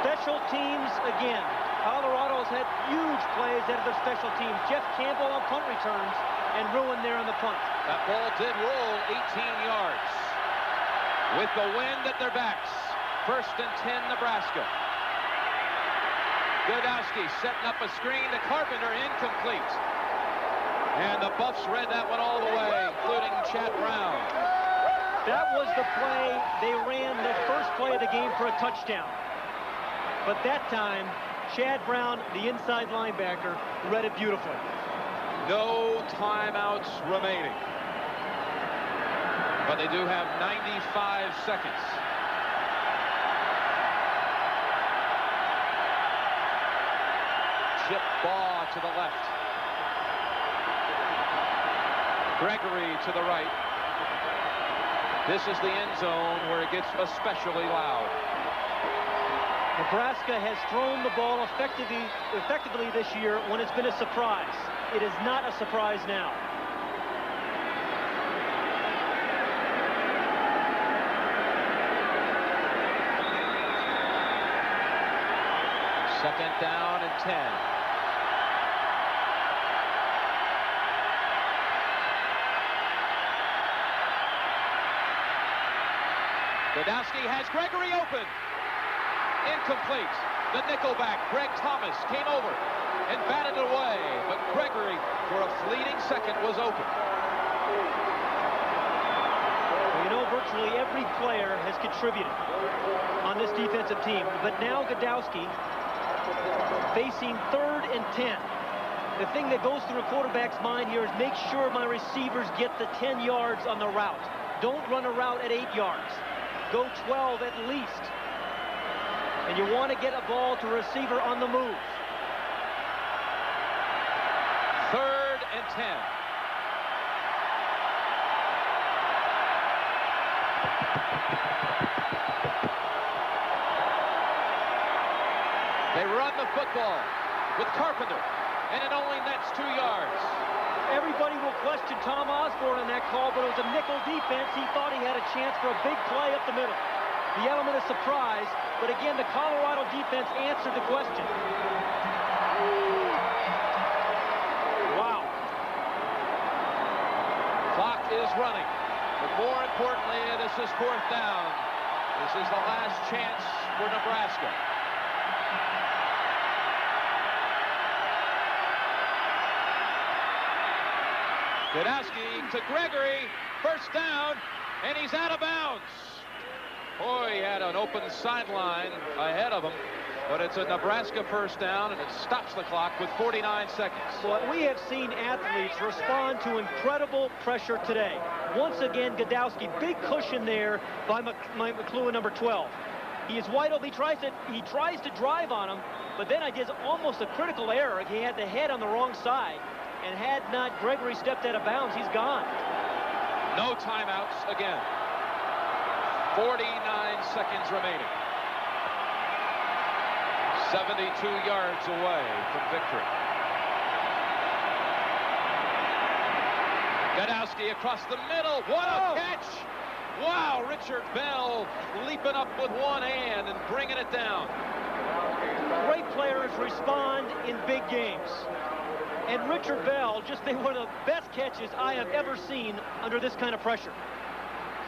Special teams again. Colorado's had huge plays out of their special teams. Jeff Campbell on punt returns and Ruin there on the punt. That ball did roll 18 yards. With the wind at their backs. 1st and 10, Nebraska. Godowski setting up a screen to Carpenter, incomplete. And the Buffs read that one all the way, including Chad Brown. That was the play they ran the first play of the game for a touchdown. But that time, Chad Brown, the inside linebacker, read it beautifully. No timeouts remaining. But they do have 95 seconds. Chip Baugh to the left. Gregory to the right. This is the end zone where it gets especially loud. Nebraska has thrown the ball effectively this year when it's been a surprise. It is not a surprise now. Second down and 10. Godowski has Gregory open. Incomplete. The nickelback, Greg Thomas, came over and batted it away. But Gregory, for a fleeting second, was open. Well, you know, virtually every player has contributed on this defensive team. But now Godowski facing 3rd and 10. The thing that goes through a quarterback's mind here is make sure my receivers get the 10 yards on the route. Don't run a route at 8 yards. Go 12 at least. And you want to get a ball to a receiver on the move. 3rd and 10. They run the football with Carpenter, and it only nets 2 yards. Everybody will question Tom Osborne on that call, but it was a nickel defense. He thought he had a chance for a big play up the middle. The element of surprise, but again, the Colorado defense answered the question. Wow. Clock is running, but more importantly, this is 4th down. This is the last chance for Nebraska. Godowski to Gregory, 1st down, and he's out of bounds. Boy, he had an open sideline ahead of him, But it's a Nebraska first down, and it stops the clock with 49 seconds. Well, we have seen athletes respond to incredible pressure today. Once again, Godowski, big cushion there by McClure, number 12. He is wide open. He tries to drive on him, but then I did almost a critical error. He had the head on the wrong side, and had not Gregory stepped out of bounds, he's gone. No timeouts again. 49 seconds remaining. 72 yards away from victory. Godowski across the middle. What a catch! Wow, Richard Bell leaping up with one hand and bringing it down. Great players respond in big games. And Richard Bell just made one of the best catches I have ever seen under this kind of pressure,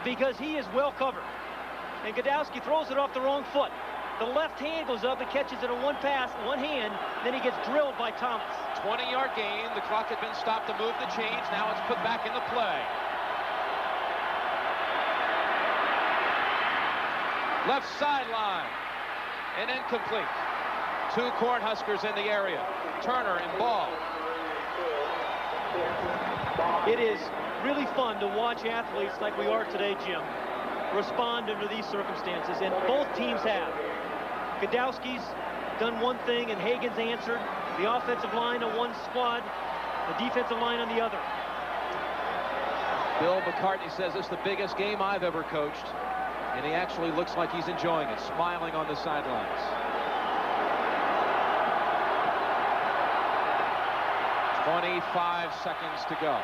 because he is well covered. And Godowski throws it off the wrong foot. The left hand goes up and catches it in one pass, one hand, then he gets drilled by Thomas. 20-yard gain. The clock had been stopped to move the chains. Now it's put back into play. Left sideline and incomplete. Two Cornhuskers in the area. Turner and Ball. It is really fun to watch athletes like we are today, Jim, respond under these circumstances, and both teams have. Godowski's done one thing and Hagen's answered. The offensive line on one squad, the defensive line on the other. Bill McCartney says it's the biggest game I've ever coached, and he actually looks like he's enjoying it, smiling on the sidelines. 25 seconds to go.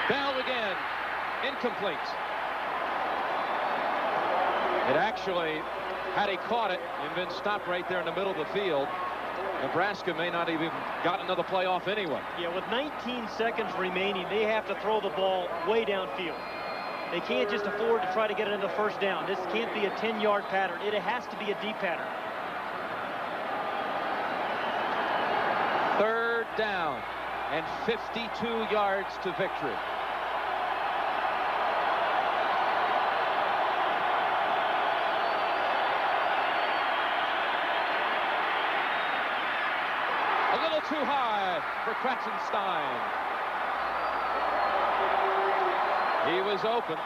Bell again, incomplete. It actually, had he caught it and been stopped right there in the middle of the field, Nebraska may not even got another play off anyway. Yeah, with 19 seconds remaining, they have to throw the ball way downfield. They can't just afford to try to get it into first down. This can't be a 10-yard pattern. It has to be a deep pattern. Third down and 52 yards to victory. A little too high for Kratzenstein. He was open.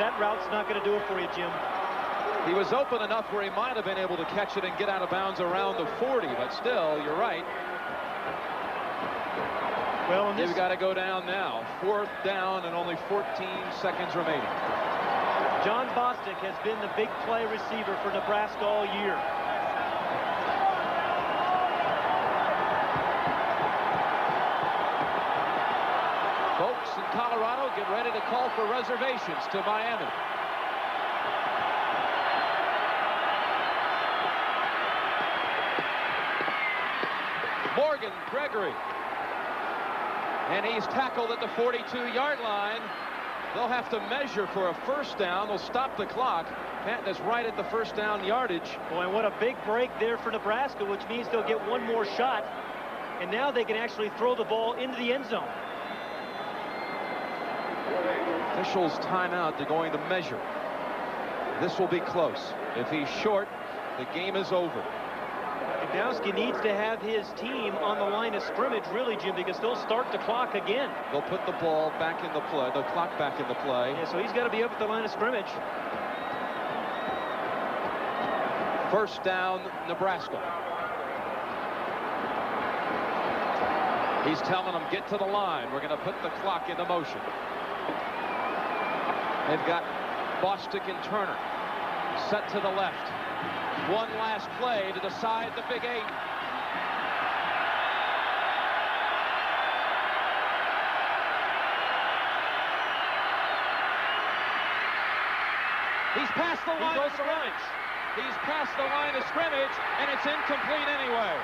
That route's not going to do it for you, Jim. He was open enough where he might have been able to catch it and get out of bounds around the 40, but still, you're right. Well, you've got to go down now. Fourth down and only 14 seconds remaining. John Bostic has been the big play receiver for Nebraska all year. Folks in Colorado, get ready to call for reservations to Miami. Morgan Gregory. And he's tackled at the 42-yard line. They'll have to measure for a first down. They'll stop the clock. Patton is right at the first down yardage. Boy, and what a big break there for Nebraska, which means they'll get one more shot. And now they can actually throw the ball into the end zone. Officials timeout. They're going to measure. This will be close. If he's short, the game is over. Godowski needs to have his team on the line of scrimmage, really, Jim, because they'll start the clock again. They'll put the ball back in the play, the clock back in the play. Yeah, so he's got to be up at the line of scrimmage. First down, Nebraska. He's telling them, get to the line. We're going to put the clock into motion. They've got Bostic and Turner set to the left. One last play to decide the Big Eight. He's past the line of scrimmage. He's past the line of scrimmage, and it's incomplete anyway.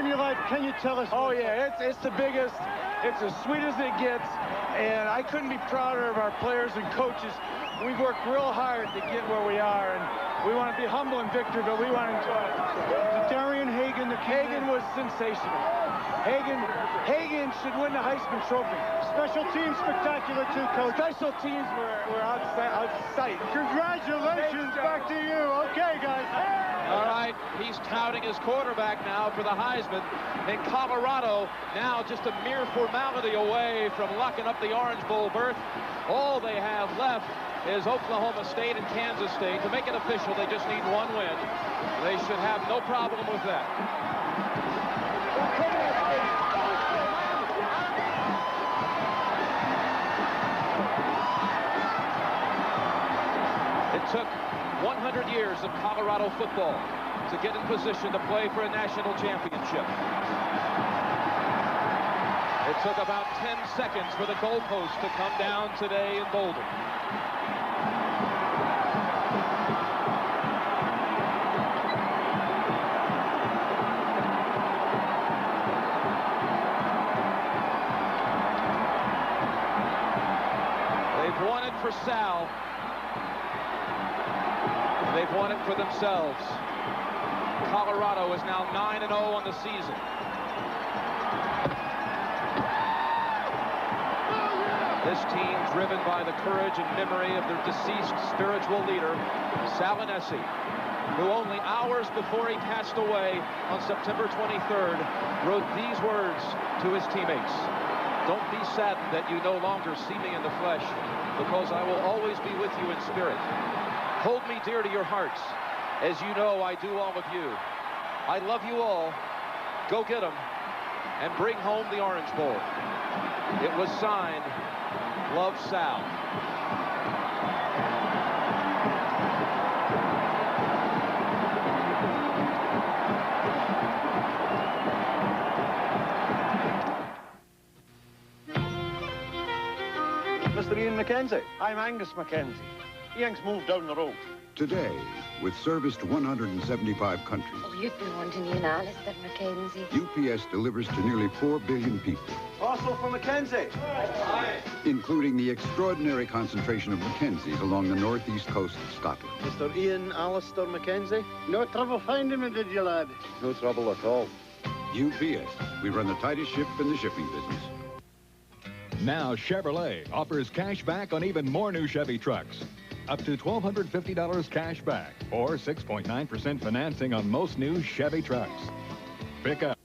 game of your life. Can you tell us? Oh, yeah, it's the biggest. It's as sweet as it gets, and I couldn't be prouder of our players and coaches. We've worked real hard to get where we are, and we want to be humble in victory, but we want to enjoy it. Darian Hagan, Hagan was sensational. Hagan should win the Heisman Trophy. Special teams spectacular too, Coach. Special teams were out of sight. Congratulations, back to you. Okay, guys. All right, he's touting his quarterback now for the Heisman. In Colorado, now just a mere formality away from locking up the Orange Bowl berth. All they have left is Oklahoma State and Kansas State. To make it official, they just need one win. They should have no problem with that. It took 100 years of Colorado football to get in position to play for a national championship. It took about 10 seconds for the goalpost to come down today in Boulder. They've won it for Sal. They've won it for themselves. Colorado is now 9-0 on the season. This team driven by the courage and memory of their deceased spiritual leader, Sal, who only hours before he passed away on September 23rd wrote these words to his teammates. Don't be saddened that you no longer see me in the flesh, because I will always be with you in spirit. Hold me dear to your hearts, as you know I do all of you. I love you all. Go get them and bring home the Orange Bowl. It was signed, Love, Sal. Mr. Ian McKenzie. I'm Angus McKenzie. Ian's moved down the road. Today, with service to 175 countries, Oh, you've been wanting Ian Alistair, Mackenzie. UPS delivers to nearly 4 billion people, Also for McKenzie. including the extraordinary concentration of Mackenzies along the northeast coast of Scotland. Mr. Ian Alistair McKenzie. No trouble finding him, did you, lad? No trouble at all. UPS, we run the tightest ship in the shipping business. Now Chevrolet offers cash back on even more new Chevy trucks. Up to $1,250 cash back or 6.9% financing on most new Chevy trucks. Pick up.